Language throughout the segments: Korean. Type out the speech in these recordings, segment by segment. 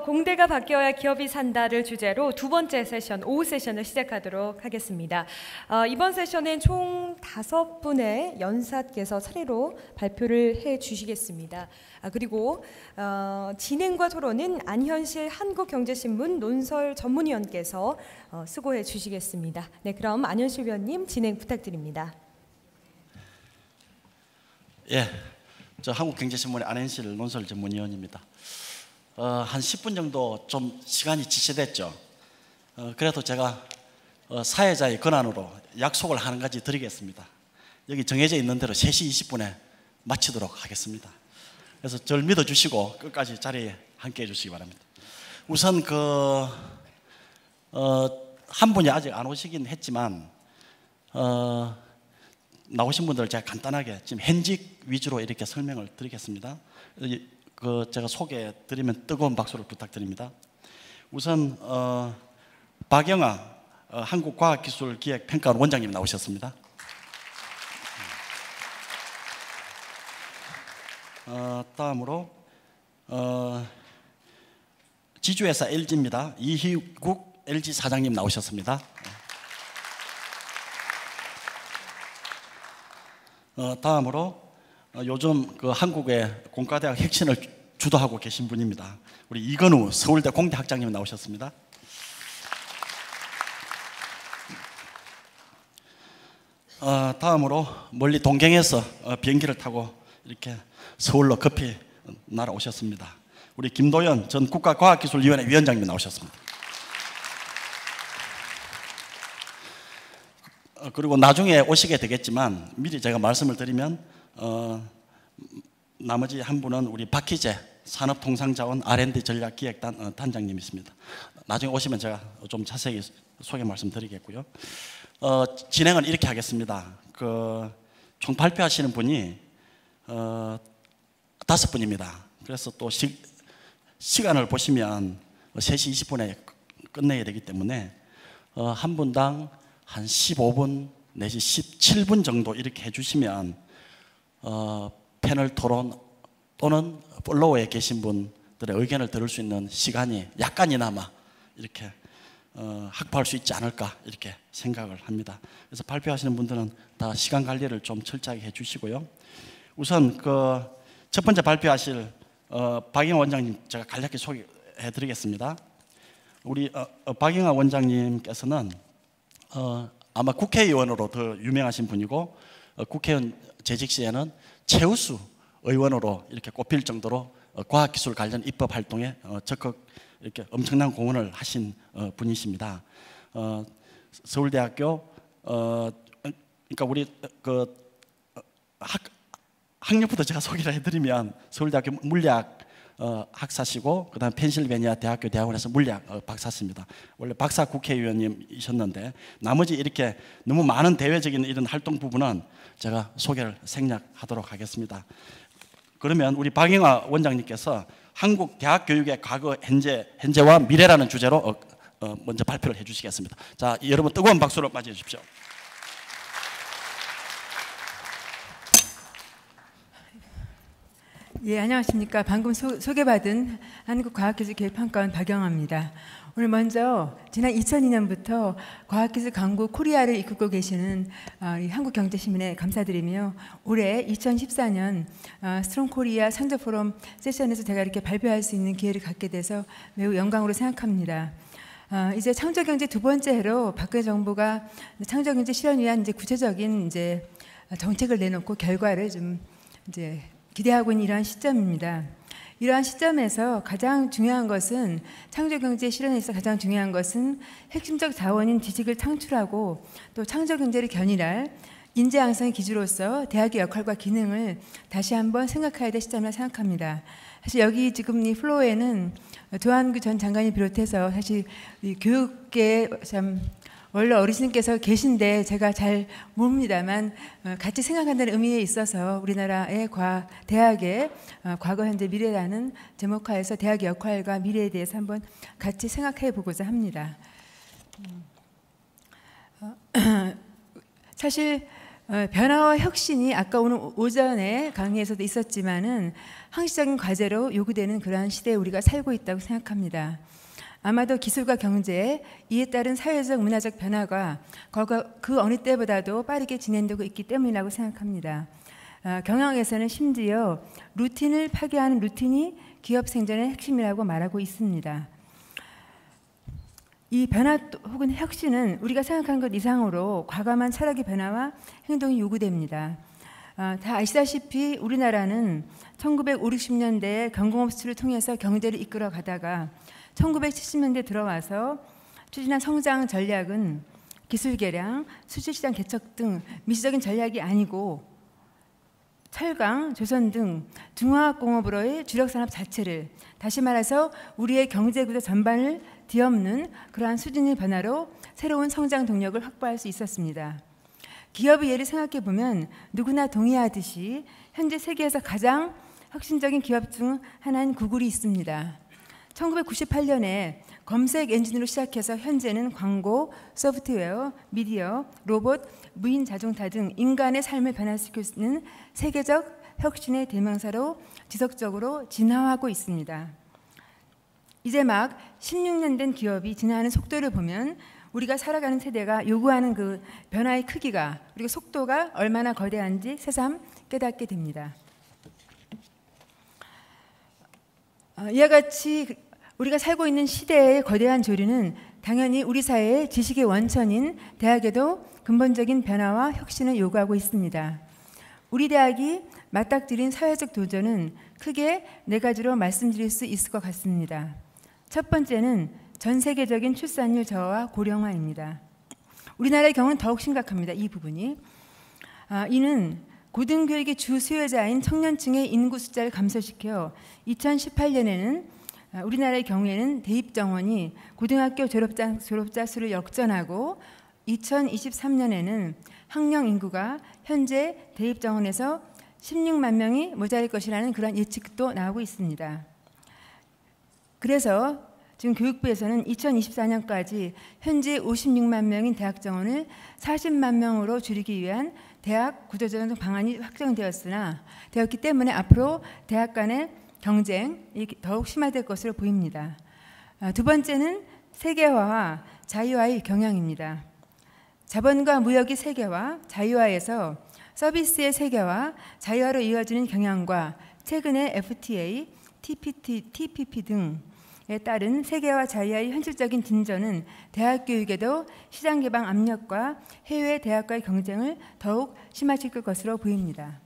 공대가 바뀌어야 기업이 산다를 주제로 두 번째 세션, 오후 세션을 시작하도록 하겠습니다. 이번 세션엔 총 5분의 연사께서 차례로 발표를 해 주시겠습니다. 그리고 진행과 토론은 안현실 한국경제신문 논설 전문위원께서 수고해 주시겠습니다. 네, 그럼 안현실 위원님 진행 부탁드립니다. 예, 저 한국경제신문의 안현실 논설 전문위원입니다. 한 10분 정도 좀 시간이 지체됐죠. 그래도 제가 사회자의 권한으로 약속을 한 가지 드리겠습니다. 여기 정해져 있는 대로 3시 20분에 마치도록 하겠습니다. 그래서 저를 믿어주시고 끝까지 자리에 함께 해주시기 바랍니다. 우선 한 분이 아직 안 오시긴 했지만 나오신 분들 제가 간단하게 지금 현직 위주로 이렇게 설명을 드리겠습니다. 제가 소개해 드리면 뜨거운 박수를 부탁드립니다. 우선 박영아 한국과학기술기획평가원 원장님 나오셨습니다. 다음으로 지주회사 LG입니다. 이희국 LG 사장님 나오셨습니다. 다음으로 요즘 한국의 공과대학 혁신을 주도하고 계신 분입니다. 우리 이건우 서울대 공대 학장님 나오셨습니다. 다음으로 멀리 동경에서 비행기를 타고 이렇게 서울로 급히 날아오셨습니다. 우리 김도연 전 국가과학기술위원회 위원장님 나오셨습니다. 그리고 나중에 오시게 되겠지만 미리 제가 말씀을 드리면 나머지 한 분은 우리 박희재 산업통상자원 R&D 전략기획단 단장님이십니다. 나중에 오시면 제가 좀 자세히 소개 말씀드리겠고요. 진행은 이렇게 하겠습니다. 총 발표하시는 분이 5분입니다. 그래서 또 시간을 보시면 3시 20분에 끝내야 되기 때문에 한 분당 한 15분 내지 17분 정도 이렇게 해주시면 패널 토론 또는 팔로우에 계신 분들의 의견을 들을 수 있는 시간이 약간이나마 이렇게 확보할 수 있지 않을까 이렇게 생각을 합니다. 그래서 발표하시는 분들은 다 시간 관리를 좀 철저하게 해주시고요. 우선 첫 번째 발표하실 박영아 원장님 제가 간략히 소개해드리겠습니다. 우리 박영아 원장님께서는 아마 국회의원으로 더 유명하신 분이고 국회의원 재직 시에는 최우수 의원으로 이렇게 꼽힐 정도로 과학기술 관련 입법 활동에 적극 이렇게 엄청난 공헌을 하신 분이십니다. 서울대학교 그러니까 우리 학력부터 제가 소개를 해드리면 서울대학교 물리학 학사시고 그다음 펜실베니아 대학교 대학원에서 물리학 박사십니다. 원래 박사 국회의원님이셨는데 나머지 이렇게 너무 많은 대외적인 이런 활동 부분은 제가 소개를 생략하도록 하겠습니다. 그러면 우리 박영아 원장님께서 한국 대학 교육의 과거, 현재와 미래라는 주제로 먼저 발표를 해주시겠습니다. 자, 여러분 뜨거운 박수로 맞이해 주십시오. 예, 안녕하십니까. 방금 소개받은 한국과학기술기획평가원 박영아입니다. 오늘 먼저 지난 2002년부터 과학기술 강국 코리아를 이끌고 계시는 한국경제신문에 감사드리며 올해 2014년 스트롱코리아 상저포럼 세션에서 제가 이렇게 발표할 수 있는 기회를 갖게 돼서 매우 영광으로 생각합니다. 이제 창조경제 두 번째 해로 박근혜 정부가 창조경제 실현을 위한 구체적인 정책을 내놓고 결과를 좀 기대하고 있는 이러한 시점입니다. 이러한 시점에서 가장 중요한 것은 창조경제 실현에서 가장 중요한 것은 핵심적 자원인 지식을 창출하고 또 창조경제를 견인할 인재 양성의 기주로서 대학의 역할과 기능을 다시 한번 생각해야 될 시점이라 생각합니다. 사실 여기 지금 이 플로어에는 조한규 전 장관이 비롯해서 사실 이 교육계 참 원래 어르신께서 계신데 제가 잘 모릅니다만 같이 생각한다는 의미에 있어서 우리나라의 대학의 과거, 현재, 미래라는 제목하에서 대학의 역할과 미래에 대해서 한번 같이 생각해 보고자 합니다. 사실 변화와 혁신이 아까 오늘 오전에 강의에서도 있었지만은 항시적인 과제로 요구되는 그러한 시대에 우리가 살고 있다고 생각합니다. 아마도 기술과 경제, 이에 따른 사회적 문화적 변화가 그 어느 때보다도 빠르게 진행되고 있기 때문이라고 생각합니다. 경영에서는 심지어 루틴을 파괴하는 루틴이 기업 생존의 핵심이라고 말하고 있습니다. 이 변화 혹은 혁신은 우리가 생각한 것 이상으로 과감한 철학의 변화와 행동이 요구됩니다. 다 아시다시피 우리나라는 1950, 60년대에 경공업 수출을 통해서 경제를 이끌어 가다가 1970년대 들어와서 추진한 성장 전략은 기술 개량, 수출시장 개척 등 미시적인 전략이 아니고 철강, 조선 등 중화학공업으로의 주력산업 자체를, 다시 말해서 우리의 경제구조 전반을 뒤엎는 그러한 수준의 변화로 새로운 성장 동력을 확보할 수 있었습니다. 기업의 예를 생각해 보면 누구나 동의하듯이 현재 세계에서 가장 혁신적인 기업 중 하나인 구글이 있습니다. 1998년에 검색 엔진으로 시작해서 현재는 광고, 소프트웨어, 미디어, 로봇, 무인 자동차 등 인간의 삶을 변화시킬 수 있는 세계적 혁신의 대명사로 지속적으로 진화하고 있습니다. 이제 막 16년 된 기업이 진화하는 속도를 보면 우리가 살아가는 세대가 요구하는 그 변화의 크기가, 그리고 속도가 얼마나 거대한지 새삼 깨닫게 됩니다. 이와 같이 우리가 살고 있는 시대의 거대한 조류는 당연히 우리 사회의 지식의 원천인 대학에도 근본적인 변화와 혁신을 요구하고 있습니다. 우리 대학이 맞닥뜨린 사회적 도전은 크게 4가지로 말씀드릴 수 있을 것 같습니다. 첫 번째는 전 세계적인 출산율 저하와 고령화입니다. 우리나라의 경우는 더욱 심각합니다. 이 부분이. 이는 고등교육의 주 수요자인 청년층의 인구 숫자를 감소시켜 2018년에는 우리나라의 경우에는 대입 정원이 고등학교 졸업자 수를 역전하고 2023년에는 학령 인구가 현재 대입 정원에서 16만 명이 모자랄 것이라는 그런 예측도 나오고 있습니다. 그래서 지금 교육부에서는 2024년까지 현재 56만 명인 대학 정원을 40만 명으로 줄이기 위한 대학 구조조정 방안이 되었기 때문에 앞으로 대학 간의 경쟁이 더욱 심화될 것으로 보입니다. 두 번째는 세계화와 자유화의 경향입니다. 자본과 무역의 세계화, 자유화에서 서비스의 세계화, 자유화로 이어지는 경향과 최근의 FTA, TPP 등에 따른 세계화 자유화의 현실적인 진전은 대학 교육에도 시장 개방 압력과 해외 대학과의 경쟁을 더욱 심화시킬 것으로 보입니다.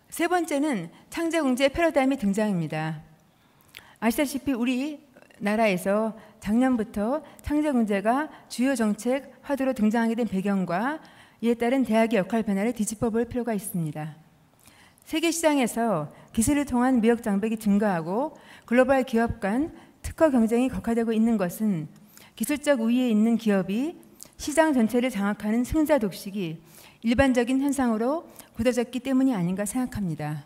세 번째는 창조경제의 패러다임의 등장입니다. 아시다시피 우리나라에서 작년부터 창조경제가 주요 정책 화두로 등장하게 된 배경과 이에 따른 대학의 역할 변화를 뒤집어볼 필요가 있습니다. 세계 시장에서 기술을 통한 무역 장벽이 증가하고 글로벌 기업 간 특허 경쟁이 격화되고 있는 것은 기술적 우위에 있는 기업이 시장 전체를 장악하는 승자 독식이 일반적인 현상으로 굳어졌기 때문이 아닌가 생각합니다.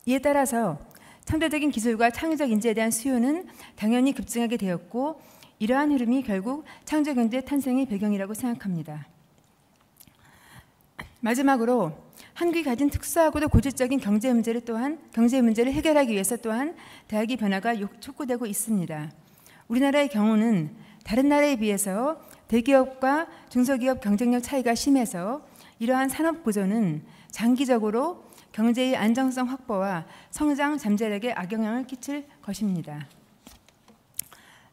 이에 따라서 창조적인 기술과 창의적 인재에 대한 수요는 당연히 급증하게 되었고 이러한 흐름이 결국 창조경제 탄생의 배경이라고 생각합니다. 마지막으로 한국이 가진 특수하고도 고질적인 경제 문제를 해결하기 위해서 또한 대학의 변화가 촉구되고 있습니다. 우리나라의 경우는 다른 나라에 비해서 대기업과 중소기업 경쟁력 차이가 심해서 이러한 산업 구조는 장기적으로 경제의 안정성 확보와 성장 잠재력에 악영향을 끼칠 것입니다.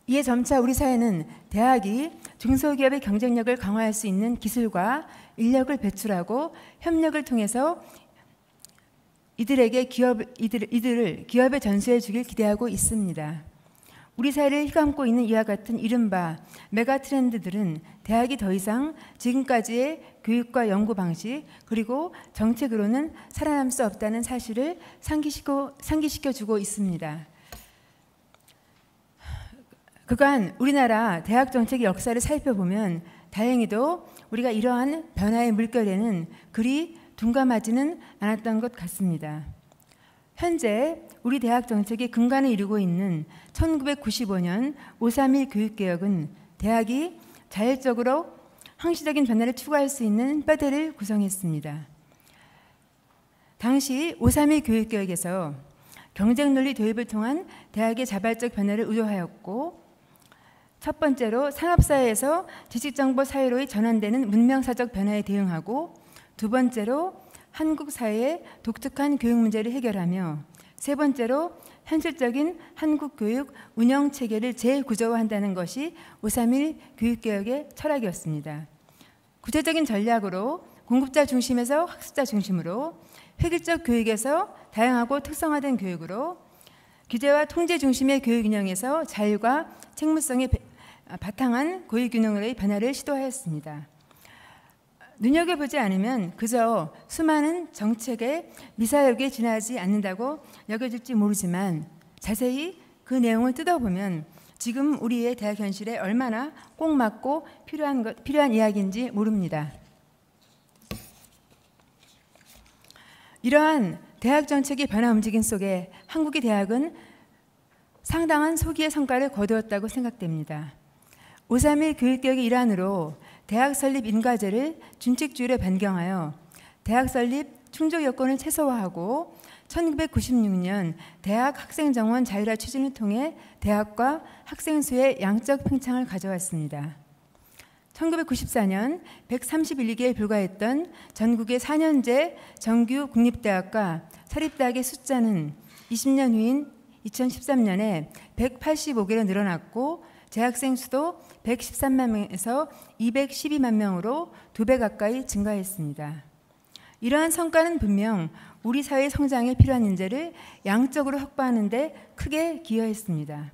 이에 점차 우리 사회는 대학이 중소기업의 경쟁력을 강화할 수 있는 기술과 인력을 배출하고 협력을 통해서 이들을 기업에 전수해 주길 기대하고 있습니다. 우리 사회를 휘감고 있는 이와 같은 이른바 메가 트렌드들은 대학이 더 이상 지금까지의 교육과 연구 방식 그리고 정책으로는 살아남을 수 없다는 사실을 상기시켜주고 있습니다. 그간 우리나라 대학 정책의 역사를 살펴보면 다행히도 우리가 이러한 변화의 물결에는 그리 둔감하지는 않았던 것 같습니다. 현재 우리 대학 정책의 근간을 이루고 있는 1995년 531 교육개혁은 대학이 자율적으로 항시적인 변화를 추구할 수 있는 뼈대를 구성했습니다. 당시 531 교육개혁에서 경쟁 논리 도입을 통한 대학의 자발적 변화를 의도하였고, 첫 번째로 산업사회에서 지식정보 사회로의 전환되는 문명사적 변화에 대응하고, 두 번째로 한국 사회의 독특한 교육 문제를 해결하며, 세 번째로 현실적인 한국 교육 운영 체계를 재구조화한다는 것이 531 교육개혁의 철학이었습니다. 구체적인 전략으로 공급자 중심에서 학습자 중심으로, 획일적 교육에서 다양하고 특성화된 교육으로, 규제와 통제 중심의 교육 운영에서 자율과 책무성에 바탕한 교육 균형의 변화를 시도하였습니다. 눈여겨보지 않으면 그저 수많은 정책의 미사역에 지나지 않는다고 여겨질지 모르지만, 자세히 그 내용을 뜯어보면 지금 우리의 대학 현실에 얼마나 꼭 맞고 필요한 이야기인지 모릅니다. 이러한 대학 정책의 변화 움직임 속에 한국의 대학은 상당한 소기의 성과를 거두었다고 생각됩니다. 531 교육개혁의 일환으로 대학 설립 인가제를 준칙주의로 변경하여 대학 설립 충족 요건을 최소화하고, 1996년 대학 학생 정원 자율화 추진을 통해 대학과 학생 수의 양적 팽창을 가져왔습니다. 1994년 131개에 불과했던 전국의 4년제 정규 국립대학과 사립대학의 숫자는 20년 후인 2013년에 185개로 늘어났고, 재학생 수도 113만 명에서 212만 명으로 2배 가까이 증가했습니다. 이러한 성과는 분명 우리 사회의 성장에 필요한 인재를 양적으로 확보하는 데 크게 기여했습니다.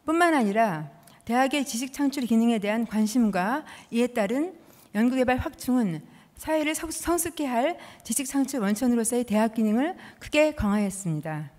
뿐만 아니라 대학의 지식 창출 기능에 대한 관심과 이에 따른 연구개발 확충은 사회를 성숙케 할 지식 창출 원천으로서의 대학 기능을 크게 강화했습니다.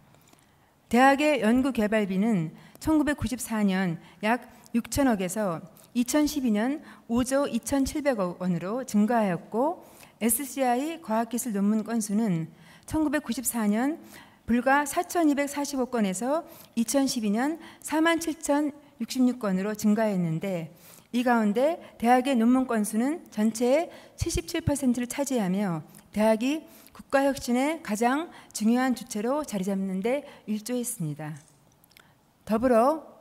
대학의 연구개발비는 1994년 약 6천억에서 2012년 5조 2,700억 원으로 증가하였고, SCI 과학기술 논문 건수는 1994년 불과 4,245건에서 2012년 47,066건으로 증가했는데, 이 가운데 대학의 논문 건수는 전체의 77%를 차지하며 대학이 국가혁신의 가장 중요한 주체로 자리 잡는 데 일조했습니다. 더불어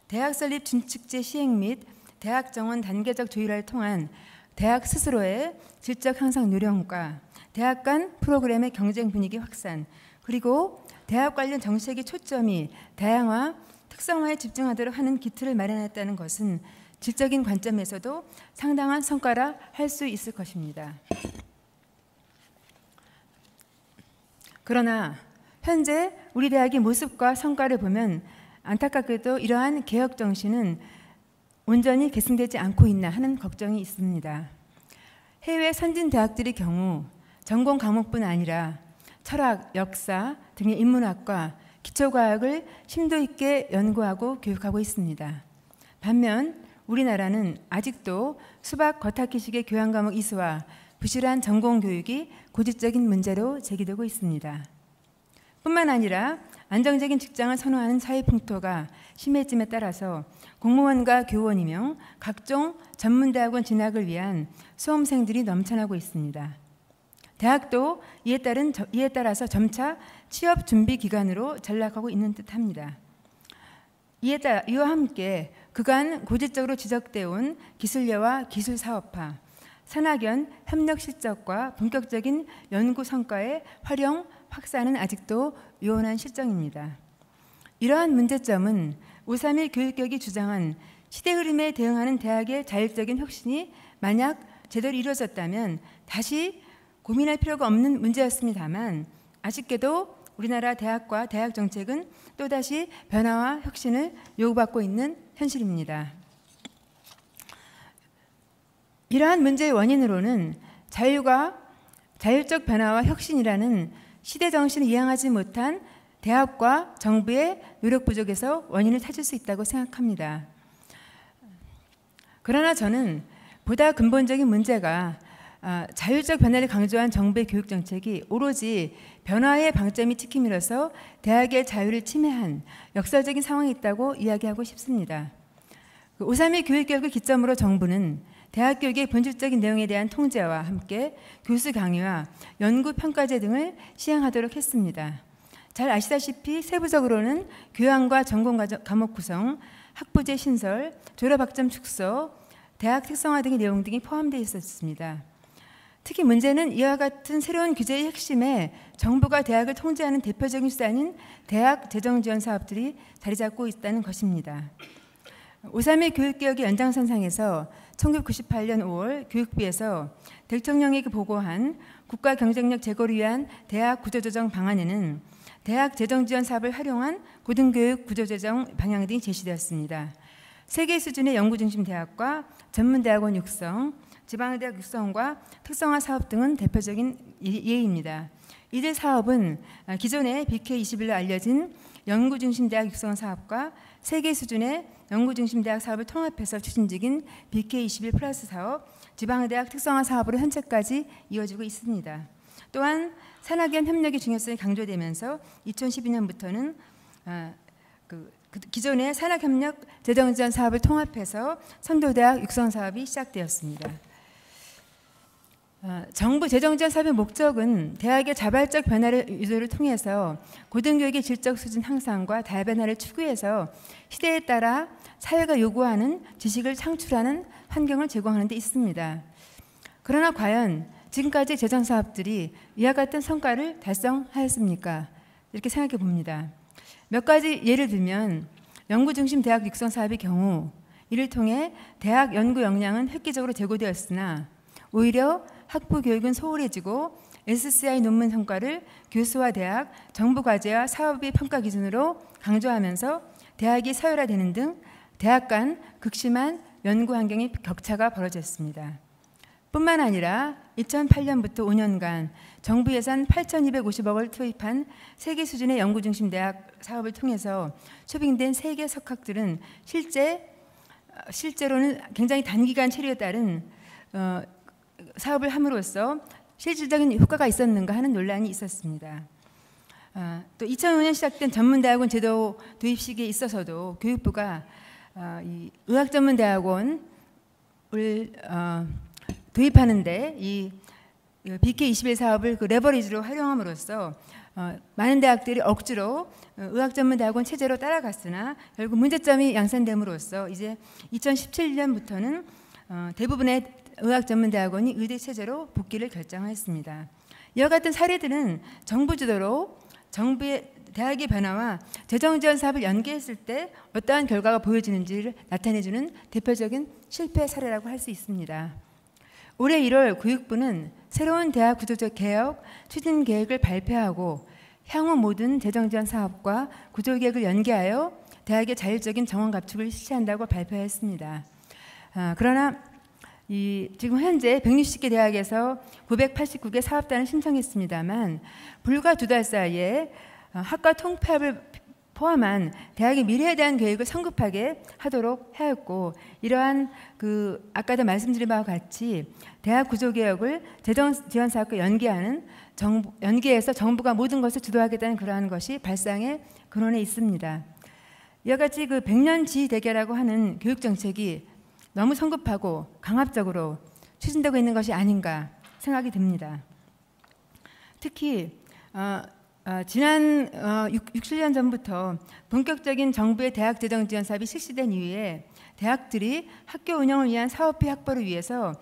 대학 설립 준칙제 시행 및 대학 정원 단계적 조율화를 통한 대학 스스로의 질적 향상 노력과 대학 간 프로그램의 경쟁 분위기 확산, 그리고 대학 관련 정책의 초점이 다양화, 특성화에 집중하도록 하는 기틀을 마련했다는 것은 질적인 관점에서도 상당한 성과라 할 수 있을 것입니다. 그러나 현재 우리 대학의 모습과 성과를 보면 안타깝게도 이러한 개혁 정신은 온전히 계승되지 않고 있나 하는 걱정이 있습니다. 해외 선진 대학들의 경우 전공 과목뿐 아니라 철학, 역사 등의 인문학과 기초과학을 심도 있게 연구하고 교육하고 있습니다. 반면 우리나라는 아직도 수박 겉핥기식의 교양 과목 이수와 부실한 전공 교육이 고질적인 문제로 제기되고 있습니다. 뿐만 아니라 안정적인 직장을 선호하는 사회 풍토가 심해짐에 따라서 공무원과 교원이며 각종 전문대학원 진학을 위한 수험생들이 넘쳐나고 있습니다. 대학도 이에 따라서 점차 취업 준비 기관으로 전락하고 있는 듯합니다. 이와 함께 그간 고질적으로 지적되어 온 기술예와 기술사업화, 산학연 협력 실적과 본격적인 연구 성과의 활용, 확산은 아직도 요원한 실정입니다. 이러한 문제점은 531 교육개혁이 주장한 시대 흐름에 대응하는 대학의 자율적인 혁신이 만약 제대로 이루어졌다면 다시 고민할 필요가 없는 문제였습니다만, 아쉽게도 우리나라 대학과 대학 정책은 또다시 변화와 혁신을 요구받고 있는 현실입니다. 이러한 문제의 원인으로는 자율적 변화와 혁신이라는 시대 정신을 이행하지 못한 대학과 정부의 노력 부족에서 원인을 찾을 수 있다고 생각합니다. 그러나 저는 보다 근본적인 문제가 자율적 변화를 강조한 정부의 교육 정책이 오로지 변화의 방점이 찍힘으로써 대학의 자유를 침해한 역설적인 상황이 있다고 이야기하고 싶습니다. 531 교육개혁을 기점으로 정부는 대학 교육의 본질적인 내용에 대한 통제와 함께 교수 강의와 연구 평가제 등을 시행하도록 했습니다. 잘 아시다시피 세부적으로는 교양과 전공 과목 구성, 학부제 신설, 졸업학점 축소, 대학 특성화 등의 내용 등이 포함되어 있었습니다. 특히 문제는 이와 같은 새로운 규제의 핵심에 정부가 대학을 통제하는 대표적인 수단인 대학 재정지원 사업들이 자리 잡고 있다는 것입니다. 5.3의 교육개혁의 연장선상에서 1998년 5월 교육부에서 대통령에게 보고한 국가 경쟁력 제고를 위한 대학 구조조정 방안에는 대학 재정지원 사업을 활용한 고등교육 구조조정 방향 등이 제시되었습니다. 세계 수준의 연구중심 대학과 전문대학원 육성, 지방대학 육성과 특성화 사업 등은 대표적인 예입니다. 이들 사업은 기존의 BK21로 알려진 연구중심대학 육성 사업과 세계 수준의 연구중심대학 사업을 통합해서 추진 중인 BK21 플러스 사업, 지방대학 특성화 사업으로 현재까지 이어지고 있습니다. 또한 산학연 협력의 중요성이 강조되면서 2012년부터는 기존의 산학협력 재정지원 사업을 통합해서 선도대학 육성 사업이 시작되었습니다. 정부 재정지원 사업의 목적은 대학의 자발적 변화를 유도를 통해서 고등교육의 질적 수준 향상과 다변화를 추구해서 시대에 따라 사회가 요구하는 지식을 창출하는 환경을 제공하는 데 있습니다. 그러나 과연 지금까지 재정 사업들이 이와 같은 성과를 달성하였습니까? 이렇게 생각해 봅니다. 몇 가지 예를 들면 연구중심 대학 육성 사업의 경우 이를 통해 대학 연구 역량은 획기적으로 제고되었으나 오히려 학부 교육은 소홀해지고 SCI 논문 성과를 교수와 대학, 정부 과제와 사업의 평가 기준으로 강조하면서 대학이 서열화되는 등 대학 간 극심한 연구 환경의 격차가 벌어졌습니다. 뿐만 아니라 2008년부터 5년간 정부 예산 8,250억을 투입한 세계 수준의 연구중심 대학 사업을 통해서 쇼핑된 세계 석학들은 실제로는 굉장히 단기간 체류에 따른 사업을 함으로써 실질적인 효과가 있었는가 하는 논란이 있었습니다. 또 2005년 시작된 전문대학원 제도 도입 시기에 있어서도 교육부가 이 의학전문대학원을 도입하는데 이 BK21 사업을 그 레버리지로 활용함으로써 많은 대학들이 억지로 의학전문대학원 체제로 따라갔으나 결국 문제점이 양산됨으로써 이제 2017년부터는 대부분의 의학전문대학원이 의대 체제로 복귀를 결정하였습니다. 이와 같은 사례들은 정부 주도로 정부의 대학의 변화와 재정지원 사업을 연계했을 때 어떠한 결과가 보여지는지를 나타내주는 대표적인 실패 사례라고 할 수 있습니다. 올해 1월 교육부는 새로운 대학 구조적 개혁 추진 계획을 발표하고 향후 모든 재정지원 사업과 구조개혁을 연계하여 대학의 자율적인 정원 감축을 실시한다고 발표했습니다. 그러나 지금 현재 160개 대학에서 989개 사업단을 신청했습니다만 불과 2달 사이에 학과 통폐합을 포함한 대학의 미래에 대한 계획을 성급하게 하도록 하였고 이러한 아까도 말씀드린 바와 같이 대학 구조개혁을 재정지원 사업과 연계해서 정부가 모든 것을 주도하겠다는 그러한 것이 발상의 근원에 있습니다. 이와 같이 100년지 대계라고 하는 교육정책이 너무 성급하고 강압적으로 추진되고 있는 것이 아닌가 생각이 듭니다. 특히 지난 6, 7년 전부터 본격적인 정부의 대학 재정 지원 사업이 실시된 이후에 대학들이 학교 운영을 위한 사업비 확보를 위해서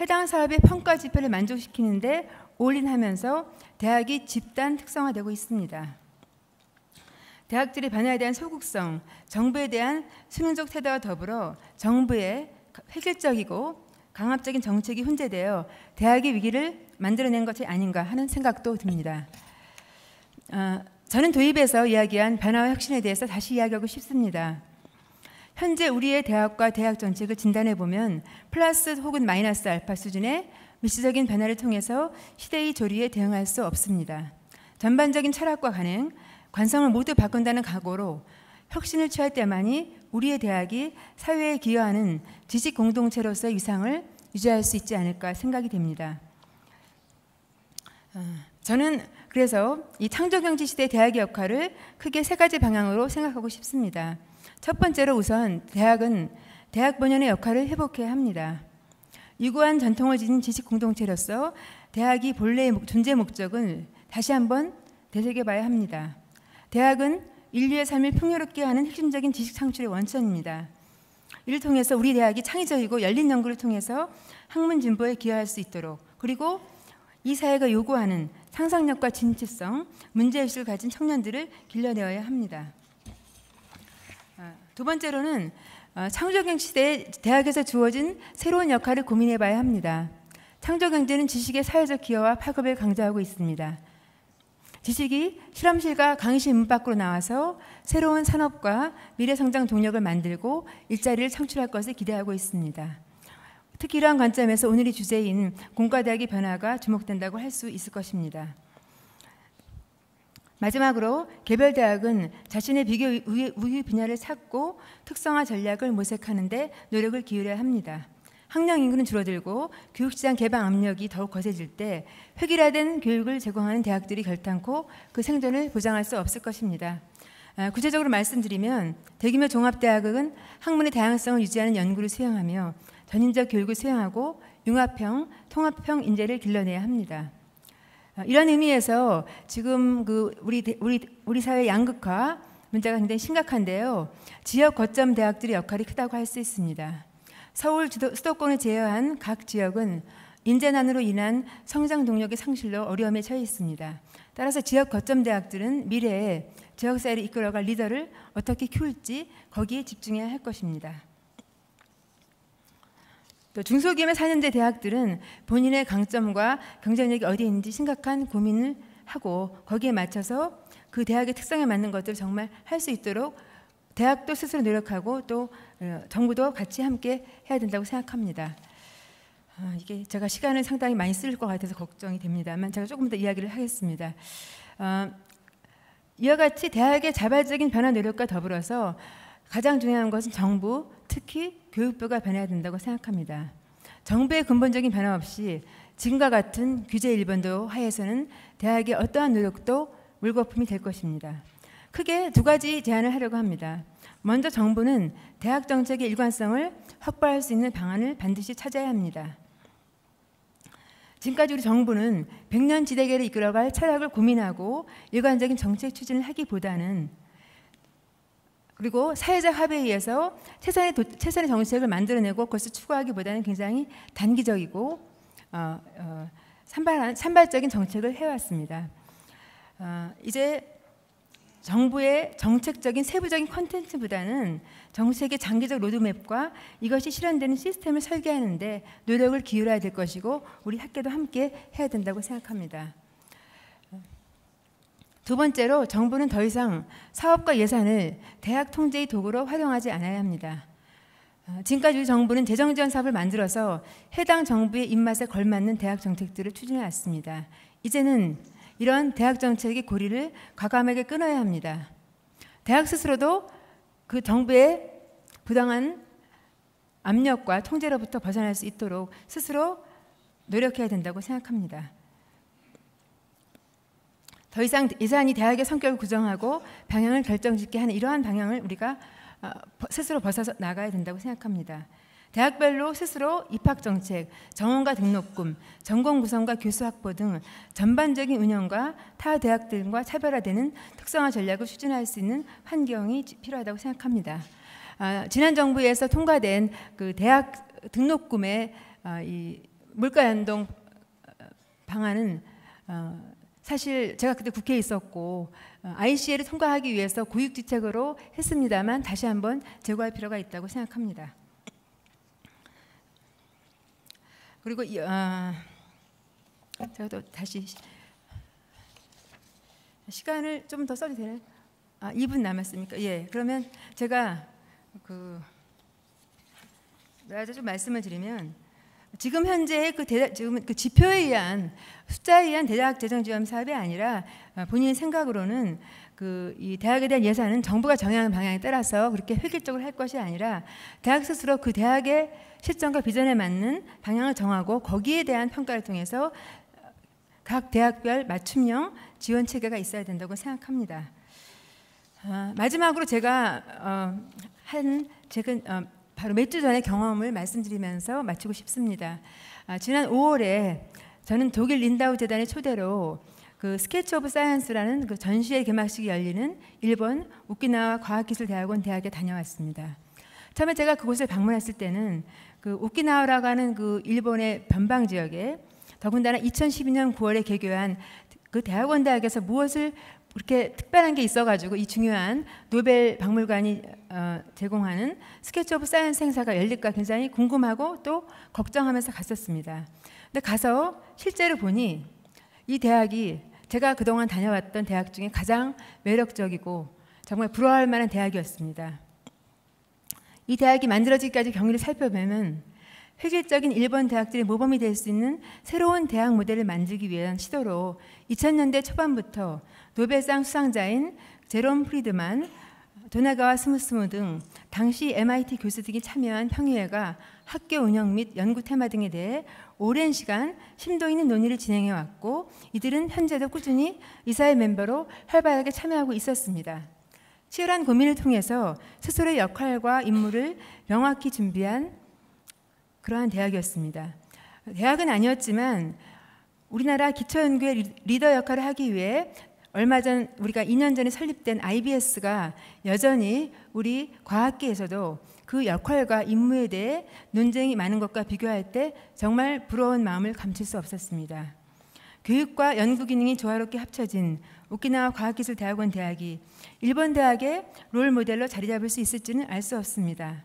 해당 사업의 평가 지표를 만족시키는 데 올인하면서 대학이 집단 특성화되고 있습니다. 대학들의 변화에 대한 소극성, 정부에 대한 수능적 태도와 더불어 정부의 획일적이고 강압적인 정책이 훈제되어 대학의 위기를 만들어낸 것이 아닌가 하는 생각도 듭니다. 저는 도입에서 이야기한 변화와 혁신에 대해서 다시 이야기하고 싶습니다. 현재 우리의 대학과 대학 정책을 진단해 보면 플러스 혹은 마이너스 알파 수준의 미시적인 변화를 통해서 시대의 조리에 대응할 수 없습니다. 전반적인 철학과 관행, 관성을 모두 바꾼다는 각오로 혁신을 취할 때만이 우리의 대학이 사회에 기여하는 지식 공동체로서의 위상을 유지할 수 있지 않을까 생각이 됩니다. 저는 그래서 이 창조경제 시대 대학의 역할을 크게 3가지 방향으로 생각하고 싶습니다. 첫 번째로 우선 대학은 대학 본연의 역할을 회복해야 합니다. 유구한 전통을 지닌 지식 공동체로서 대학이 본래의 존재 목적을 다시 한번 되새겨봐야 합니다. 대학은 인류의 삶을 풍요롭게 하는 핵심적인 지식 창출의 원천입니다. 이를 통해서 우리 대학이 창의적이고 열린 연구를 통해서 학문 진보에 기여할 수 있도록, 그리고 이 사회가 요구하는 상상력과 진취성, 문제의식을 가진 청년들을 길러내어야 합니다. 두 번째로는 창조경 시대에 대학에서 주어진 새로운 역할을 고민해봐야 합니다. 창조경제는 지식의 사회적 기여와 파급을 강조하고 있습니다. 지식이 실험실과 강의실 문 밖으로 나와서 새로운 산업과 미래성장 동력을 만들고 일자리를 창출할 것을 기대하고 있습니다. 특히 이러한 관점에서 오늘의 주제인 공과대학의 변화가 주목된다고 할 수 있을 것입니다. 마지막으로 개별대학은 자신의 비교 우위 분야를 찾고 특성화 전략을 모색하는 데 노력을 기울여야 합니다. 학령 인구는 줄어들고 교육시장 개방 압력이 더욱 거세질 때 획일화된 교육을 제공하는 대학들이 결탄코 그 생존을 보장할 수 없을 것입니다. 구체적으로 말씀드리면 대규모 종합대학은 학문의 다양성을 유지하는 연구를 수행하며 전인적 교육을 수행하고 융합형, 통합형 인재를 길러내야 합니다. 이런 의미에서 지금 우리 사회 양극화 문제가 굉장히 심각한데요. 지역 거점 대학들의 역할이 크다고 할 수 있습니다. 서울 수도권을 제외한 각 지역은 인재난으로 인한 성장 동력의 상실로 어려움에 처해 있습니다. 따라서 지역 거점 대학들은 미래에 지역사회를 이끌어갈 리더를 어떻게 키울지 거기에 집중해야 할 것입니다. 또 중소기업의 4년제 대학들은 본인의 강점과 경쟁력이 어디에 있는지 심각한 고민을 하고 거기에 맞춰서 그 대학의 특성에 맞는 것들을 정말 할 수 있도록 대학도 스스로 노력하고 또 정부도 같이 함께 해야 된다고 생각합니다. 이게 제가 시간을 상당히 많이 쓸 것 같아서 걱정이 됩니다만 제가 조금 더 이야기를 하겠습니다. 이와 같이 대학의 자발적인 변화 노력과 더불어서 가장 중요한 것은 정부, 특히 교육부가 변해야 된다고 생각합니다. 정부의 근본적인 변화 없이 지금과 같은 규제 일본도 하에서는 대학의 어떠한 노력도 물거품이 될 것입니다. 크게 두 가지 제안을 하려고 합니다. 먼저 정부는 대학 정책의 일관성을 확보할 수 있는 방안을 반드시 찾아야 합니다. 지금까지 우리 정부는 100년 지대계를 이끌어갈 철학을 고민하고 일관적인 정책 추진을 하기보다는 그리고 사회적 합의에 의해서 최선의 정책을 만들어내고 그것을 추구하기보다는 굉장히 단기적이고 산발적인 정책을 해왔습니다. 이제 정부의 정책적인 세부적인 콘텐츠보다는 정책의 장기적 로드맵과 이것이 실현되는 시스템을 설계하는데 노력을 기울여야 될 것이고 우리 학교도 함께 해야 된다고 생각합니다. 두 번째로 정부는 더 이상 사업과 예산을 대학 통제의 도구로 활용하지 않아야 합니다. 지금까지 우리 정부는 재정지원 사업을 만들어서 해당 정부의 입맛에 걸맞는 대학 정책들을 추진해 왔습니다. 이제는 이런 대학 정책의 고리를 과감하게 끊어야 합니다. 대학 스스로도 그 정부의 부당한 압력과 통제로부터 벗어날 수 있도록 스스로 노력해야 된다고 생각합니다. 더 이상 예산이 대학의 성격을 구정하고 방향을 결정짓게 하는 이러한 방향을 우리가 스스로 벗어서 나가야 된다고 생각합니다. 대학별로 스스로 입학정책, 정원과 등록금, 전공 구성과 교수 확보 등 전반적인 운영과 타 대학들과 차별화되는 특성화 전략을 추진할 수 있는 환경이 필요하다고 생각합니다. 지난 정부에서 통과된 그 대학 등록금의 이 물가 연동 방안은 사실 제가 그때 국회에 있었고 ICL을 통과하기 위해서 고육지책으로 했습니다만 다시 한번 재고할 필요가 있다고 생각합니다. 그리고 제가 또 다시 시간을 좀 더 써도 되나요? 2분 남았습니까? 예. 그러면 제가 좀 말씀을 드리면 지금 현재 지금 그 지표에 의한 숫자에 의한 대학 재정 지원 사업이 아니라 본인 생각으로는 이 대학에 대한 예산은 정부가 정하는 방향에 따라서 그렇게 획일적으로 할 것이 아니라 대학 스스로 그 대학의 실정과 비전에 맞는 방향을 정하고 거기에 대한 평가를 통해서 각 대학별 맞춤형 지원 체계가 있어야 된다고 생각합니다. 마지막으로 제가 한 최근 바로 몇 주 전의 경험을 말씀드리면서 마치고 싶습니다. 지난 5월에 저는 독일 린다우 재단의 초대로 그 스케치 오브 사이언스라는 그 전시회 개막식이 열리는 일본 오키나와 과학기술대학원 대학에 다녀왔습니다. 처음에 제가 그곳을 방문했을 때는 그 오키나와라고 하는 그 일본의 변방 지역에 더군다나 2012년 9월에 개교한 그 대학원 대학에서 무엇을 그렇게 특별한 게 있어가지고 이 중요한 노벨 박물관이 제공하는 스케치 오브 사이언스 행사가 열릴까 굉장히 궁금하고 또 걱정하면서 갔었습니다. 근데 가서 실제로 보니 이 대학이 제가 그동안 다녀왔던 대학 중에 가장 매력적이고 정말 부러워할 만한 대학이었습니다. 이 대학이 만들어지기까지 경위를 살펴보면 획일적인 일본 대학들의 모범이 될 수 있는 새로운 대학 모델을 만들기 위한 시도로 2000년대 초반부터 노벨상 수상자인 제롬 프리드만, 도나가와 스무스무 등 당시 MIT 교수들이 참여한 평의회가 학교 운영 및 연구 테마 등에 대해 오랜 시간 심도 있는 논의를 진행해 왔고 이들은 현재도 꾸준히 이사회 멤버로 활발하게 참여하고 있었습니다. 치열한 고민을 통해서 스스로의 역할과 임무를 명확히 준비한 그러한 대학이었습니다. 대학은 아니었지만 우리나라 기초연구의 리더 역할을 하기 위해 얼마 전 우리가 2년 전에 설립된 IBS가 여전히 우리 과학계에서도 그 역할과 임무에 대해 논쟁이 많은 것과 비교할 때 정말 부러운 마음을 감출 수 없었습니다. 교육과 연구 기능이 조화롭게 합쳐진 오키나와 과학기술대학원 대학이 일본 대학의 롤 모델로 자리 잡을 수 있을지는 알 수 없습니다.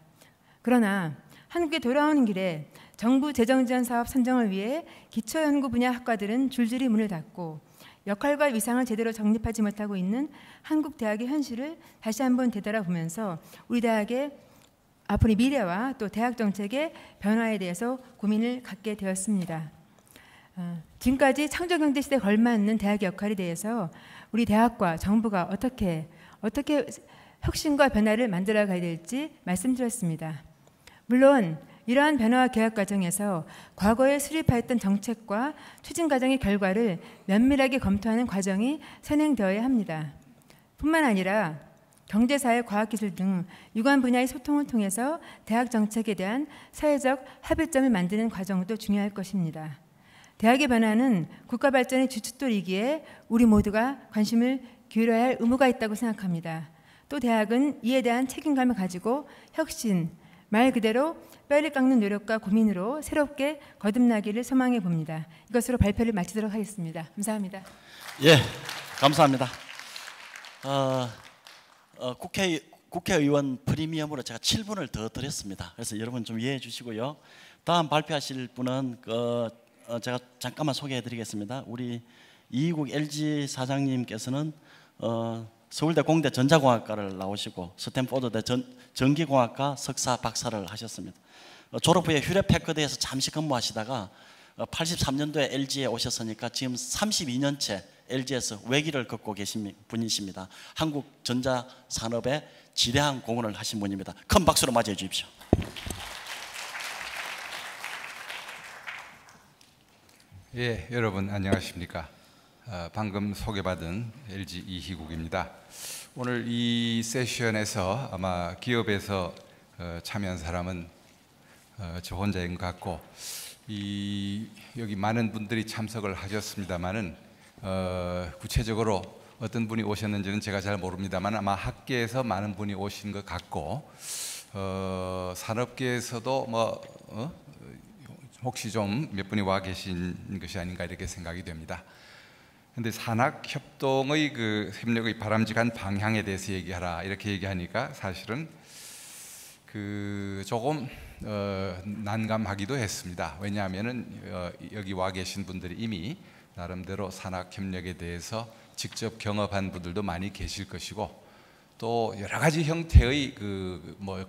그러나 한국에 돌아오는 길에 정부 재정지원 사업 선정을 위해 기초연구 분야 학과들은 줄줄이 문을 닫고 역할과 위상을 제대로 정립하지 못하고 있는 한국 대학의 현실을 다시 한번 되돌아보면서 우리 대학의 앞으로의 미래와 또 대학 정책의 변화에 대해서 고민을 갖게 되었습니다. 지금까지 창조경제 시대에 걸맞는 대학의 역할에 대해서 우리 대학과 정부가 어떻게 혁신과 변화를 만들어 가야 될지 말씀드렸습니다. 물론 이러한 변화와 개혁 과정에서 과거에 수립하였던 정책과 추진 과정의 결과를 면밀하게 검토하는 과정이 선행되어야 합니다. 뿐만 아니라 경제사회, 과학기술 등 유관 분야의 소통을 통해서 대학 정책에 대한 사회적 합의점을 만드는 과정도 중요할 것입니다. 대학의 변화는 국가 발전의 주춧돌이기에 우리 모두가 관심을 기울여야 할 의무가 있다고 생각합니다. 또 대학은 이에 대한 책임감을 가지고 혁신, 말 그대로 뼈를 깎는 노력과 고민으로 새롭게 거듭나기를 소망해 봅니다. 이것으로 발표를 마치도록 하겠습니다. 감사합니다. 예, 감사합니다. 국회의원 프리미엄으로 제가 7분을 더 드렸습니다. 그래서 여러분 좀 이해해 주시고요. 다음 발표하실 분은 제가 잠깐만 소개해 드리겠습니다. 우리 이희국 LG 사장님께서는 서울대 공대 전자공학과를 나오시고 스탠포드대 전기공학과 석사 박사를 하셨습니다. 졸업 후에 휴레패커드에서 잠시 근무하시다가 83년도에 LG에 오셨으니까 지금 32년째 LG에서 외길을 걷고 계신 분이십니다. 한국 전자산업에 지대한 공헌을 하신 분입니다. 큰 박수로 맞이해 주십시오. 예, 여러분 안녕하십니까? 방금 소개받은 LG 이희국입니다. 오늘 이 세션에서 아마 기업에서 참여한 사람은 저 혼자인 것 같고 여기 많은 분들이 참석을 하셨습니다만은 구체적으로 어떤 분이 오셨는지는 제가 잘 모릅니다만 아마 학계에서 많은 분이 오신 것 같고 산업계에서도 혹시 좀 몇 분이 와 계신 것이 아닌가 이렇게 생각이 됩니다. 근데 산학협동의 그 협력의 바람직한 방향에 대해서 얘기하라 이렇게 얘기하니까 사실은 조금 난감하기도 했습니다. 왜냐하면은 여기 와 계신 분들이 이미 나름대로 산학협력에 대해서 직접 경험한 분들도 많이 계실 것이고 또 여러 가지 형태의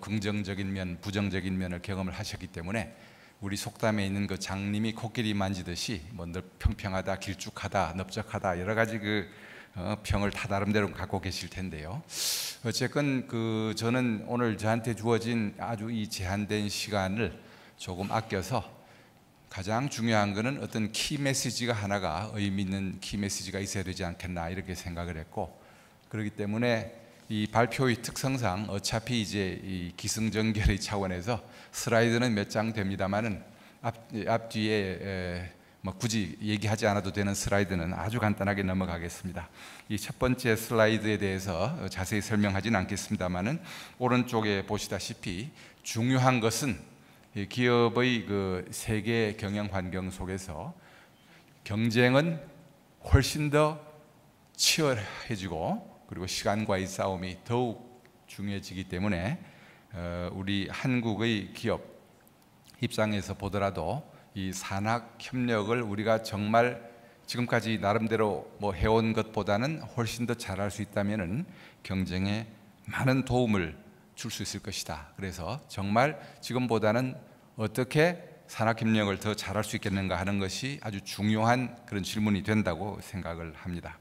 긍정적인 면, 부정적인 면을 경험을 하셨기 때문에 우리 속담에 있는 그 장님이 코끼리 만지듯이 늘 평평하다, 길쭉하다, 넓적하다 여러 가지 평을 다 나름대로 갖고 계실 텐데요. 어쨌건 저는 오늘 저한테 주어진 아주 이 제한된 시간을 조금 아껴서 가장 중요한 것은 어떤 키 메시지가 하나가 의미 있는 키 메시지가 있어야 되지 않겠나 이렇게 생각을 했고 그렇기 때문에 이 발표의 특성상 어차피 이제 이 기승전결의 차원에서 슬라이드는 몇 장 됩니다만은 앞뒤에 뭐 굳이 얘기하지 않아도 되는 슬라이드는 아주 간단하게 넘어가겠습니다. 이 첫 번째 슬라이드에 대해서 자세히 설명하지는 않겠습니다만은 오른쪽에 보시다시피 중요한 것은 기업의 그 세계 경영 환경 속에서 경쟁은 훨씬 더 치열해지고 그리고 시간과의 싸움이 더욱 중요해지기 때문에 우리 한국의 기업 입장에서 보더라도 이 산학 협력을 우리가 정말 지금까지 나름대로 뭐 해온 것보다는 훨씬 더 잘할 수 있다면은 경쟁에 많은 도움을 줄 수 있을 것이다. 그래서 정말 지금보다는 어떻게 산학협력을 더 잘할 수 있겠는가 하는 것이 아주 중요한 그런 질문이 된다고 생각을 합니다.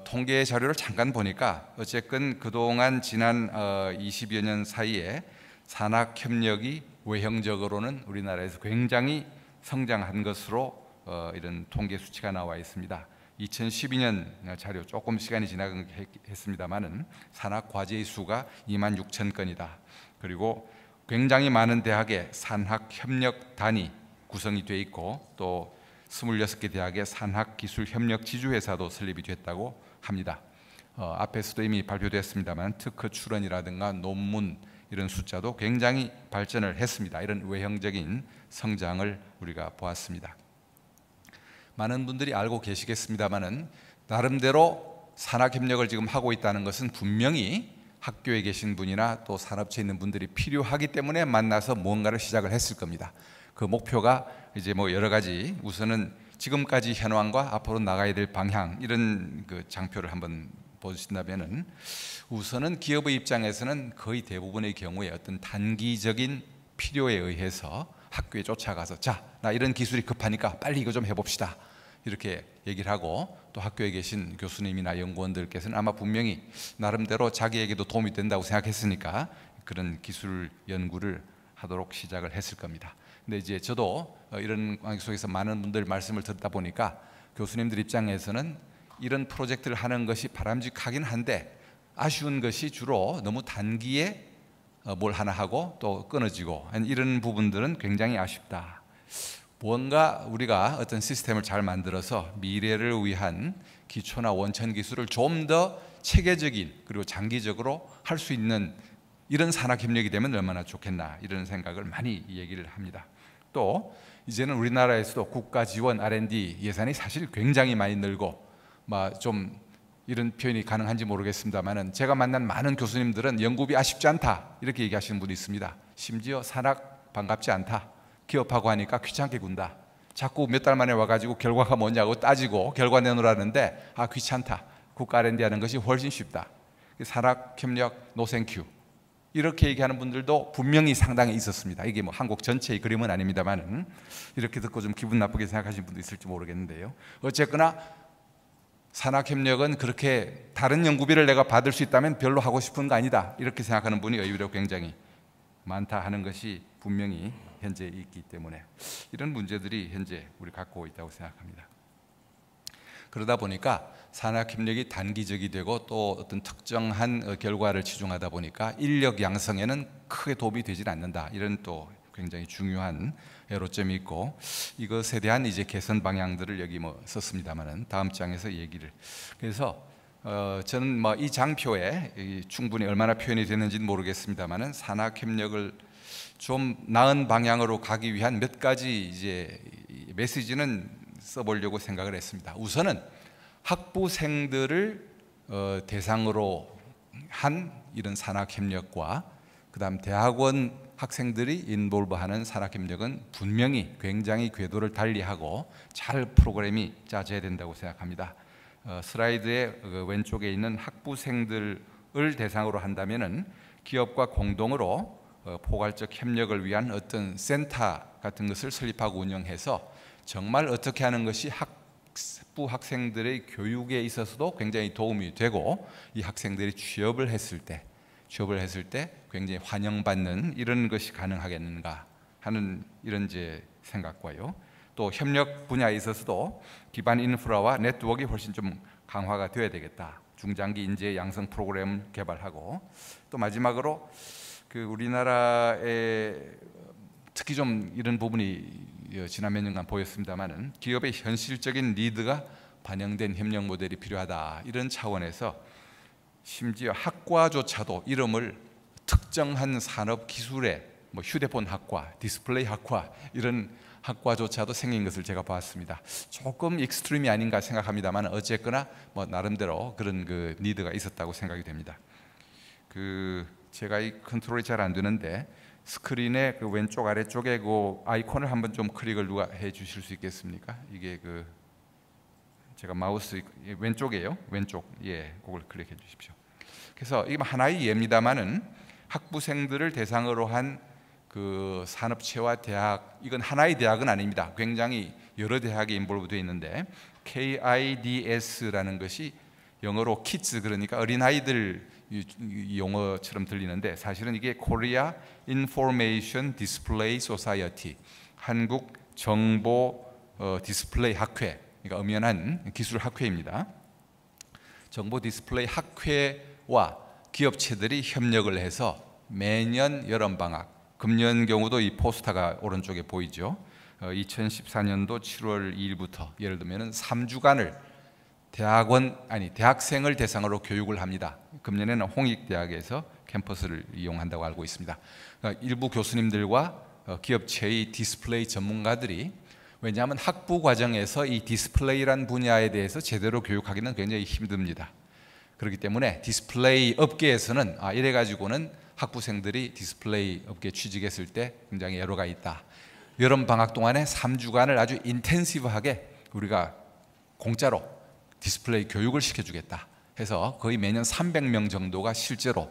통계 자료를 잠깐 보니까 어쨌건 그동안 지난 20여 년 사이에 산학협력이 외형적으로는 우리나라에서 굉장히 성장한 것으로 이런 통계 수치가 나와 있습니다. 2012년 자료 조금 시간이 지나긴 했습니다만은 산학 과제의 수가 26,000건이다. 그리고 굉장히 많은 대학에 산학협력단이 구성이 돼 있고 또 26개 대학의 산학기술협력 지주회사도 설립이 됐다고 합니다. 앞에서도 이미 발표됐습니다만 특허 출원이라든가 논문 이런 숫자도 굉장히 발전을 했습니다. 이런 외형적인 성장을 우리가 보았습니다. 많은 분들이 알고 계시겠습니다만은 나름대로 산학협력을 지금 하고 있다는 것은 분명히 학교에 계신 분이나 또 산업체에 있는 분들이 필요하기 때문에 만나서 무언가를 시작을 했을 겁니다. 그 목표가 이제 뭐 여러 가지, 우선은 지금까지 현황과 앞으로 나가야 될 방향, 이런 그 장표를 한번 보신다면은 우선은 기업의 입장에서는 거의 대부분의 경우에 어떤 단기적인 필요에 의해서 학교에 쫓아가서 자, 나 이런 기술이 급하니까 빨리 이거 좀 해봅시다, 이렇게 얘기를 하고, 또 학교에 계신 교수님이나 연구원들께서는 아마 분명히 나름대로 자기에게도 도움이 된다고 생각했으니까 그런 기술 연구를 하도록 시작을 했을 겁니다. 근데 이제 저도 이런 관계 속에서 많은 분들 말씀을 듣다 보니까 교수님들 입장에서는 이런 프로젝트를 하는 것이 바람직하긴 한데 아쉬운 것이 주로 너무 단기에 뭘 하나 하고 또 끊어지고 이런 부분들은 굉장히 아쉽다. 뭔가 우리가 어떤 시스템을 잘 만들어서 미래를 위한 기초나 원천 기술을 좀 더 체계적인 그리고 장기적으로 할 수 있는 이런 산학협력이 되면 얼마나 좋겠나, 이런 생각을 많이 얘기를 합니다. 또 이제는 우리나라에서도 국가 지원 R&D 예산이 사실 굉장히 많이 늘고, 좀 이런 표현이 가능한지 모르겠습니다만은 제가 만난 많은 교수님들은 연구비 아쉽지 않다 이렇게 얘기하시는 분이 있습니다. 심지어 산학 반갑지 않다, 기업하고 하니까 귀찮게 군다, 자꾸 몇 달 만에 와가지고 결과가 뭐냐고 따지고 결과 내놓으라는데 귀찮다, 국가 R&D 하는 것이 훨씬 쉽다, 산학협력 노생큐, 이렇게 얘기하는 분들도 분명히 상당히 있었습니다. 이게 뭐 한국 전체의 그림은 아닙니다만 이렇게 듣고 좀 기분 나쁘게 생각하시는 분도 있을지 모르겠는데요. 어쨌거나 산학협력은 그렇게 다른 연구비를 내가 받을 수 있다면 별로 하고 싶은 거 아니다, 이렇게 생각하는 분이 의외로 굉장히 많다 하는 것이 분명히 현재 있기 때문에 이런 문제들이 현재 우리 갖고 있다고 생각합니다. 그러다 보니까 산학협력이 단기적이 되고 또 어떤 특정한 결과를 치중하다 보니까 인력 양성에는 크게 도움이 되질 않는다, 이런 또 굉장히 중요한 애로점이 있고, 이것에 대한 이제 개선 방향들을 여기 썼습니다만은 다음 장에서 얘기를, 그래서 저는 이 장표에 충분히 얼마나 표현이 되는지는 모르겠습니다만은 산학협력을 좀 나은 방향으로 가기 위한 몇 가지 이제 메시지는 써보려고 생각을 했습니다. 우선은 학부생들을 대상으로 한 이런 산학협력과 그다음 대학원 학생들이 인볼브하는 산학협력은 분명히 굉장히 궤도를 달리하고 잘 프로그램이 짜져야 된다고 생각합니다. 슬라이드의 왼쪽에 있는 학부생들을 대상으로 한다면은 기업과 공동으로 포괄적 협력을 위한 어떤 센터 같은 것을 설립하고 운영해서 정말 어떻게 하는 것이 학부 학생들의 교육에 있어서도 굉장히 도움이 되고 이 학생들이 취업을 했을 때 굉장히 환영받는 이런 것이 가능하겠는가 하는 이런 제 생각과요. 또 협력 분야에 있어서도 기반 인프라와 네트워크가 훨씬 좀 강화가 되어야 되겠다. 중장기 인재 양성 프로그램 개발하고, 또 마지막으로 그 우리나라에 특히 좀 이런 부분이 지난 몇 년간 보였습니다만은 기업의 현실적인 니드가 반영된 협력 모델이 필요하다. 이런 차원에서 심지어 학과조차도 이름을 특정한 산업 기술의 뭐 휴대폰 학과, 디스플레이 학과 이런 학과조차도 생긴 것을 제가 봤습니다. 조금 익스트림이 아닌가 생각합니다만 어쨌거나 뭐 나름대로 그런 그 니드가 있었다고 생각이 됩니다. 그 제가 이 컨트롤이 잘 안 되는데 스크린의 그 왼쪽 아래쪽에 그 아이콘을 한번 좀 클릭을 누가 해 주실 수 있겠습니까? 이게 그 제가 마우스 왼쪽이에요. 왼쪽. 예, 그걸 클릭해 주십시오. 그래서 이게 하나의 예입니다만은 학부생들을 대상으로 한 그 산업체와 대학, 이건 하나의 대학은 아닙니다. 굉장히 여러 대학이 인볼브되어 있는데 KIDS라는 것이 영어로 키즈, 그러니까 어린아이들 용어처럼 들리는데 사실은 이게 Korea Information Display Society, 한국 정보 디스플레이 학회, 그러니까 엄연한 기술 학회입니다. 정보 디스플레이 학회와 기업체들이 협력을 해서 매년 여름방학, 금년 경우도 이 포스터가 오른쪽에 보이죠. 2014년도 7월 2일부터 예를 들면 3주간을 대학생을 대상으로 교육을 합니다. 금년에는 홍익대학에서 캠퍼스를 이용한다고 알고 있습니다. 일부 교수님들과 기업체의 디스플레이 전문가들이, 왜냐하면 학부 과정에서 이 디스플레이란 분야에 대해서 제대로 교육하기는 굉장히 힘듭니다. 그렇기 때문에 디스플레이 업계에서는 이래가지고는 학부생들이 디스플레이 업계에 취직했을 때 굉장히 애로가 있다. 여름 방학 동안에 3주간을 아주 인텐시브하게 우리가 공짜로 디스플레이 교육을 시켜주겠다 해서 거의 매년 300명 정도가 실제로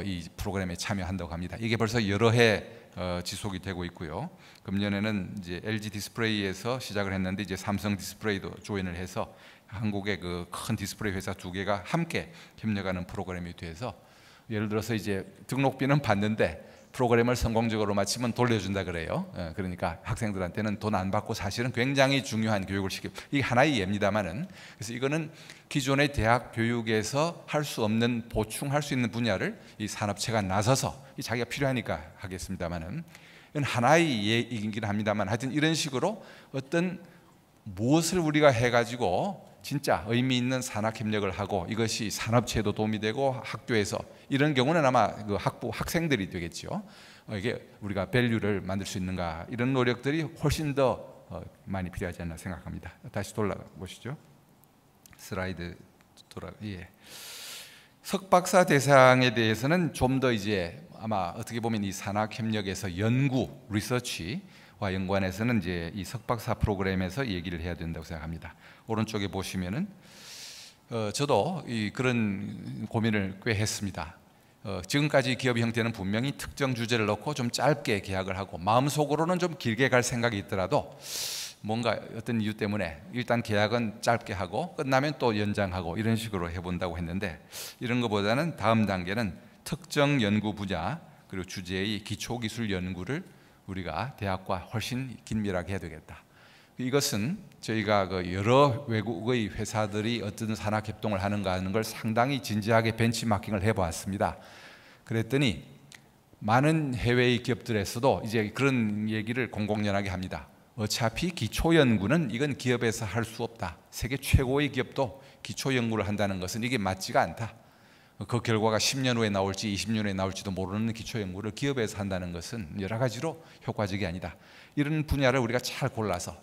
이 프로그램에 참여한다고 합니다. 이게 벌써 여러 해 지속이 되고 있고요. 금년에는 이제 LG 디스플레이에서 시작을 했는데 이제 삼성 디스플레이도 조인을 해서 한국의 그 큰 디스플레이 회사 두 개가 함께 협력하는 프로그램이 돼서, 예를 들어서 이제 등록비는 받는데 프로그램을 성공적으로 마치면 돌려준다 그래요. 그러니까 학생들한테는 돈 안 받고 사실은 굉장히 중요한 교육을 이게 하나의 예입니다만은, 그래서 이거는 기존의 대학 교육에서 할 수 없는, 보충할 수 있는 분야를 이 산업체가 나서서 자기가 필요하니까 하겠습니다만은, 이건 하나의 예이긴 합니다만, 하여튼 이런 식으로 어떤 무엇을 우리가 해가지고 진짜 의미 있는 산학 협력을 하고 이것이 산업체에도 도움이 되고 학교에서, 이런 경우는 아마 그 학생들이 되겠죠. 이게 우리가 밸류를 만들 수 있는가, 이런 노력들이 훨씬 더 많이 필요하지 않나 생각합니다. 다시 돌아보시죠. 슬라이드 예. 석박사 대상에 대해서는 좀 더 이제 아마 어떻게 보면 이 산학 협력에서 연구, 리서치와 연관해서는 이제 이 석박사 프로그램에서 얘기를 해야 된다고 생각합니다. 오른쪽에 보시면은 저도 그런 고민을 꽤 했습니다. 지금까지 기업 형태는 분명히 특정 주제를 넣고 좀 짧게 계약을 하고 마음속으로는 좀 길게 갈 생각이 있더라도 뭔가 어떤 이유 때문에 일단 계약은 짧게 하고 끝나면 또 연장하고 이런 식으로 해본다고 했는데, 이런 것보다는 다음 단계는 특정 연구 분야 그리고 주제의 기초기술 연구를 우리가 대학과 훨씬 긴밀하게 해야 되겠다. 이것은 저희가 그 여러 외국의 회사들이 어떤 산학 협동을 하는가 하는 걸 상당히 진지하게 벤치마킹을 해보았습니다. 그랬더니 많은 해외의 기업들에서도 이제 그런 얘기를 공공연하게 합니다. 어차피 기초연구는 이건 기업에서 할 수 없다. 세계 최고의 기업도 기초연구를 한다는 것은 이게 맞지가 않다. 그 결과가 10년 후에 나올지 20년 후에 나올지도 모르는 기초연구를 기업에서 한다는 것은 여러 가지로 효과적이 아니다. 이런 분야를 우리가 잘 골라서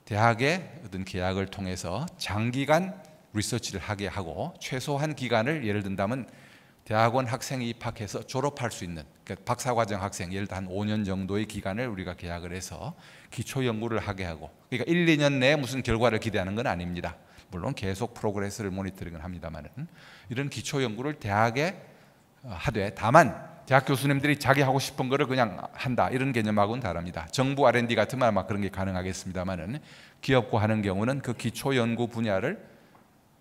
대학의 어떤 계약을 통해서 장기간 리서치를 하게 하고, 최소한 기간을 예를 든다면 대학원 학생이 입학해서 졸업할 수 있는, 그러니까 박사과정 학생 예를 들어 한 5년 정도의 기간을 우리가 계약을 해서 기초 연구를 하게 하고, 그러니까 1, 2년 내에 무슨 결과를 기대하는 건 아닙니다. 물론 계속 프로그레스를 모니터링을 합니다만은, 이런 기초 연구를 대학에 하되, 다만 대학 교수님들이 자기 하고 싶은 거를 그냥 한다 이런 개념하고는 다릅니다. 정부 R&D 같으면 아마 그런 게 가능하겠습니다만은, 기업과 하는 경우는 그 기초 연구 분야를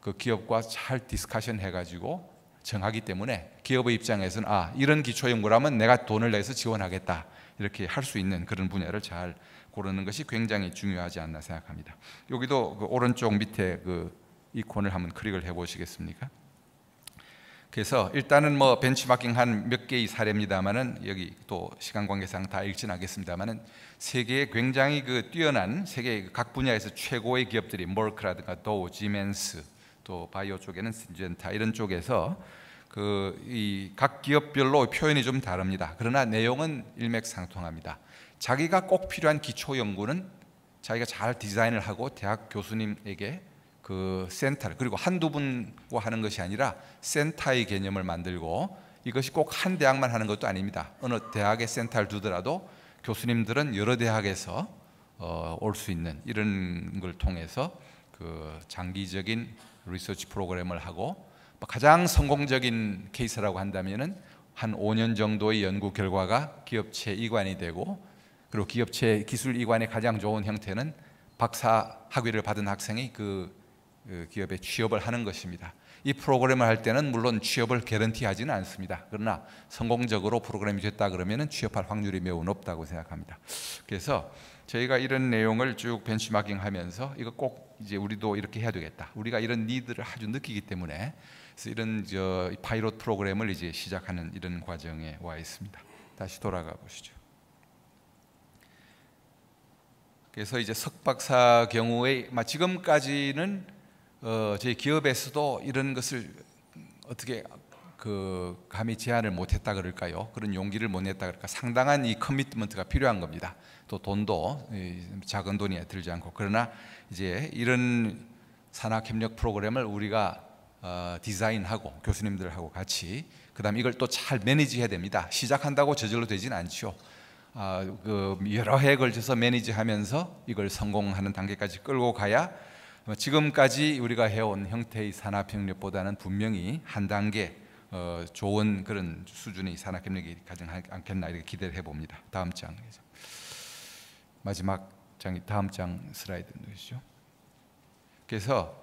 그 기업과 잘 디스커션 해가지고 정하기 때문에 기업의 입장에서는 이런 기초 연구라면 내가 돈을 내서 지원하겠다 이렇게 할 수 있는 그런 분야를 잘 고르는 것이 굉장히 중요하지 않나 생각합니다. 여기도 그 오른쪽 밑에 그 이콘을 한번 클릭을 해보시겠습니까? 그래서 일단은 뭐 벤치마킹 한 몇 개의 사례입니다만은 여기 또 시간 관계상 다 읽진 않겠습니다만은 세계에 굉장히 그 뛰어난 세계 각 분야에서 최고의 기업들이 머크라든가 도우, 지멘스, 또 바이오 쪽에는 신젠타 이런 쪽에서 그 이 각 기업별로 표현이 좀 다릅니다. 그러나 내용은 일맥상통합니다. 자기가 꼭 필요한 기초 연구는 자기가 잘 디자인을 하고 대학 교수님에게 그 센터를, 그리고 한두 분과 하는 것이 아니라 센터의 개념을 만들고, 이것이 꼭 한 대학만 하는 것도 아닙니다. 어느 대학에 센터를 두더라도 교수님들은 여러 대학에서 올 수 있는 이런 걸 통해서 그 장기적인 리서치 프로그램을 하고, 가장 성공적인 케이스라고 한다면은 한 5년 정도의 연구 결과가 기업체 이관이 되고, 그리고 기업체 기술 이관의 가장 좋은 형태는 박사 학위를 받은 학생이 그 기업에 취업을 하는 것입니다. 이 프로그램을 할 때는 물론 취업을 개런티하지는 않습니다. 그러나 성공적으로 프로그램이 됐다 그러면 취업할 확률이 매우 높다고 생각합니다. 그래서 저희가 이런 내용을 쭉 벤치마킹하면서 이거 꼭 이제 우리도 이렇게 해야 되겠다, 우리가 이런 니드를 아주 느끼기 때문에 그래서 이런 파이럿 프로그램을 이제 시작하는 이런 과정에 와 있습니다. 다시 돌아가 보시죠. 그래서 이제 석박사 경우에 지금까지는 저희 기업에서도 이런 것을 어떻게 그 감히 제안을 못했다 그럴까요? 그런 용기를 못 냈다 그럴까? 상당한 이 커미트먼트가 필요한 겁니다. 또 돈도 작은 돈이 들지 않고. 그러나 이제 이런 산학협력 프로그램을 우리가 디자인하고 교수님들하고 같이, 그다음 이걸 또 잘 매니지해야 됩니다. 시작한다고 저절로 되지는 않죠. 그 여러 해에 걸쳐서 매니지하면서 이걸 성공하는 단계까지 끌고 가야 지금까지 우리가 해온 형태의 산학협력보다는 분명히 한 단계 좋은 그런 수준의 산학협력이 가지 않겠나 이렇게 기대를 해봅니다. 다음 장, 마지막 장이 다음 장 슬라이드 누르시죠. 그래서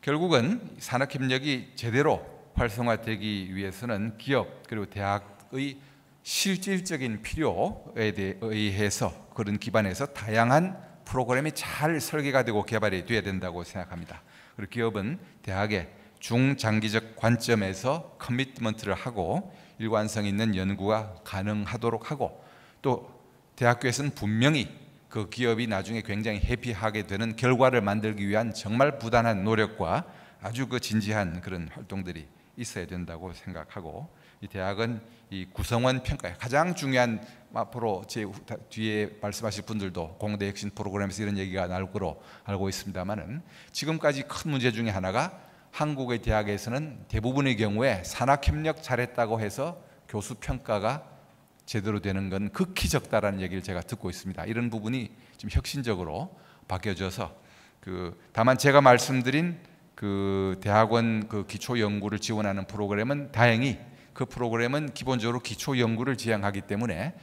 결국은 산학협력이 제대로 활성화되기 위해서는 기업 그리고 대학의 실질적인 필요에 의해서 그런 기반에서 다양한 프로그램이 잘 설계가 되고 개발이 돼야 된다고 생각합니다. 그리고 기업은 대학의 중장기적 관점에서 커미트먼트를 하고 일관성 있는 연구가 가능하도록 하고, 또 대학교에서는 분명히 그 기업이 나중에 굉장히 해피하게 되는 결과를 만들기 위한 정말 부단한 노력과 아주 그 진지한 그런 활동들이 있어야 된다고 생각하고, 이 대학은 이 구성원 평가에 가장 중요한, 앞으로 제 뒤에 말씀하실 분들도 공대 혁신 프로그램에서 이런 얘기가 나올 거로 알고 있습니다만은, 지금까지 큰 문제 중에 하나가 한국의 대학에서는 대부분의 경우에 산학협력 잘했다고 해서 교수 평가가 제대로 되는 건 극히 적다라는 얘기를 제가 듣고 있습니다. 이런 부분이 좀 혁신적으로 바뀌어져서 다만 제가 말씀드린 그 대학원 그 기초 연구를 지원하는 프로그램은 다행히 그 프로그램은 기본적으로 기초 연구를 지향하기 때문에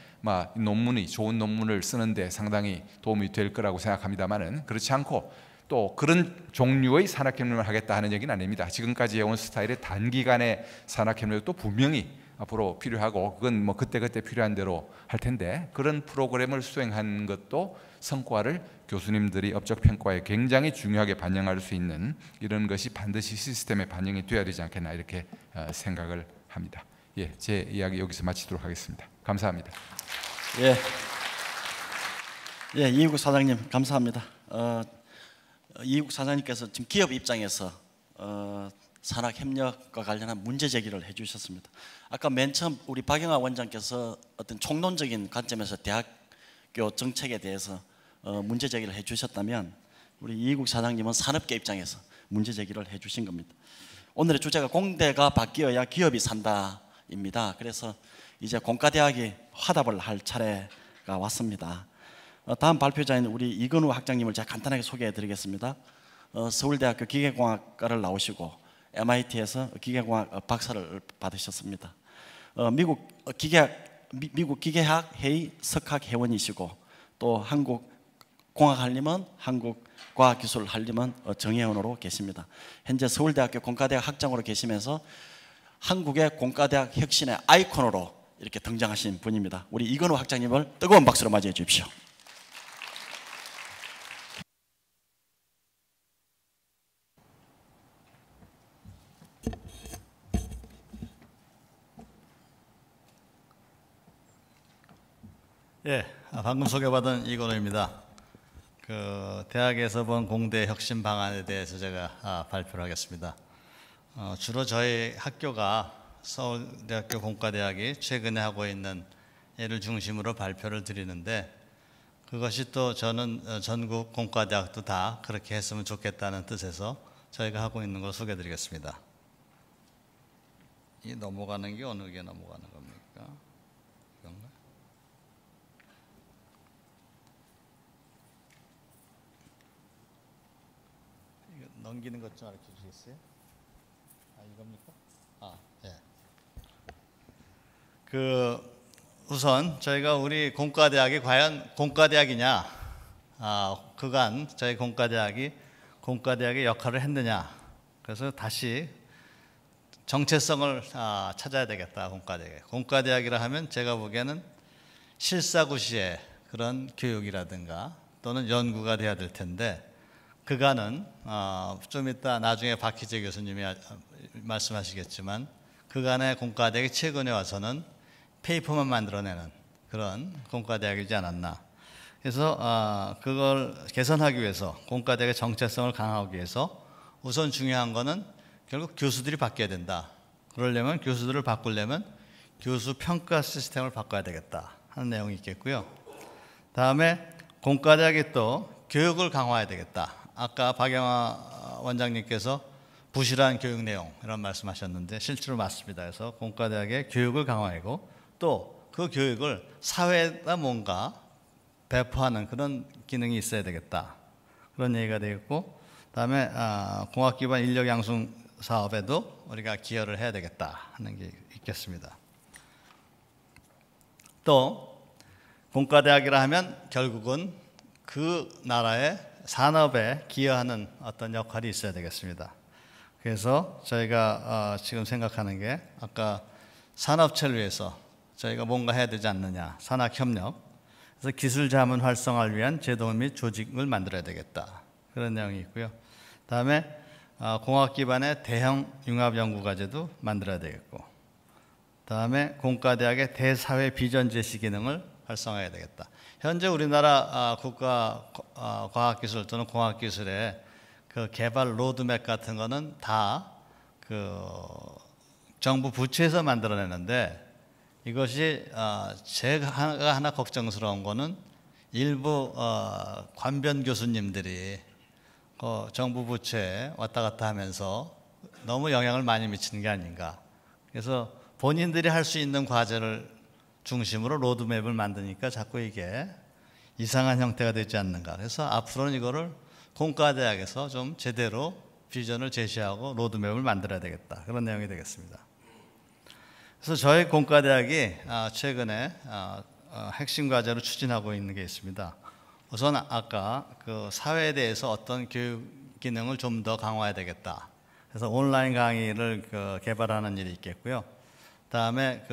논문이 좋은 논문을 쓰는데 상당히 도움이 될 거라고 생각합니다만은, 그렇지 않고 또 그런 종류의 산학협력을 하겠다 하는 얘기는 아닙니다. 지금까지 해온 스타일의 단기간의 산학협력도 분명히 앞으로 필요하고, 그건 뭐 그때그때 필요한 대로 할 텐데, 그런 프로그램을 수행한 것도 성과를 교수님들이 업적 평가에 굉장히 중요하게 반영할 수 있는 이런 것이 반드시 시스템에 반영이 되어야 되지 않겠나 이렇게 생각을 합니다. 예, 제 이야기 여기서 마치도록 하겠습니다. 감사합니다. 예, 이희국 사장님 감사합니다. 이희국 사장님께서 지금 기업 입장에서 산학협력과 관련한 문제 제기를 해주셨습니다. 아까 맨 처음 우리 박영하 원장께서 어떤 총론적인 관점에서 대학교 정책에 대해서 문제 제기를 해주셨다면, 우리 이희국 사장님은 산업계 입장에서 문제 제기를 해주신 겁니다. 오늘의 주제가 공대가 바뀌어야 기업이 산다입니다. 그래서 이제 공과대학이 화답을 할 차례가 왔습니다. 다음 발표자인 우리 이건우 학장님을 제가 간단하게 소개해 드리겠습니다. 서울대학교 기계공학과를 나오시고 MIT에서 기계공학 박사를 받으셨습니다. 미국 기계학 회의 석학 회원이시고, 또 한국 공학 한림원, 한국 과학기술 한림원 정회원으로 계십니다. 현재 서울대학교 공과대학 학장으로 계시면서 한국의 공과대학 혁신의 아이콘으로 이렇게 등장하신 분입니다. 우리 이건우 학장님을 뜨거운 박수로 맞이해 주십시오. 예, 방금 소개받은 이건호입니다. 대학에서 본 공대 혁신 방안에 대해서 제가 발표를 하겠습니다. 주로 저희 학교가 서울대학교 공과대학이 최근에 하고 있는 예를 중심으로 발표를 드리는데, 그것이 또 저는 전국 공과대학도 다 그렇게 했으면 좋겠다는 뜻에서 저희가 하고 있는 걸 소개해 드리겠습니다. 이 넘어가는 게 어느 게 넘어가는 겁니까? 이건가? 이거 넘기는 것 좀 알려 주시겠어요? 이겁니까? 예. 우선 저희가 우리 공과대학이 과연 공과대학이냐, 그간 저희 공과대학이 공과대학의 역할을 했느냐, 그래서 다시 정체성을 찾아야 되겠다. 공과대학이라 하면 제가 보기에는 실사구시의 그런 교육이라든가 또는 연구가 돼야 될 텐데, 그간은 좀 이따 나중에 박희재 교수님이 말씀하시겠지만 그간의 공과대학이 최근에 와서는 페이퍼만 만들어내는 그런 공과대학이지 않았나. 그래서 그걸 개선하기 위해서, 공과대학의 정체성을 강화하기 위해서 우선 중요한 거는 결국 교수들이 바뀌어야 된다. 그러려면, 교수들을 바꾸려면 교수 평가 시스템을 바꿔야 되겠다 하는 내용이 있겠고요. 다음에 공과대학이 또 교육을 강화해야 되겠다. 아까 박영하 원장님께서 부실한 교육 내용 이런 말씀하셨는데 실제로 맞습니다. 그래서 공과대학의 교육을 강화하고 또 그 교육을 사회에다 뭔가 배포하는 그런 기능이 있어야 되겠다. 그런 얘기가 되겠고, 다음에 공학기반 인력 양성 사업에도 우리가 기여를 해야 되겠다 하는 게 있겠습니다. 또 공과대학이라 하면 결국은 그 나라의 산업에 기여하는 어떤 역할이 있어야 되겠습니다. 그래서 저희가 지금 생각하는 게, 아까 산업체를 위해서 저희가 뭔가 해야 되지 않느냐, 산학협력, 그래서 기술자문 활성화를 위한 제도 및 조직을 만들어야 되겠다, 그런 내용이 있고요. 다음에 공학 기반의 대형 융합연구과제도 만들어야 되겠고, 다음에 공과대학의 대사회 비전 제시 기능을 활성화해야 되겠다. 현재 우리나라 국가 과학기술 또는 공학기술의 그 개발 로드맵 같은 거는 다 정부 부처에서 만들어내는데, 이것이 제가 하나 걱정스러운 거는 일부 관변 교수님들이 정부 부처에 왔다 갔다 하면서 너무 영향을 많이 미치는 게 아닌가. 그래서 본인들이 할 수 있는 과제를 중심으로 로드맵을 만드니까 자꾸 이게 이상한 형태가 되지 않는가. 그래서 앞으로는 이거를 공과대학에서 좀 제대로 비전을 제시하고 로드맵을 만들어야 되겠다, 그런 내용이 되겠습니다. 그래서 저희 공과대학이 최근에 핵심 과제로 추진하고 있는 게 있습니다. 우선 아까 그 사회에 대해서 어떤 교육 기능을 좀 더 강화해야 되겠다. 그래서 온라인 강의를 개발하는 일이 있겠고요. 다음에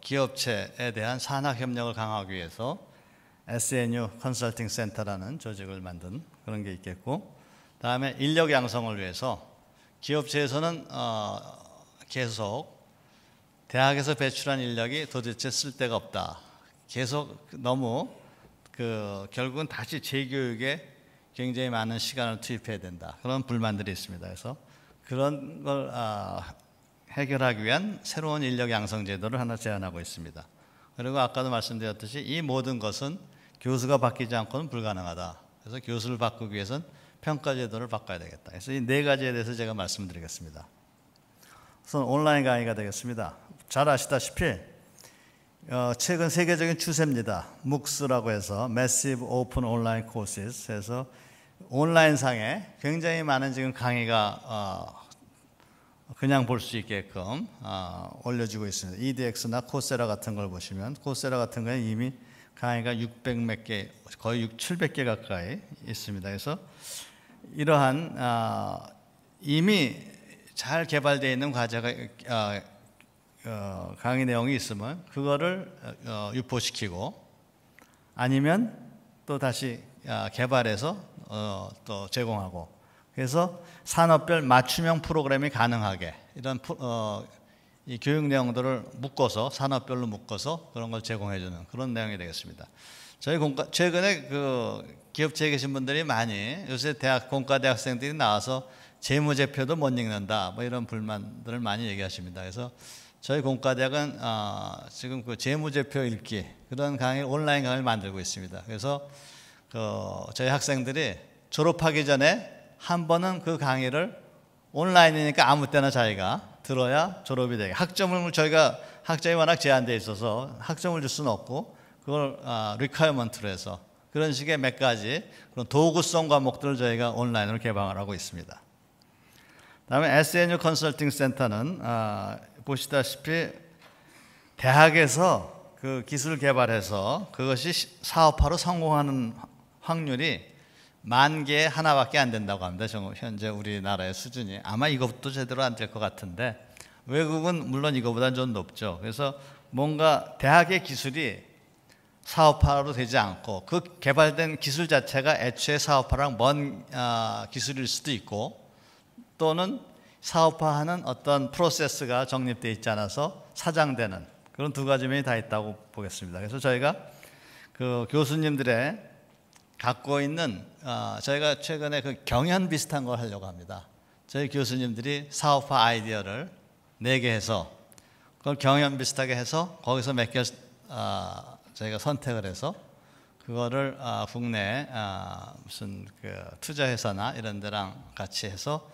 기업체에 대한 산학 협력을 강화하기 위해서 SNU 컨설팅 센터라는 조직을 만든 그런 게 있겠고, 다음에 인력 양성을 위해서 기업체에서는 계속 대학에서 배출한 인력이 도대체 쓸 데가 없다. 계속 너무 결국은 다시 재교육에 굉장히 많은 시간을 투입해야 된다. 그런 불만들이 있습니다. 그래서 그런 걸 해결하기 위한 새로운 인력 양성 제도를 하나 제안하고 있습니다. 그리고 아까도 말씀드렸듯이 이 모든 것은 교수가 바뀌지 않고는 불가능하다. 그래서 교수를 바꾸기 위해서는 평가 제도를 바꿔야 되겠다. 그래서 이 네 가지에 대해서 제가 말씀드리겠습니다. 우선 온라인 강의가 되겠습니다. 잘 아시다시피 최근 세계적인 추세입니다. MOOC라고 해서 Massive Open Online Courses 해서 온라인상에 굉장히 많은 지금 강의가 그냥 볼 수 있게끔 올려주고 있습니다. EDX나 코세라 같은 걸 보시면, 코세라 같은 거는 이미 강의가 600 몇 개, 거의 700개 가까이 있습니다. 그래서 이러한 이미 잘 개발되어 있는 과제가 강의 내용이 있으면 그거를 유포시키고, 아니면 또 다시 개발해서 또 제공하고, 그래서 산업별 맞춤형 프로그램이 가능하게 이런 이 교육 내용들을 묶어서 산업별로 묶어서 그런 걸 제공해주는 그런 내용이 되겠습니다. 저희 최근에 그 기업체에 계신 분들이 많이 요새 공과대 학생들이 나와서 재무제표도 못 읽는다 뭐 이런 불만들을 많이 얘기하십니다. 그래서 저희 공과대학은 지금 그 재무제표 읽기 그런 강의 온라인 강의를 만들고 있습니다. 그래서 저희 학생들이 졸업하기 전에 한 번은 그 강의를 온라인이니까 아무 때나 자기가 들어야 졸업이 되게 학점을 저희가 학점이 워낙 제한되어 있어서 학점을 줄 수는 없고 그걸 리퀘어먼트로 해서 그런 식의 몇 가지 그런 도구성 과목들을 저희가 온라인으로 개방을 하고 있습니다. 다음에 SNU 컨설팅 센터는 보시다시피 대학에서 그 기술 개발해서 그것이 사업화로 성공하는 확률이 10,000개에 하나밖에 안 된다고 합니다. 현재 우리나라의 수준이 아마 이것도 제대로 안 될 것 같은데 외국은 물론 이거보다는 좀 높죠. 그래서 뭔가 대학의 기술이 사업화로 되지 않고 그 개발된 기술 자체가 애초에 사업화랑 먼 기술일 수도 있고 또는 사업화하는 어떤 프로세스가 정립되어 있지 않아서 사장되는 그런 두 가지 면이 다 있다고 보겠습니다. 그래서 저희가 그 교수님들의 갖고 있는 저희가 최근에 그 경연 비슷한 걸 하려고 합니다. 저희 교수님들이 사업화 아이디어를 4개 해서 그걸 경연 비슷하게 해서 거기서 몇 개 저희가 선택을 해서 그거를 국내 무슨 그 투자회사나 이런 데랑 같이 해서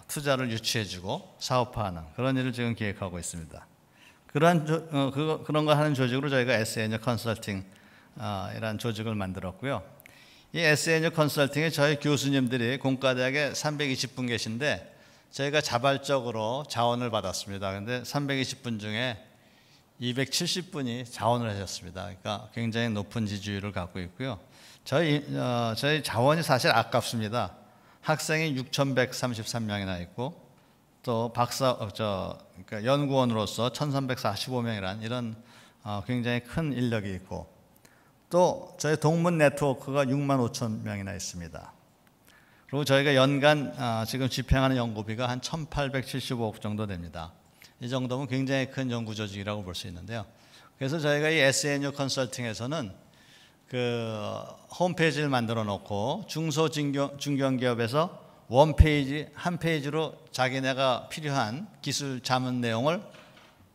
투자를 유치해주고 사업화하는 그런 일을 지금 계획하고 있습니다. 그런 거 하는 조직으로 저희가 SNU 컨설팅 이라는 조직을 만들었고요. 이 SNU 컨설팅에 저희 교수님들이 공과대학에 320분 계신데 저희가 자발적으로 자원을 받았습니다. 그런데 320분 중에 270분이 자원을 하셨습니다. 그러니까 굉장히 높은 지지율을 갖고 있고요. 저희 자원이 사실 아깝습니다. 학생이 6,133명이나 있고 또 그러니까 연구원으로서 1,345명이라는 이런 굉장히 큰 인력이 있고 또 저희 동문 네트워크가 65,000명이나 있습니다. 그리고 저희가 연간 지금 집행하는 연구비가 한 1,875억 정도 됩니다. 이 정도면 굉장히 큰 연구 조직이라고 볼 수 있는데요. 그래서 저희가 이 SNU 컨설팅에서는 그 홈페이지를 만들어 놓고 중견기업에서 한 페이지로 자기네가 필요한 기술 자문 내용을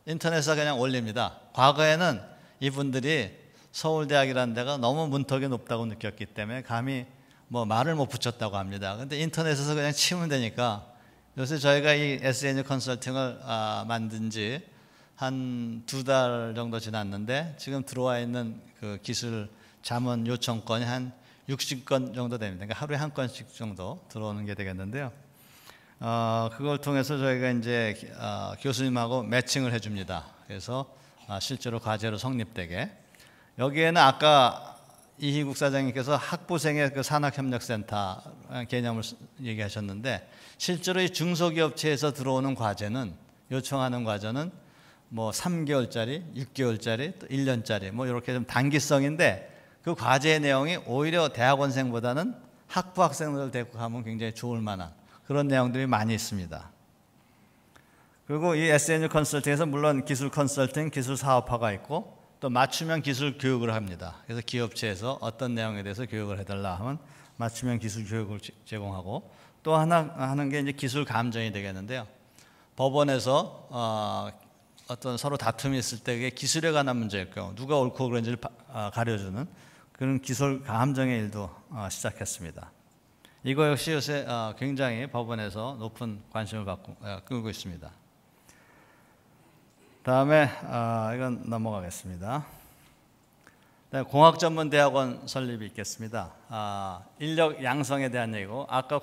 인터넷에 그냥 올립니다. 과거에는 이분들이 서울대학이라는 데가 너무 문턱이 높다고 느꼈기 때문에 감히 뭐 말을 못 붙였다고 합니다. 그런데 인터넷에서 그냥 치면 되니까 요새 저희가 이 SNU 컨설팅을 만든 지 한 2달 정도 지났는데 지금 들어와 있는 그 기술 자문 요청건이 한 60건 정도 됩니다. 그러니까 하루에 한 건씩 정도 들어오는 게 되겠는데요. 그걸 통해서 저희가 이제 교수님하고 매칭을 해줍니다. 그래서 실제로 과제로 성립되게 여기에는 아까 이희국 사장님께서 학부생의 그 산학협력센터 개념을 얘기하셨는데 실제로 이 중소기업체에서 들어오는 과제는 요청하는 과제는 뭐 3개월짜리, 6개월짜리, 또 1년짜리 뭐 이렇게 좀 단기성인데 그 과제의 내용이 오히려 대학원생보다는 학부 학생들을 데리고 가면 굉장히 좋을 만한 그런 내용들이 많이 있습니다. 그리고 이 SNU 컨설팅에서 물론 기술 컨설팅, 기술 사업화가 있고 또 맞춤형 기술 교육을 합니다. 그래서 기업체에서 어떤 내용에 대해서 교육을 해달라 하면 맞춤형 기술 교육을 제공하고 또 하나 하는 게 이제 기술 감정이 되겠는데요. 법원에서 어떤 서로 다툼이 있을 때 그게 기술에 관한 문제일 경우 누가 옳고 그른지를 가려주는 그런 기술 감정의 일도 시작했습니다. 이거 역시 요새 굉장히 법원에서 높은 관심을 끌고 있습니다. 다음에 이건 넘어가겠습니다. 공학전문대학원 설립이 있겠습니다. 인력 양성에 대한 얘기고 아까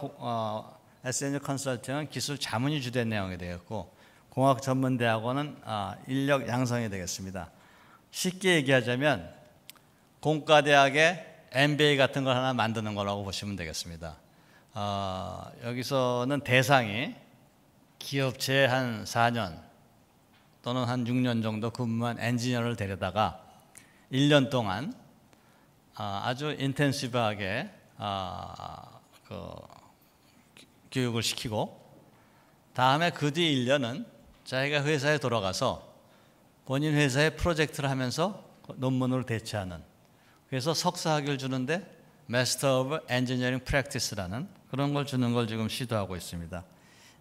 SNU 컨설팅은 기술 자문이 주된 내용이 되겠고 공학전문대학원은 인력 양성이 되겠습니다. 쉽게 얘기하자면 공과대학의 MBA 같은 걸 하나 만드는 거라고 보시면 되겠습니다. 여기서는 대상이 기업체에 한 4년 또는 한 6년 정도 근무한 엔지니어를 데려다가 1년 동안 아주 인텐시브하게 교육을 시키고 다음에 그 뒤 1년은 자기가 회사에 돌아가서 본인 회사에 프로젝트를 하면서 논문으로 대체하는, 그래서 석사 학위를 주는데 Master of Engineering Practice라는 그런 걸 주는 걸 지금 시도하고 있습니다.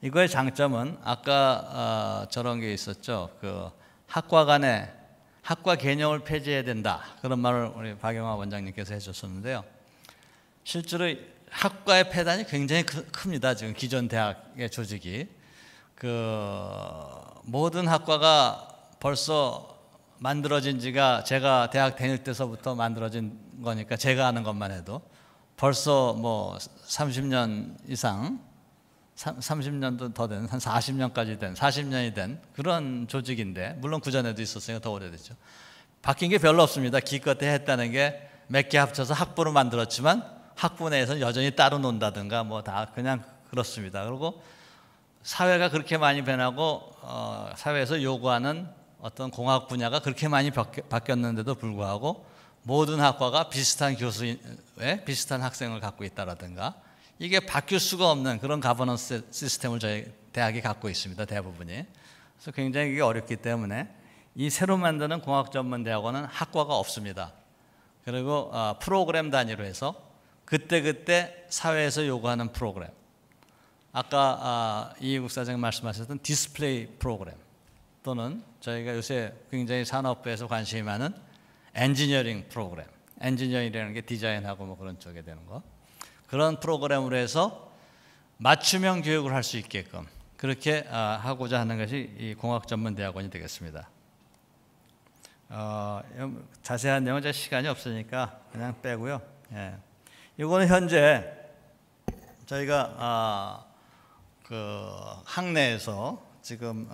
이거의 장점은 아까 저런 게 있었죠. 그 학과 간에 학과 개념을 폐지해야 된다, 그런 말을 우리 박영화 원장님께서 해줬었는데요. 실제로 학과의 폐단이 굉장히 큽니다. 지금 기존 대학의 조직이 모든 학과가 벌써 만들어진 지가 제가 대학 다닐 때서부터 만들어진 거니까 제가 아는 것만 해도 벌써 뭐 30년 이상, 30년도 더 된, 한 40년까지 된, 40년이 된 그런 조직인데, 물론 그전에도 있었으니까 더 오래됐죠. 바뀐 게 별로 없습니다. 기껏해 했다는 게 몇 개 합쳐서 학부를 만들었지만 학부 내에서는 여전히 따로 논다든가 뭐 다 그냥 그렇습니다. 그리고 사회가 그렇게 많이 변하고 사회에서 요구하는 어떤 공학 분야가 그렇게 많이 바뀌었는데도 불구하고 모든 학과가 비슷한 교수에 비슷한 학생을 갖고 있다라든가, 이게 바뀔 수가 없는 그런 가버넌스 시스템을 저희 대학이 갖고 있습니다. 대부분이. 그래서 굉장히 이게 어렵기 때문에 이 새로 만드는 공학전문대학원은 학과가 없습니다. 그리고 프로그램 단위로 해서 그때그때 사회에서 요구하는 프로그램, 아까 이해국 사장님 말씀하셨던 디스플레이 프로그램, 또는 저희가 요새 굉장히 산업부에서 관심이 많은 엔지니어링 프로그램, 엔지니어링이라는 게 디자인하고 뭐 그런 쪽에 되는 거, 그런 프로그램으로 해서 맞춤형 교육을 할 수 있게끔 그렇게 하고자 하는 것이 이 공학전문대학원이 되겠습니다. 자세한 내용은 제 시간이 없으니까 그냥 빼고요. 예. 이거는 현재 저희가 그 학내에서 지금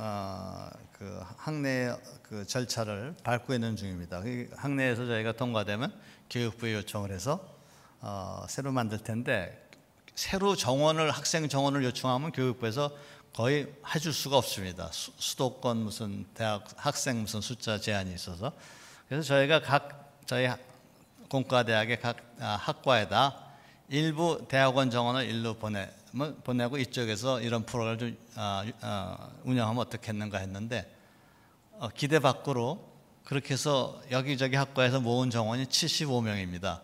그 학내 그 절차를 밟고 있는 중입니다. 학내에서 저희가 통과되면 교육부에 요청을 해서 새로 만들 텐데, 새로 학생 정원을 요청하면 교육부에서 거의 해줄 수가 없습니다. 수도권 무슨 대학 학생 무슨 숫자 제한이 있어서. 그래서 저희가 저희 공과대학의 각 학과에다 일부 대학원 정원을 일로 보내고 이쪽에서 이런 프로그램을 좀 운영하면 어떻겠는가 했는데, 기대 밖으로 그렇게 해서 여기저기 학과에서 모은 정원이 75명입니다.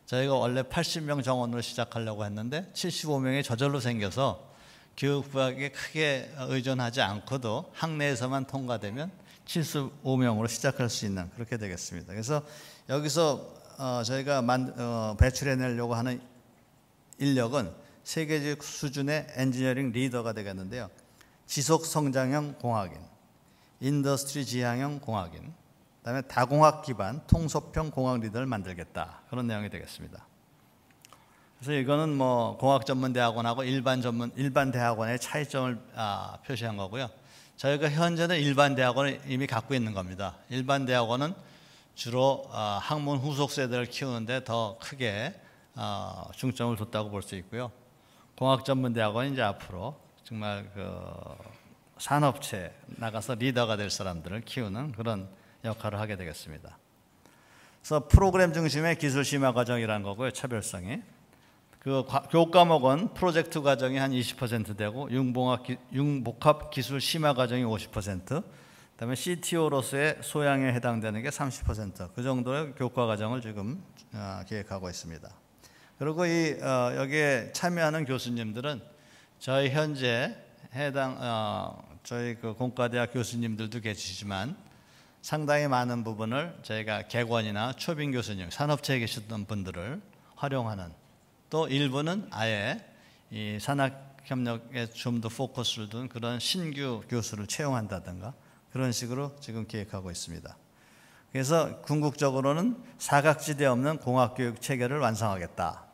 저희가 원래 80명 정원으로 시작하려고 했는데 75명이 저절로 생겨서 교육부에게 크게 의존하지 않고도 학내에서만 통과되면 75명으로 시작할 수 있는, 그렇게 되겠습니다. 그래서 여기서 저희가 배출해내려고 하는 인력은 세계적 수준의 엔지니어링 리더가 되겠는데요. 지속성장형 공학인, 인더스트리 지향형 공학인, 그다음에 다공학 기반 통섭형 공학 리더를 만들겠다, 그런 내용이 되겠습니다. 그래서 이거는 뭐 공학전문대학원하고 일반 대학원의 차이점을 표시한 거고요. 저희가 현재는 일반 대학원을 이미 갖고 있는 겁니다. 일반 대학원은 주로 학문 후속 세대를 키우는데 더 크게 중점을 뒀다고 볼 수 있고요. 공학전문대학원은 이제 앞으로 정말 그 산업체에 나가서 리더가 될 사람들을 키우는 그런 역할을 하게 되겠습니다. 그래서 프로그램 중심의 기술 심화 과정이라는 거고요. 차별성이. 그 교과목은 프로젝트 과정이 한 20% 되고 융복합 기술 심화 과정이 50%, 그다음에 CTO로서의 소양에 해당되는 게 30%, 그 정도의 교과 과정을 지금 계획하고 있습니다. 그리고 여기에 참여하는 교수님들은 저희 현재 저희 그 공과대학 교수님들도 계시지만 상당히 많은 부분을 저희가 객원이나 초빙 교수님, 산업체에 계셨던 분들을 활용하는, 또 일부는 아예 이 산학협력에 좀 더 포커스를 둔 그런 신규 교수를 채용한다든가 그런 식으로 지금 계획하고 있습니다. 그래서 궁극적으로는 사각지대 없는 공학교육 체계를 완성하겠다.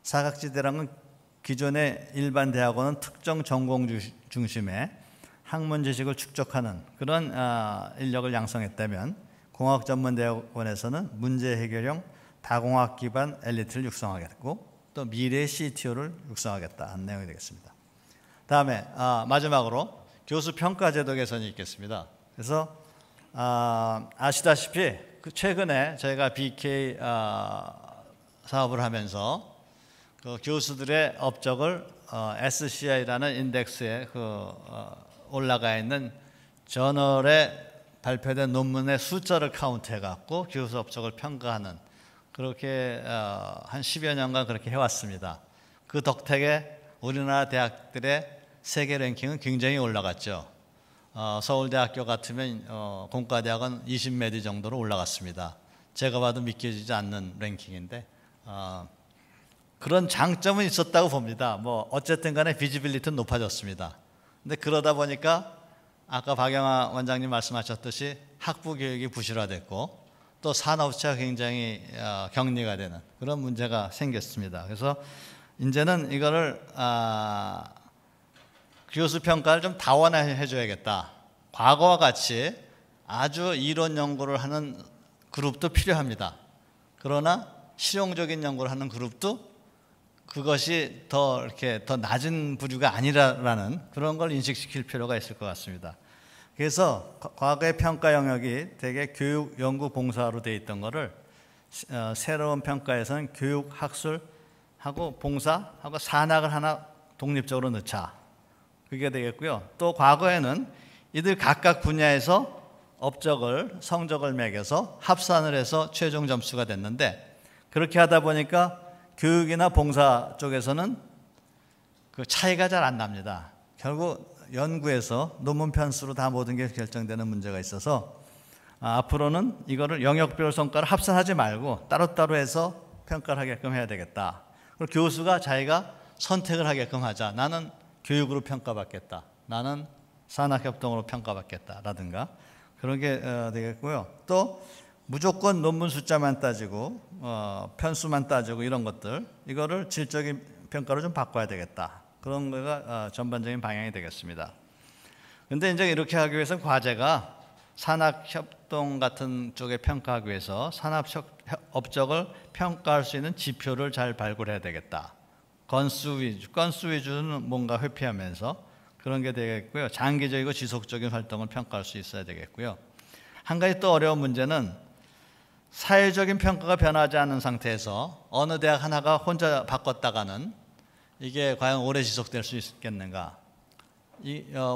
사각지대라는 건 기존의 일반 대학원은 특정 전공 중심의 학문 지식을 축적하는 그런 인력을 양성했다면, 공학전문대학원에서는 문제 해결형 다공학 기반 엘리트를 육성하겠고 또 미래의 CTO를 육성하겠다 하는 내용이 되겠습니다. 다음에 마지막으로 교수 평가 제도 개선이 있겠습니다. 그래서 아시다시피 최근에 저희가 BK 사업을 하면서 그 교수들의 업적을 SCI라는 인덱스에 올라가 있는 저널에 발표된 논문의 숫자를 카운트해 갖고 교수 업적을 평가하는, 그렇게 한 10여 년간 그렇게 해왔습니다. 그 덕택에 우리나라 대학들의 세계 랭킹은 굉장히 올라갔죠. 서울대학교 같으면 공과대학은 20몇 위 정도로 올라갔습니다. 제가 봐도 믿겨지지 않는 랭킹인데 그런 장점은 있었다고 봅니다. 뭐 어쨌든 간에 비지빌리티는 높아졌습니다. 근데 그러다 보니까 아까 박영하 원장님 말씀하셨듯이 학부 교육이 부실화됐고 또 산업체가 굉장히 격리가 되는 그런 문제가 생겼습니다. 그래서 이제는 이거를 교수 평가를 좀 다원화해 줘야겠다. 과거와 같이 아주 이론 연구를 하는 그룹도 필요합니다. 그러나 실용적인 연구를 하는 그룹도 그것이 이렇게 더 낮은 부류가 아니라는 그런 걸 인식시킬 필요가 있을 것 같습니다. 그래서 과거의 평가 영역이 되게 교육, 연구, 봉사로 되어 있던 거를 새로운 평가에서는 교육, 학술하고 봉사하고 산학을 하나 독립적으로 넣자. 그게 되겠고요. 또 과거에는 이들 각각 분야에서 업적을, 성적을 매겨서 합산을 해서 최종 점수가 됐는데 그렇게 하다 보니까 교육이나 봉사 쪽에서는 그 차이가 잘 안 납니다. 결국 연구에서 논문 편수로 다 모든 게 결정되는 문제가 있어서 앞으로는 이거를 영역별 성과를 합산하지 말고 따로따로 해서 평가를 하게끔 해야 되겠다. 그리고 교수가 자기가 선택을 하게끔 하자. 나는 교육으로 평가받겠다. 나는 산학협동으로 평가받겠다라든가 그런 게 되겠고요. 또 무조건 논문 숫자만 따지고 편수만 따지고 이런 것들 이거를 질적인 평가로 좀 바꿔야 되겠다. 그런 거가 전반적인 방향이 되겠습니다. 그런데 이제 이렇게 하기 위해서 과제가 산학협동 같은 쪽에 평가하기 위해서 산업 업적을 평가할 수 있는 지표를 잘 발굴해야 되겠다. 건수 위주는 뭔가 회피하면서 그런 게 되겠고요. 장기적이고 지속적인 활동을 평가할 수 있어야 되겠고요. 한 가지 또 어려운 문제는 사회적인 평가가 변하지 않은 상태에서 어느 대학 하나가 혼자 바꿨다가는 이게 과연 오래 지속될 수 있겠는가?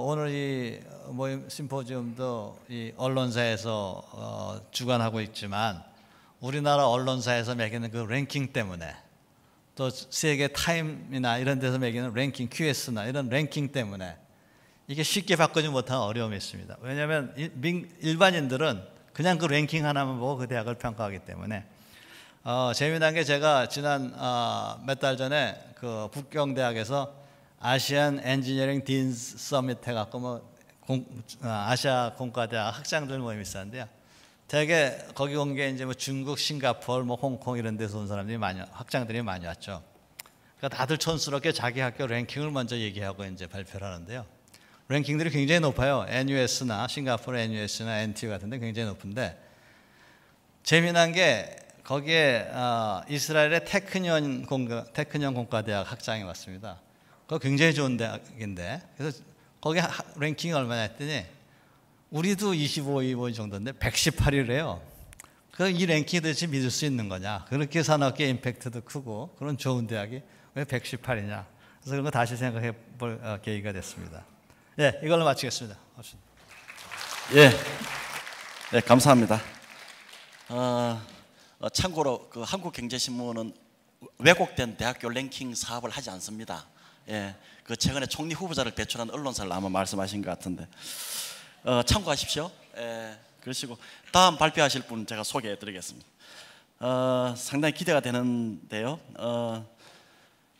오늘 이 모임 심포지움도 이 언론사에서 주관하고 있지만 우리나라 언론사에서 매기는 그 랭킹 때문에 또 세계 타임이나 이런 데서 매기는 랭킹 QS나 이런 랭킹 때문에 이게 쉽게 바꾸지 못하는 어려움이 있습니다. 왜냐하면 일반인들은 그냥 그 랭킹 하나만 보고 그 대학을 평가하기 때문에 재미난 게 제가 지난 몇 달 전에 그 북경대학에서 아시안 엔지니어링 딘스 서밋 해갖고 뭐 아시아 공과대학 학장들 모임이 있었는데요. 되게 거기 온 게 이제 뭐 중국, 싱가포르, 뭐 홍콩 이런 데서 온 사람들이 학장들이 많이 왔죠. 그러니까 다들 촌스럽게 자기 학교 랭킹을 먼저 얘기하고 이제 발표를 하는데요. 랭킹들이 굉장히 높아요. NUS나 싱가포르 NUS나 NTU 같은데 굉장히 높은데 재미난 게 거기에 이스라엘의 테크니온 공과대학 학장이 왔습니다. 그거 굉장히 좋은 대학인데 그래서 거기 랭킹이 얼마나 했더니 우리도 25위 정도인데 118위래요. 이 랭킹이 도대체 믿을 수 있는 거냐? 그렇게 산업계 임팩트도 크고 그런 좋은 대학이 왜 118이냐? 그래서 그런 거 다시 생각해 볼 계기가 됐습니다. 예, 이걸로 마치겠습니다. 예, 네, 감사합니다. 참고로 그 한국경제신문은 왜곡된 대학교 랭킹 사업을 하지 않습니다. 예, 그 최근에 총리 후보자를 배출한 언론사를 아마 말씀하신 것 같은데 참고하십시오. 예, 그러시고 다음 발표하실 분 제가 소개해드리겠습니다. 상당히 기대가 되는데요.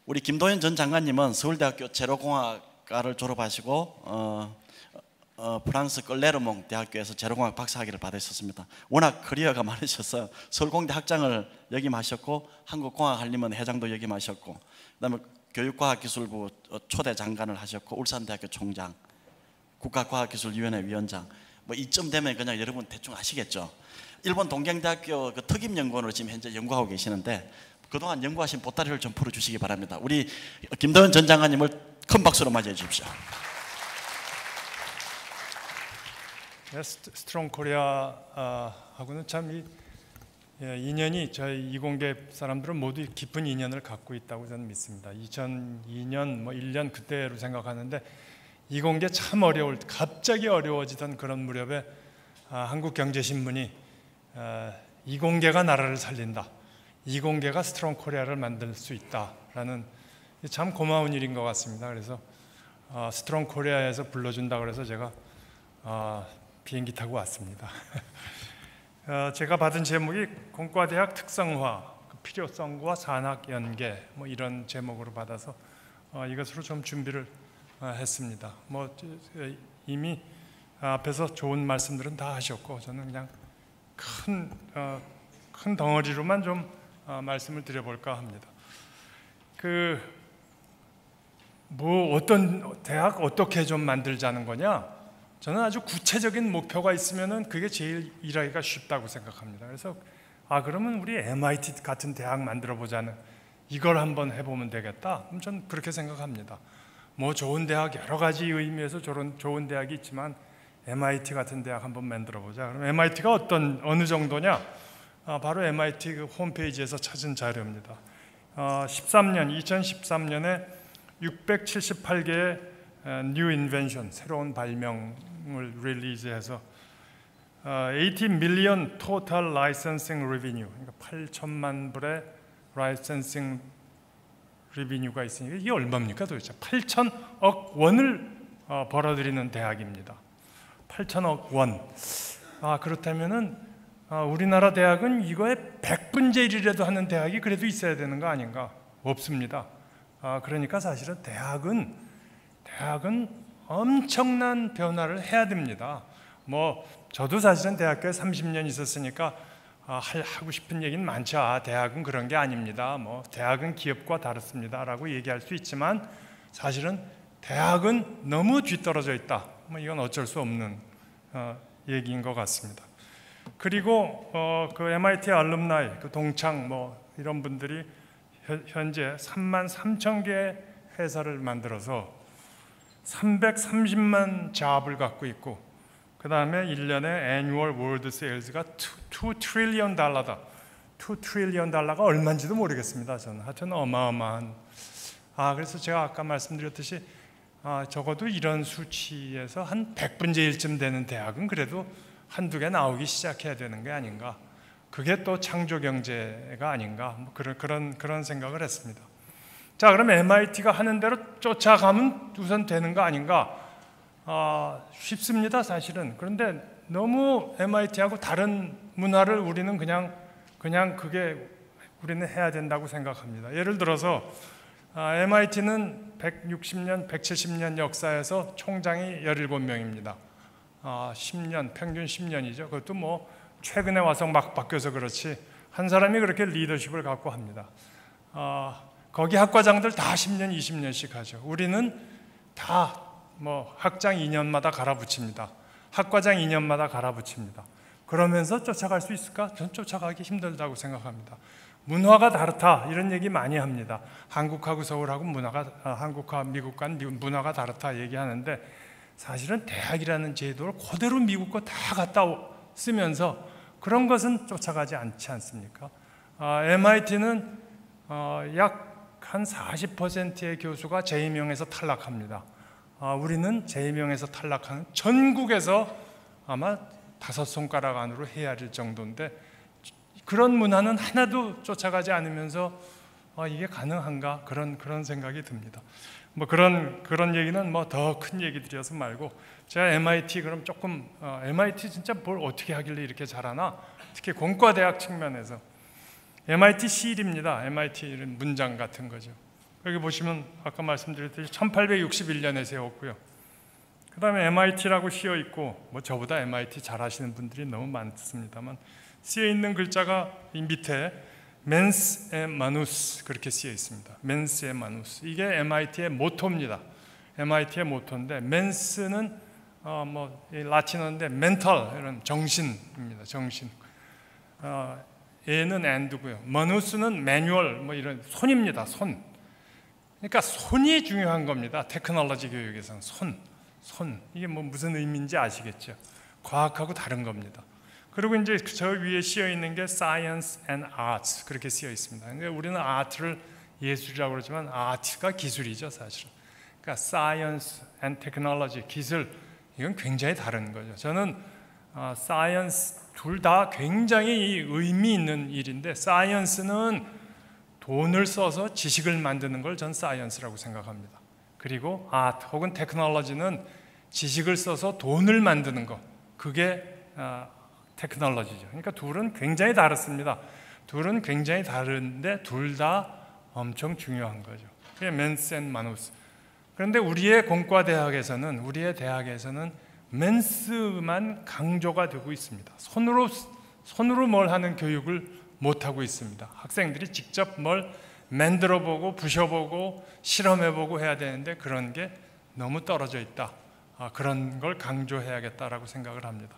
우리 김도현 전 장관님은 서울대학교 재료공학과를 졸업하시고 프랑스 끌레르몽 대학교에서 재료공학 박사학위를 받으셨습니다. 워낙 커리어가 많으셔서 서울공대 학장을 역임하셨고 한국공학한림원 회장도 역임하셨고 그다음에 교육과학기술부 초대 장관을 하셨고 울산대학교 총장, 국가과학기술위원회 위원장. 뭐 이쯤 되면 그냥 여러분 대충 아시겠죠. 일본 동경대학교 그 특임연구원으로 지금 현재 연구하고 계시는데 그동안 연구하신 보따리를 좀 풀어주시기 바랍니다. 우리 김도현 전 장관님을 큰 박수로 맞이해 주십시오. 스트롱 코리아하고는 참 인연이 저희 이공계 사람들은 모두 깊은 인연을 갖고 있다고 저는 믿습니다. 2002년 뭐 1년 그때로 생각하는데 이공계 참 갑자기 어려워지던 그런 무렵에 한국경제신문이 이공계가 나라를 살린다, 이공계가 스트롱 코리아를 만들 수 있다라는 참 고마운 일인 것 같습니다. 그래서 스트롱 코리아에서 불러준다 그래서 제가 비행기 타고 왔습니다. 제가 받은 제목이 공과대학 특성화, 필요성과 산학 연계 뭐 이런 제목으로 받아서 이것으로 좀 준비를 했습니다. 뭐 이미 앞에서 좋은 말씀들은 다 하셨고 저는 그냥 큰 덩어리로만 좀 말씀을 드려볼까 합니다. 어떤 대학 어떻게 좀 만들자는 거냐? 저는 아주 구체적인 목표가 있으면은 그게 제일 일하기가 쉽다고 생각합니다. 그래서 그러면 우리 MIT 같은 대학 만들어 보자는 이걸 한번 해보면 되겠다. 저는 그렇게 생각합니다. 뭐 좋은 대학 여러 가지 의미에서 좋은 대학이 있지만 MIT 같은 대학 한번 만들어 보자. 그럼 MIT가 어느 정도냐? 바로 MIT 그 홈페이지에서 찾은 자료입니다. 2013년에 678개의 뉴 인벤션, 새로운 발명을 릴리즈해서 80 million total licensing revenue, 그러니까 8천만 불의 라이센싱 리비뉴가 있으니까 이게 얼마입니까 도대체? 8천억 원을 벌어들이는 대학입니다. 8천억 원. 그렇다면은 우리나라 대학은 이거의 100분의 1이라도 하는 대학이 그래도 있어야 되는 거 아닌가? 없습니다. 그러니까 사실은 대학은 엄청난 변화를 해야 됩니다. 뭐 저도 사실은 대학교에 30년 있었으니까 하고 싶은 얘기는 많죠. 대학은 그런 게 아닙니다. 뭐 대학은 기업과 다릅니다라고 얘기할 수 있지만 사실은 대학은 너무 뒤떨어져 있다. 뭐 이건 어쩔 수 없는 얘기인 것 같습니다. 그리고 그 MIT 알룸나이, 그 동창 뭐 이런 분들이 현재 33,000개의 회사를 만들어서 330만 잡을 갖고 있고, 그 다음에 1년에 annual world sales가 $2 trillion 달러다. $2 trillion 달러가 얼마인지도 모르겠습니다. 저는 하여튼 어마어마한. 그래서 제가 아까 말씀드렸듯이 적어도 이런 수치에서 한 100분의 1쯤 되는 대학은 그래도 한두 개 나오기 시작해야 되는 게 아닌가. 그게 또 창조 경제가 아닌가. 뭐 그런 생각을 했습니다. 자, 그럼 MIT가 하는 대로 쫓아가면 우선 되는 거 아닌가? 쉽습니다, 사실은. 그런데 너무 MIT하고 다른 문화를 우리는 그냥 그게 우리는 해야 된다고 생각합니다. 예를 들어서 MIT는 160년, 170년 역사에서 총장이 17명입니다. 10년, 평균 10년이죠. 그것도 뭐 최근에 와서 막 바뀌어서 그렇지 한 사람이 그렇게 리더십을 갖고 합니다. 거기 학과장들 다 10년, 20년씩 하죠. 우리는 다 뭐 학장 2년마다 갈아붙입니다. 학과장 2년마다 갈아붙입니다. 그러면서 쫓아갈 수 있을까? 전 쫓아가기 힘들다고 생각합니다. 문화가 다르다 이런 얘기 많이 합니다. 한국하고 서울하고 한국과 미국 간 문화가 다르다 얘기하는데 사실은 대학이라는 제도를 그대로 미국 거 다 갖다 쓰면서 그런 것은 쫓아가지 않지 않습니까? MIT는 약 한 40%의 교수가 재임용에서 탈락합니다. 우리는 재임용에서 탈락하는 전국에서 아마 5손가락 안으로 헤아릴 정도인데 그런 문화는 하나도 쫓아가지 않으면서 이게 가능한가 그런 생각이 듭니다. 뭐 그런 얘기는 뭐 더 큰 얘기들이어서 말고 제가 MIT 그럼 조금 MIT 진짜 뭘 어떻게 하길래 이렇게 잘하나 특히 공과대학 측면에서 MIT 시일입니다. MIT는 문장 같은 거죠. 여기 보시면 아까 말씀드렸듯이 1861년에 세웠고요. 그 다음에 MIT라고 씌어 있고 뭐 저보다 MIT 잘 하시는 분들이 너무 많습니다만 쓰여 있는 글자가 이 밑에 Mens et Manus 그렇게 쓰여 있습니다. Mens et Manus 이게 MIT의 모토입니다. MIT의 모토인데 Mens는 뭐 라틴어인데 mental 이런 정신입니다. 정신. A는 and고요. Manus는 manual 뭐 이런 손입니다. 손. 그러니까 손이 중요한 겁니다. 테크놀로지 교육에서는 손 이게 뭐 무슨 의미인지 아시겠죠? 과학하고 다른 겁니다. 그리고 이제 저 위에 씌어 있는 게 Science and Arts 그렇게 씌어 있습니다. 근데 우리는 아트를 예술이라고 그러지만 아트가 기술이죠, 사실은. 그러니까 Science and Technology, 기술, 이건 굉장히 다른 거죠. 저는 Science 둘 다 굉장히 의미 있는 일인데, Science는 돈을 써서 지식을 만드는 걸 전 Science라고 생각합니다. 그리고 Art 혹은 Technology는 지식을 써서 돈을 만드는 것, 그게 테크놀로지죠. 그러니까 둘은 굉장히 다릅니다. 둘은 굉장히 다른데 둘 다 엄청 중요한 거죠. 그게 맨스 앤 마누스. 그런데 우리의 공과대학에서는, 우리의 대학에서는 맨스만 강조가 되고 있습니다. 손으로 뭘 하는 교육을 못 하고 있습니다. 학생들이 직접 뭘 만들어보고 부셔보고 실험해보고 해야 되는데 그런 게 너무 떨어져 있다. 그런 걸 강조해야겠다라고 생각을 합니다.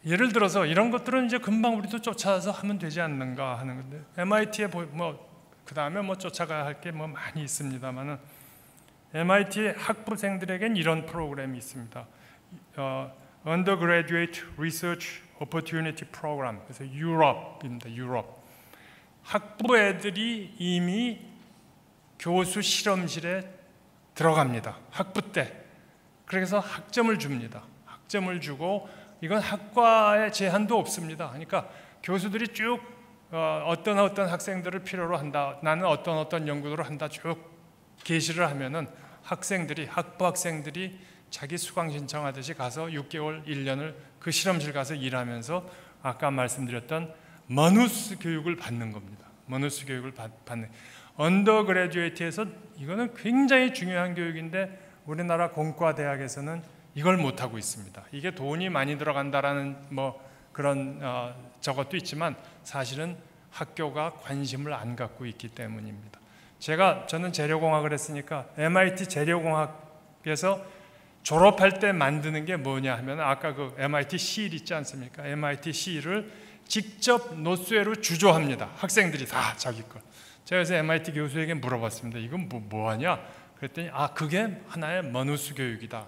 예를 들어서 이런 것들은 이제 금방 우리도 쫓아서 하면 되지 않는가 하는 건데, MIT에 그 다음에 쫓아가야 할 게 많이 있습니다만은, MIT 학부생들에겐 이런 프로그램이 있습니다. Undergraduate Research Opportunity Program, 그래서 유럽입니다. 유럽. 학부 애들이 이미 교수 실험실에 들어갑니다. 학부 때. 그래서 학점을 줍니다. 학점을 주고, 이건 학과에 제한도 없습니다. 그러니까 교수들이 쭉 어떤 학생들을 필요로 한다, 나는 어떤 연구를 한다 쭉 게시를 하면은 학부 학생들이 자기 수강 신청하듯이 가서 6개월, 1년을 그 실험실 가서 일하면서 아까 말씀드렸던 머누스 교육을 받는 겁니다. 머누스 교육을 받는. 언더그래듀에이트에서 이거는 굉장히 중요한 교육인데 우리나라 공과대학에서는 이걸 못 하고 있습니다. 이게 돈이 많이 들어간다라는 그런 저것도 있지만 사실은 학교가 관심을 안 갖고 있기 때문입니다. 저는 재료공학을 했으니까 MIT 재료공학에서 졸업할 때 만드는 게 뭐냐 하면, 아까 그 MIT 실 있지 않습니까? MIT 실을 직접 노스웨로 주조합니다. 학생들이 다 자기 걸. 제가 그래서 MIT 교수에게 물어봤습니다. 이건 뭐 하냐? 그랬더니 그게 하나의 머누스 교육이다.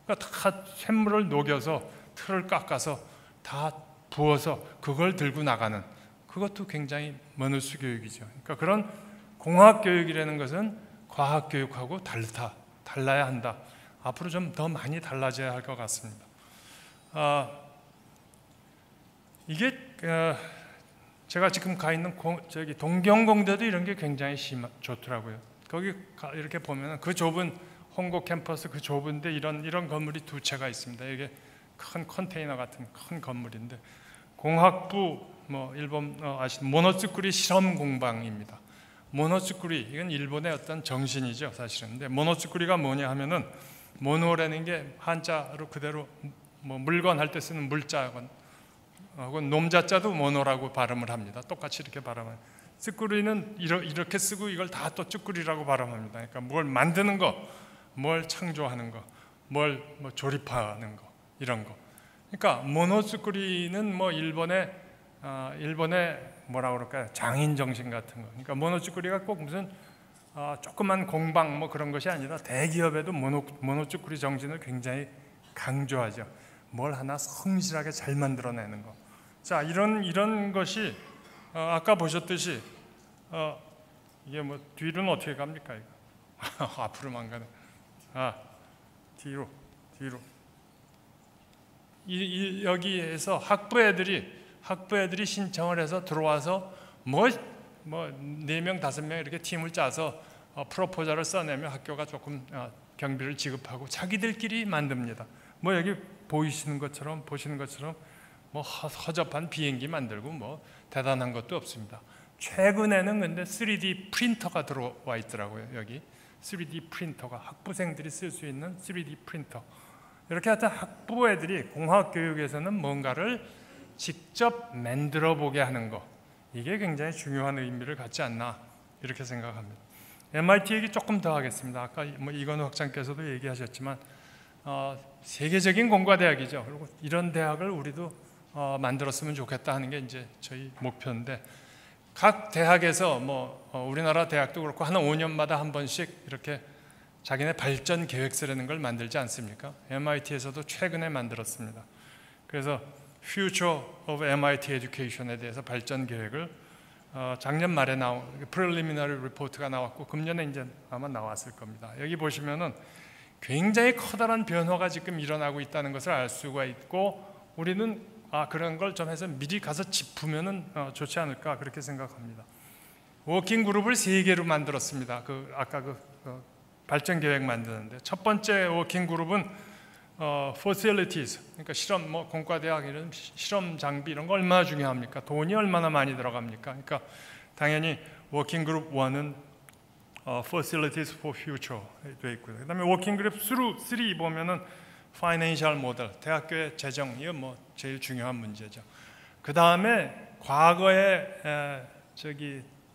그러니까 다 샘물을 녹여서 틀을 깎아서 다 부어서 그걸 들고 나가는, 그것도 굉장히 머누스 교육이죠. 그러니까 그런 공학 교육이라는 것은 과학 교육하고 달라야 한다. 앞으로 좀 더 많이 달라져야 할 것 같습니다. 이게 제가 지금 가 있는 동경공대도 이런 게 굉장히 좋더라고요. 거기 이렇게 보면 그 좁은 홍고 캠퍼스, 그 좁은데 이런 건물이 두 채가 있습니다. 이게 큰 컨테이너 같은 큰 건물인데, 공학부 일본 아시는 모노츠쿠리 실험 공방입니다. 모노츠쿠리, 이건 일본의 어떤 정신이죠, 사실은. 근데 모노츠쿠리가 뭐냐 하면은, 모노라는 게 한자로 그대로 물건 할 때 쓰는 물자하고 놈자자도 모노라고 발음을 합니다. 똑같이 이렇게 발음해요. 츠쿠리는 이렇게 쓰고 이걸 다 또 쭈꾸리라고 발음합니다. 그러니까 뭘 만드는 거, 뭘 창조하는 거, 뭘 조립하는 거, 이런 거. 그러니까 모노츠쿠리는 일본의 뭐라 그럴까요? 장인 정신 같은 거. 그러니까 모노츠쿠리가 꼭 무슨 조그만 공방 그런 것이 아니라 대기업에도 모노츠쿠리 정신을 굉장히 강조하죠. 뭘 하나 성실하게 잘 만들어내는 거. 자, 이런 것이 아까 보셨듯이 이게 뒤로는 어떻게 갑니까? 이거 앞으로만 가네. 뒤로. 여기에서 학부 애들이 신청을 해서 들어와서 4명, 5명 이렇게 팀을 짜서 프로포저를 써내면 학교가 조금 경비를 지급하고 자기들끼리 만듭니다. 여기 보시는 것처럼 허접한 비행기 만들고 대단한 것도 없습니다. 최근에는 근데 3D 프린터가 들어와 있더라고요. 여기 3D 프린터가 학부생들이 쓸 수 있는 3D 프린터. 이렇게 하여튼 학부 애들이 공학 교육에서는 뭔가를 직접 만들어 보게 하는 거, 이게 굉장히 중요한 의미를 갖지 않나 이렇게 생각합니다. MIT 얘기 조금 더 하겠습니다. 아까 이건우 학장께서도 얘기하셨지만 세계적인 공과대학이죠. 그리고 이런 대학을 우리도 만들었으면 좋겠다 하는 게 이제 저희 목표인데, 각 대학에서 우리나라 대학도 그렇고 한 5년마다 한 번씩 이렇게 자기네 발전 계획서라는 걸 만들지 않습니까? MIT에서도 최근에 만들었습니다. 그래서 Future of MIT Education에 대해서 발전 계획을 작년 말에 나온 프리리미너리 리포트가 나왔고 금년에 이제 아마 나왔을 겁니다. 여기 보시면은 굉장히 커다란 변화가 지금 일어나고 있다는 것을 알 수가 있고 우리는 그런 걸 좀 해서 미리 가서 짚으면은 좋지 않을까 그렇게 생각합니다. 워킹 그룹을 3개로 만들었습니다. 아까 발전 계획 만드는데 첫 번째 워킹 그룹은 facilities, 그러니까 실험, 공과대학 이런 실험 장비 이런 거 얼마나 중요합니까? 돈이 얼마나 많이 들어갑니까? 그러니까 당연히 워킹 그룹 1은 facilities for future 돼 있고요. 그다음에 워킹 그룹 3 보면은 financial model, 대학교의 재정 이거 제일 중요한 문제죠. 그 다음에 과거의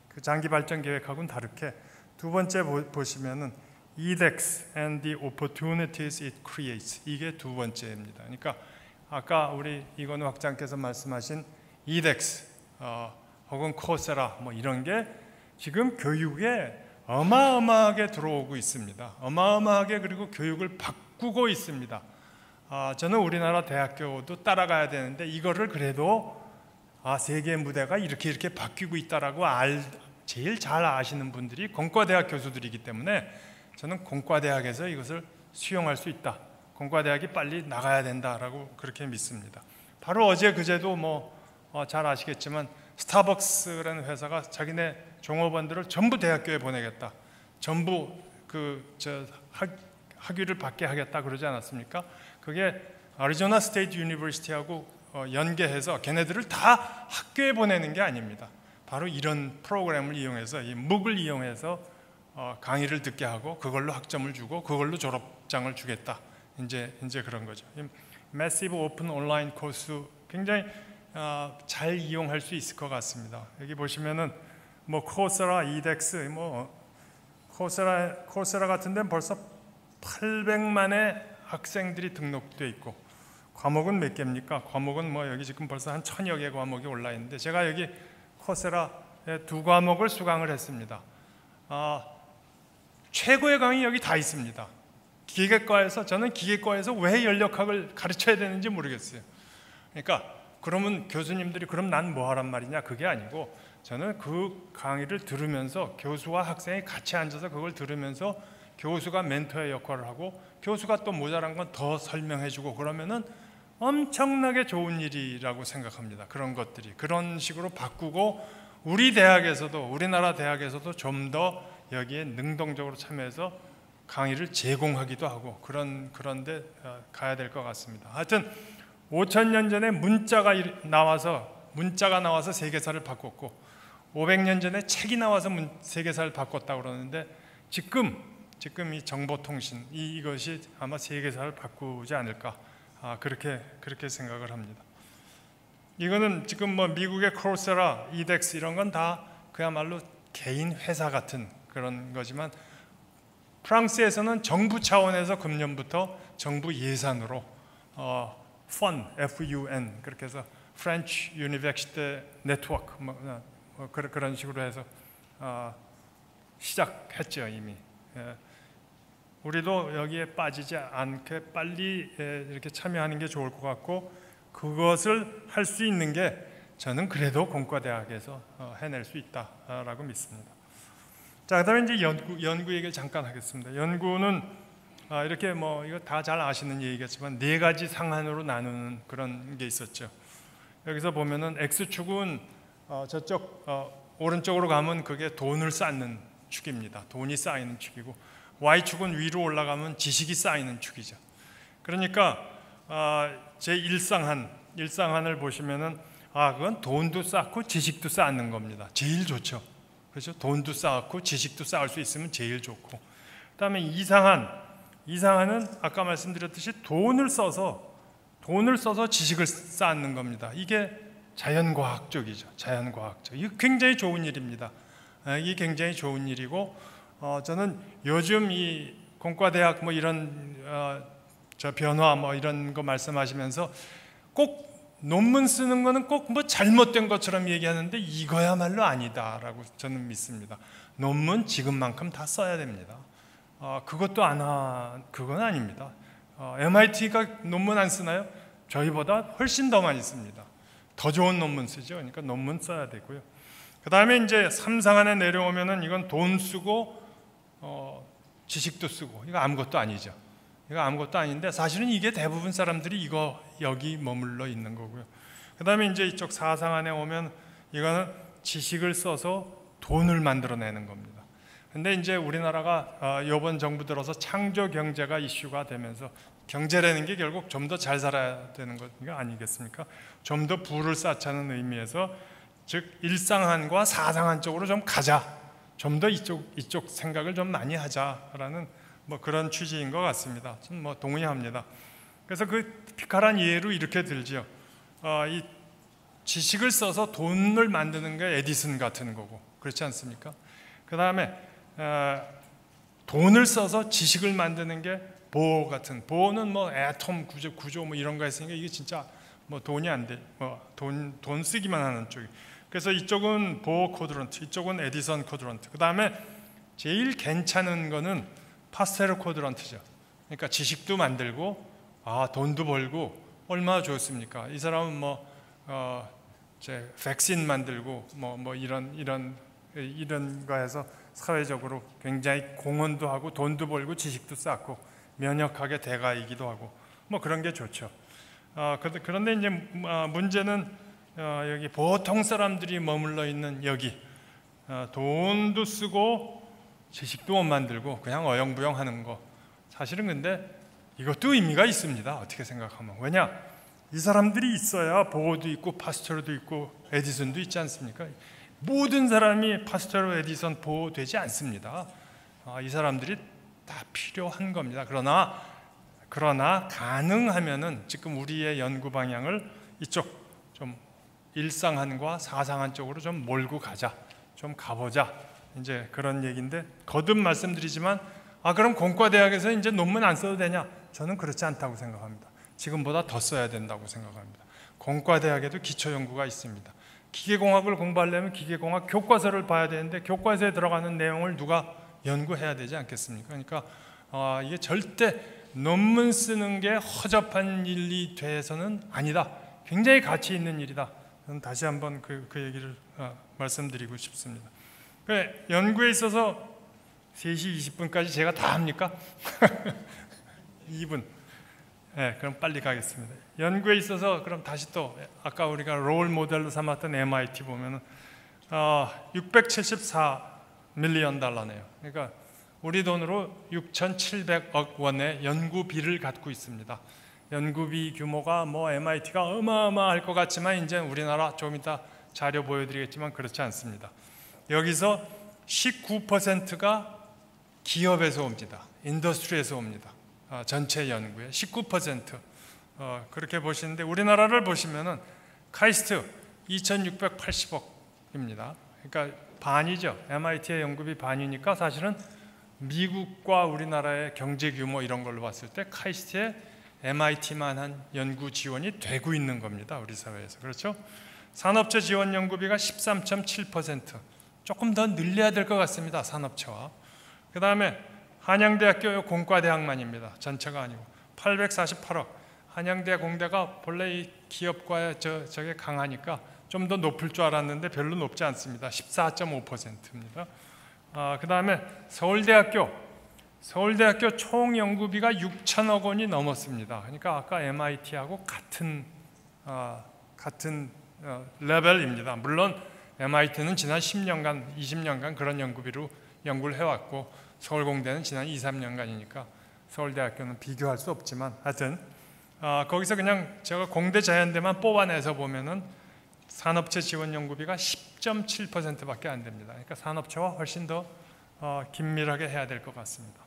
그 장기 발전 계획하고는 다르게 두 번째 보시면은 edX and the opportunities it creates, 이게 두 번째입니다. 그러니까 아까 우리 이건우 학장께서 말씀하신 edX 혹은 코세라 이런 게 지금 교육에 어마어마하게 들어오고 있습니다. 어마어마하게 그리고 교육을 바꾸고 있습니다. 저는 우리나라 대학교도 따라가야 되는데 이거를 그래도 세계 무대가 이렇게 바뀌고 있다라고 제일 잘 아시는 분들이 공과대학 교수들이기 때문에 저는 공과대학에서 이것을 수용할 수 있다. 공과대학이 빨리 나가야 된다라고 그렇게 믿습니다. 바로 어제 그제도 잘 아시겠지만 스타벅스라는 회사가 자기네 종업원들을 전부 대학교에 보내겠다. 전부 학위를 받게 하겠다 그러지 않았습니까? 그게 애리조나 스테이트 유니버시티하고 연계해서 걔네들을 다 학교에 보내는 게 아닙니다. 바로 이런 프로그램을 이용해서 이 MOOC을 이용해서 강의를 듣게 하고 그걸로 학점을 주고 그걸로 졸업장을 주겠다. 이제 그런 거죠. 매시브 오픈 온라인 코스 굉장히 잘 이용할 수 있을 것 같습니다. 여기 보시면은 코세라, edX, 코세라 같은 데는 벌써 800만의 학생들이 등록돼 있고 과목은 몇 개입니까? 과목은 여기 지금 벌써 한 1000여 개 과목이 올라 있는데 제가 여기 코세라의 2과목을 수강을 했습니다. 최고의 강의 여기 다 있습니다. 기계과에서 저는 기계과에서 왜 연력학을 가르쳐야 되는지 모르겠어요. 그러니까 그러면 교수님들이 그럼 난 뭐 하란 말이냐 그게 아니고 저는 그 강의를 들으면서 교수와 학생이 같이 앉아서 그걸 들으면서 교수가 멘토의 역할을 하고 교수가 또 모자란 건 더 설명해주고 그러면은 엄청나게 좋은 일이라고 생각합니다. 그런 것들이 그런 식으로 바꾸고 우리나라 대학에서도 좀 더 여기에 능동적으로 참여해서 강의를 제공하기도 하고 그런데 가야 될 것 같습니다. 하여튼 5000년 전에 문자가 나와서 세계사를 바꿨고 500년 전에 책이 나와서 세계사를 바꿨다고 그러는데 지금 이 정보통신 이것이 아마 세계사를 바꾸지 않을까 그렇게 생각을 합니다. 이거는 지금 미국의 코세라, edX 이런 건 다 그야말로 개인 회사 같은 그런 거지만 프랑스에서는 정부 차원에서 금년부터 정부 예산으로 FUN 그렇게 해서 French University Network 그런 식으로 해서 시작했죠 이미. 우리도 여기에 빠지지 않게 빨리 이렇게 참여하는 게 좋을 것 같고 그것을 할 수 있는 게 저는 그래도 공과대학에서 해낼 수 있다라고 믿습니다. 자, 그다음에 이제 연구 얘기를 잠깐 하겠습니다. 연구는 이렇게 이거 다 잘 아시는 얘기겠지만 4가지 상한으로 나누는 그런 게 있었죠. 여기서 보면은 X축은 저쪽 오른쪽으로 가면 그게 돈을 쌓는 축입니다. 돈이 쌓이는 축이고 Y축은 위로 올라가면 지식이 쌓이는 축이죠. 그러니까 제 일상한을 보시면은 그건 돈도 쌓고 지식도 쌓는 겁니다. 제일 좋죠. 그렇죠? 돈도 쌓고 지식도 쌓을 수 있으면 제일 좋고. 그다음에 이상한은 아까 말씀드렸듯이 돈을 써서 지식을 쌓는 겁니다. 이게 자연과학 쪽이죠. 자연과학 쪽. 이게 굉장히 좋은 일입니다. 이게 굉장히 좋은 일이고 저는 요즘 이 공과대학 이런 변화 이런 거 말씀하시면서 꼭 논문 쓰는 거는 꼭 잘못된 것처럼 얘기하는데 이거야말로 아니다라고 저는 믿습니다. 논문 지금만큼 다 써야 됩니다. 그건 아닙니다. MIT가 논문 안 쓰나요? 저희보다 훨씬 더 많이 씁니다. 더 좋은 논문 쓰죠. 그러니까 논문 써야 되고요. 그 다음에 이제 3상한에 내려오면은 이건 돈 쓰고 지식도 쓰고, 이거 아무것도 아니죠. 이거 아무것도 아닌데 사실은 이게 대부분 사람들이 이거 여기 머물러 있는 거고요. 그 다음에 이제 이쪽 4상한에 오면 이거는 지식을 써서 돈을 만들어내는 겁니다. 근데 이제 우리나라가 이번 정부 들어서 창조 경제가 이슈가 되면서, 경제라는 게 결국 좀 더 잘 살아야 되는 것 아니겠습니까? 좀 더 부를 쌓자는 의미에서, 즉 일상한과 사상한 쪽으로 좀 가자, 좀 더 이쪽 생각을 좀 많이 하자라는 뭐 그런 취지인 것 같습니다. 좀 뭐 동의합니다. 그래서 그 피카란 예로 이렇게 들지요. 이 지식을 써서 돈을 만드는 게 에디슨 같은 거고, 그렇지 않습니까? 그 다음에 돈을 써서 지식을 만드는 게 보어 같은, 보어는 뭐 애톰 구조 뭐 이런 거 했으니까 이게 진짜 뭐 돈이 안 돼, 돈 쓰기만 하는 쪽이. 그래서 이쪽은 보어 쿼드런트, 이쪽은 에디선 쿼드런트. 그 다음에 제일 괜찮은 거는 파스텔 쿼드런트죠. 그러니까 지식도 만들고 돈도 벌고 얼마나 좋습니까? 이 사람은 백신 만들고 뭐 이런 거 해서 사회적으로 굉장히 공헌도 하고 돈도 벌고 지식도 쌓고 면역학의 대가이기도 하고 뭐 그런 게 좋죠. 그런데 이제 문제는 여기 보통 사람들이 머물러 있는 여기, 돈도 쓰고 지식도 못 만들고 그냥 어영부영 하는 거, 사실은 근데 이것도 의미가 있습니다. 어떻게 생각하면. 왜냐? 이 사람들이 있어야 보어도 있고 파스텔도 있고 에디슨도 있지 않습니까? 모든 사람이 파스텔, 에디슨, 보어 되지 않습니다. 이 사람들이 다 필요한 겁니다. 그러나 가능하면은 지금 우리의 연구 방향을 이쪽 좀 일상한과 사상한 쪽으로 좀 몰고 가자, 좀 가보자, 이제 그런 얘기인데, 거듭 말씀드리지만 그럼 공과대학에서 이제 논문 안 써도 되냐? 저는 그렇지 않다고 생각합니다. 지금보다 더 써야 된다고 생각합니다. 공과대학에도 기초연구가 있습니다. 기계공학을 공부하려면 기계공학 교과서를 봐야 되는데 교과서에 들어가는 내용을 누가 연구해야 되지 않겠습니까? 그러니까 이게 절대 논문 쓰는 게 허접한 일이 돼서는 아니다. 굉장히 가치 있는 일이다. 저는 다시 한번 그 얘기를 말씀드리고 싶습니다. 연구에 있어서 3시 20분까지 제가 다 합니까? 2분. 네, 그럼 빨리 가겠습니다. 연구에 있어서 그럼 다시 또 아까 우리가 롤 모델로 삼았던 MIT 보면은 674 밀리언 달러네요. 그러니까 우리 돈으로 6,700억 원의 연구비를 갖고 있습니다. 연구비 규모가 뭐 MIT가 어마어마할 것 같지만 이제 우리나라 조금 이따 자료 보여드리겠지만 그렇지 않습니다. 여기서 19%가 기업에서 옵니다. 인더스트리에서 옵니다. 전체 연구의 19%. 그렇게 보시는데 우리나라를 보시면은 카이스트 2,680억입니다. 그러니까 반이죠. MIT의 연구비 반이니까 사실은 미국과 우리나라의 경제 규모 이런 걸로 봤을 때 카이스트의 MIT만한 연구 지원이 되고 있는 겁니다. 우리 사회에서. 그렇죠? 산업체 지원 연구비가 13.7%. 조금 더 늘려야 될 것 같습니다. 산업체와. 그 다음에 한양대학교 공과대학만입니다. 전체가 아니고 848억. 한양대 공대가 본래 이 기업과의 저게 강하니까 좀 더 높을 줄 알았는데 별로 높지 않습니다. 14.5%입니다. 그 다음에 서울대학교 총 연구비가 6천억 원이 넘었습니다. 그러니까 아까 MIT하고 같은 레벨입니다. 물론 MIT는 지난 10년간, 20년간 그런 연구비로 연구를 해왔고 서울공대는 지난 2, 3년간이니까 서울대학교는 비교할 수 없지만 하여튼 거기서 그냥 제가 공대 자연대만 뽑아내서 보면은 산업체 지원 연구비가 10.7%밖에 안 됩니다. 그러니까 산업체와 훨씬 더 긴밀하게 해야 될 것 같습니다.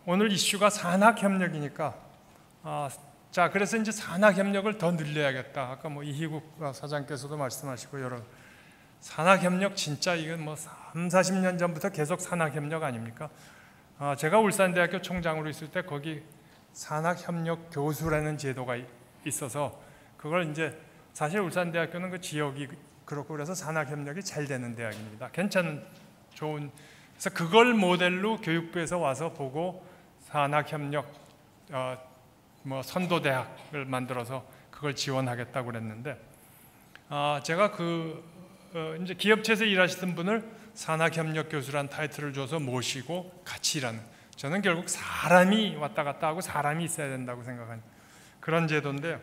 오늘 이슈가 산학협력이니까 그래서 이제 산학협력을 더 늘려야겠다. 아까 뭐 이희국 사장께서도 말씀하시고 여러 산학협력 진짜 이건 뭐 3, 40년 전부터 계속 산학협력 아닙니까? 제가 울산대학교 총장으로 있을 때 거기 산학협력 교수라는 제도가 있어서 그걸 이제 사실 울산대학교는 그 지역이 그렇고 그래서 산학협력이 잘 되는 대학입니다. 괜찮은 좋은 그래서 그걸 모델로 교육부에서 와서 보고 산학협력 선도대학을 만들어서 그걸 지원하겠다고 그랬는데 제가 이제 기업체에서 일하시던 분을 산학협력교수란 타이틀을 줘서 모시고 같이 일하는, 저는 결국 사람이 왔다 갔다 하고 사람이 있어야 된다고 생각하는 그런 제도인데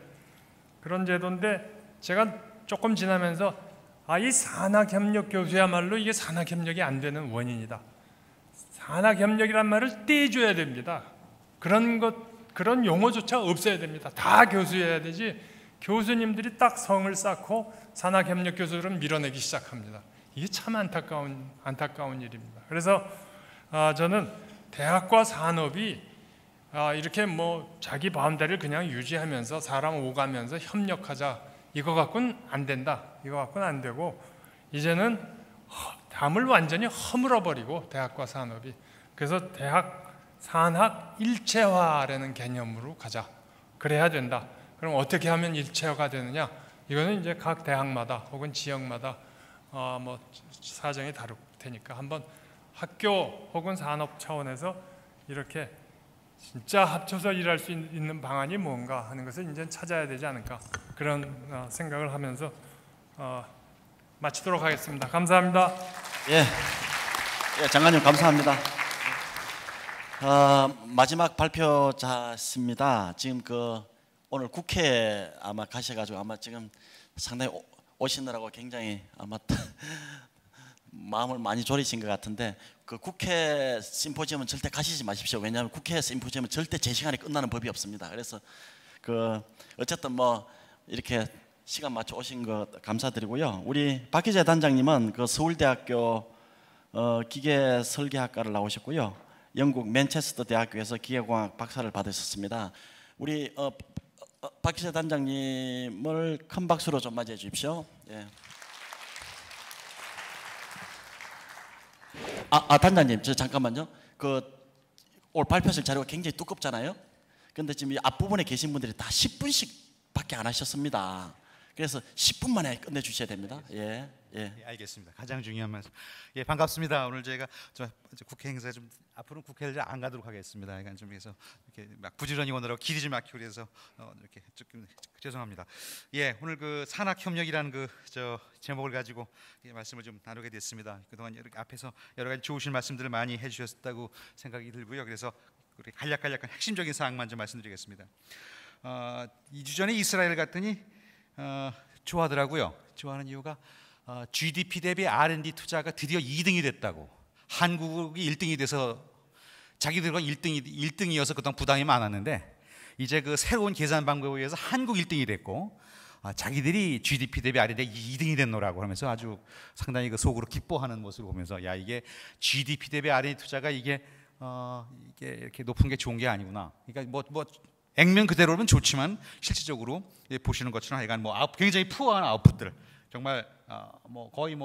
제가 조금 지나면서 이 산학협력교수야말로 이게 산학협력이 안 되는 원인이다. 산학협력이란 말을 떼줘야 됩니다. 그런 용어조차 없어야 됩니다. 다 교수여야 되지, 교수님들이 딱 성을 쌓고 산학협력 교수를 밀어내기 시작합니다. 이게 참 안타까운 일입니다. 그래서 저는 대학과 산업이 이렇게 뭐 자기 바운더리를 그냥 유지하면서 사람 오가면서 협력하자, 이거 갖고는 안 된다. 이거 갖고는 안 되고, 이제는 담을 완전히 허물어버리고 대학과 산업이, 그래서 대학 산학 일체화라는 개념으로 가자. 그래야 된다. 그럼 어떻게 하면 일체화가 되느냐? 이거는 이제 각 대학마다 혹은 지역마다 뭐 사정이 다를 테니까 한번 학교 혹은 산업 차원에서 이렇게 진짜 합쳐서 일할 수 있는 방안이 뭔가 하는 것을 이제 찾아야 되지 않을까, 그런 생각을 하면서 마치도록 하겠습니다. 감사합니다. 예, 장관님 감사합니다. 마지막 발표자십니다. 지금 오늘 국회 아마 가셔가지고 아마 지금 상당히 오시느라고 굉장히 아마 마음을 많이 졸이신 것 같은데, 그 국회 심포지엄은 절대 가시지 마십시오. 왜냐하면 국회 심포지엄은 절대 제 시간에 끝나는 법이 없습니다. 그래서 어쨌든 뭐 이렇게 시간 맞춰 오신 거 감사드리고요. 우리 박희재 단장님은 서울대학교 기계설계학과를 나오셨고요. 영국 맨체스터 대학교에서 기계공학 박사를 받으셨습니다. 우리 박희재 단장님을 큰 박수로 좀 맞이해 주십시오. 예. 단장님, 저 잠깐만요. 오늘 발표하실 자료가 굉장히 두껍잖아요. 근데 지금 이 앞부분에 계신 분들이 다 10분씩밖에 안 하셨습니다. 그래서 10분 만에 끝내주셔야 됩니다. 예. 알겠습니다. 가장 중요한 말씀. 예, 반갑습니다. 오늘 저희가 국회 행사에 좀 앞으로는 국회를 안 가도록 하겠습니다. 그러니까 좀 해서 이렇게 막 부지런히 오느라고 길이 좀 막히고 그래서 이렇게 조금 죄송합니다. 예, 오늘 산학협력이라는 제목을 가지고 말씀을 좀 나누게 됐습니다. 그동안 이렇게 앞에서 여러 가지 좋으신 말씀들을 많이 해주셨다고 생각이 들고요. 그래서 간략한 핵심적인 사항만 좀 말씀드리겠습니다. 2주 전에 이스라엘 갔더니 좋아하더라고요. 좋아하는 이유가 GDP 대비 R&D 투자가 드디어 2등이 됐다고. 한국이 1등이 돼서 자기들과 1등이어서 그동안 부담이 많았는데, 이제 새로운 계산 방법에 의해서 한국 1등이 됐고, 자기들이 GDP 대비 R&D 2등이 됐노라고 하면서 아주 상당히 속으로 기뻐하는 모습을 보면서, 야, 이게 GDP 대비 R&D 투자가 이게 이렇게 높은 게 좋은 게 아니구나. 그러니까 뭐 액면 그대로는 좋지만 실질적으로 보시는 것처럼 하여간 굉장히 푸어한 아웃풋들, 정말 거의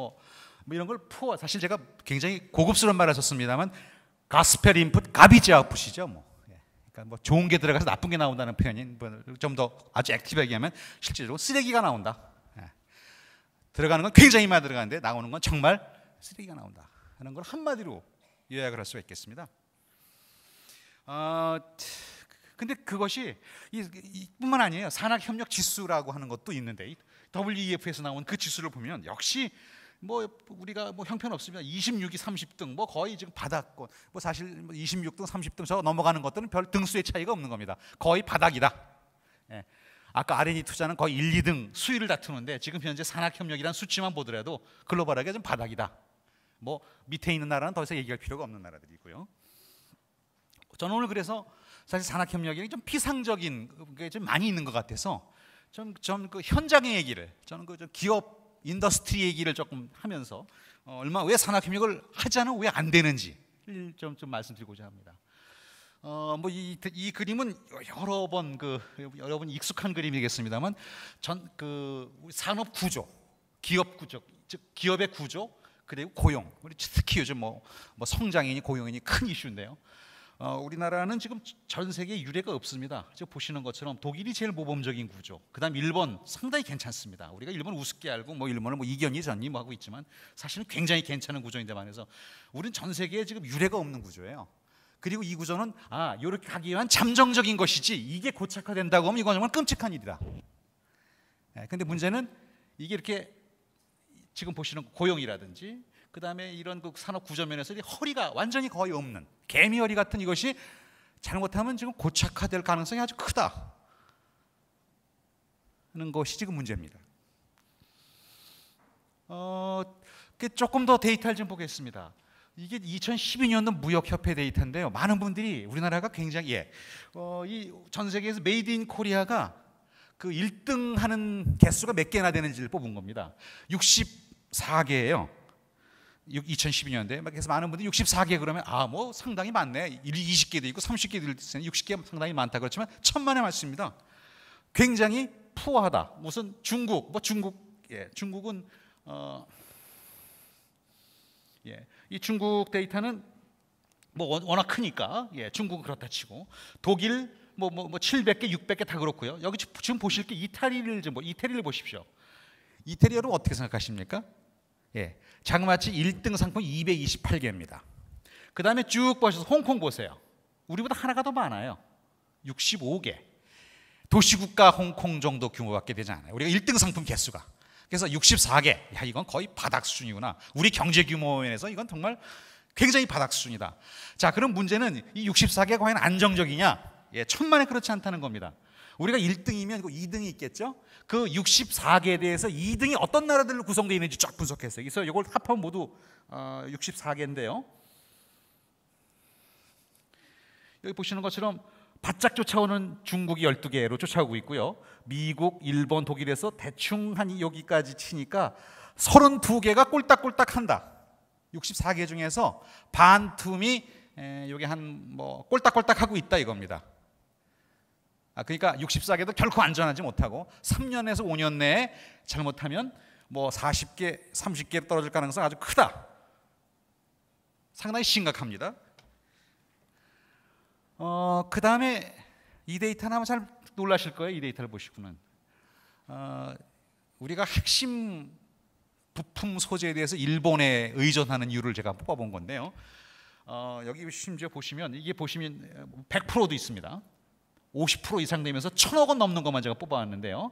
이런 걸 푸어, 사실 제가 굉장히 고급스러운 말을 썼습니다만 가스펠 인풋 가비지 아웃풋이죠. 그러니까 좋은 게 들어가서 나쁜 게 나온다는 표현이 좀 더 아주 액티브하게 하면 실질적으로 쓰레기가 나온다. 들어가는 건 굉장히 많이 들어가는데 나오는 건 정말 쓰레기가 나온다 하는 걸 한마디로 요약을 할 수가 있겠습니다. 근데 그것이 뿐만 아니에요. 산학협력 지수라고 하는 것도 있는데, WEF에서 나온 그 지수를 보면 역시 우리가 형편없습니다. 26위 30등 거의 지금 바닥권, 사실 26등 30등 저 넘어가는 것들은 별 등수의 차이가 없는 겁니다. 거의 바닥이다. 예. 아까 R&D 투자는 거의 1, 2등 수위를 다투는데, 지금 현재 산학협력이라는 수치만 보더라도 글로벌하게 좀 바닥이다. 밑에 있는 나라는 더 이상 얘기할 필요가 없는 나라들이고요. 저는 오늘 그래서 사실 산학협력이 좀 피상적인 게 좀 많이 있는 것 같아서 전 현장의 얘기를, 저는 기업 인더스트리 얘기를 조금 하면서 왜 산학협력을 하자는 왜 안 되는지 좀 말씀드리고자 합니다. 이 그림은 여러 번 익숙한 그림이겠습니다만, 산업 구조, 기업 구조, 즉 기업의 구조, 그리고 고용, 특히 요즘 성장이니 고용이니 큰 이슈인데요. 우리나라는 지금 전 세계에 유례가 없습니다. 지금 보시는 것처럼 독일이 제일 모범적인 구조, 그다음 일본 상당히 괜찮습니다. 우리가 일본 우습게 알고 일본은 이견이 전니 하고 있지만 사실은 굉장히 괜찮은 구조인데 반해서 우리는 전 세계에 지금 유례가 없는 구조예요. 그리고 이 구조는 이렇게 하기 위한 잠정적인 것이지, 이게 고착화된다고 하면 이건 정말 끔찍한 일이다. 근데 문제는 이게 이렇게 지금 보시는 고용이라든지 그다음에 이런 그 산업 구조면에서 허리가 완전히 거의 없는 개미허리 같은 이것이 잘못하면 지금 고착화될 가능성이 아주 크다 하는 것이 지금 문제입니다. 조금 더 데이터를 좀 보겠습니다. 이게 2012년도 무역협회 데이터인데요. 많은 분들이 우리나라가 굉장히 이 전 세계에서 메이드 인 코리아가 그 1등 하는 개수가 몇 개나 되는지를 뽑은 겁니다. 64개예요. 2012년도에. 그래서 많은 분들이 64개 그러면 뭐 상당히 많네. 20개도 있고 30개도 있으니 60개 상당히 많다. 그렇지만 천만의 말씀입니다. 굉장히 푸어하다. 무슨 중국, 중국은 이 중국 데이터는 워낙 크니까 중국은 그렇다 치고 독일 700개, 600개 다 그렇고요. 여기 지금 보실 게 이태리를 보십시오. 이태리 여러분 어떻게 생각하십니까? 자그마치 1등 상품 228개입니다. 그 다음에 쭉 보셔서 홍콩 보세요. 우리보다 하나가 더 많아요. 65개. 도시국가 홍콩 정도 규모밖에 되지 않아요. 우리가 1등 상품 개수가. 그래서 64개. 야, 이건 거의 바닥 수준이구나. 우리 경제 규모에서 이건 정말 굉장히 바닥 수준이다. 자, 그럼 문제는 이 64개가 과연 안정적이냐? 천만에 그렇지 않다는 겁니다. 우리가 1등이면 2등이 있겠죠? 그 64개에 대해서 2등이 어떤 나라들로 구성되어 있는지 쫙 분석했어요. 그래서 이걸 합하면 모두 64개인데요. 여기 보시는 것처럼 바짝 쫓아오는 중국이 12개로 쫓아오고 있고요. 미국, 일본, 독일에서 대충 한 여기까지 치니까 32개가 꼴딱꼴딱 한다. 64개 중에서 반틈이 여기 꼴딱꼴딱 하고 있다 이겁니다. 그러니까 64개도 결코 안전하지 못하고 3년에서 5년 내에 잘못하면 40개, 30개 떨어질 가능성이 아주 크다. 상당히 심각합니다. 그 다음에 이 데이터는 아마 잘 놀라실 거예요. 이 데이터를 보시고는 우리가 핵심 부품 소재에 대해서 일본에 의존하는 이유를 제가 뽑아본 건데요. 여기 심지어 보시면 이게 보시면 100%도 있습니다. 50% 이상 되면서 1,000억 원 넘는 것만 제가 뽑아왔는데요.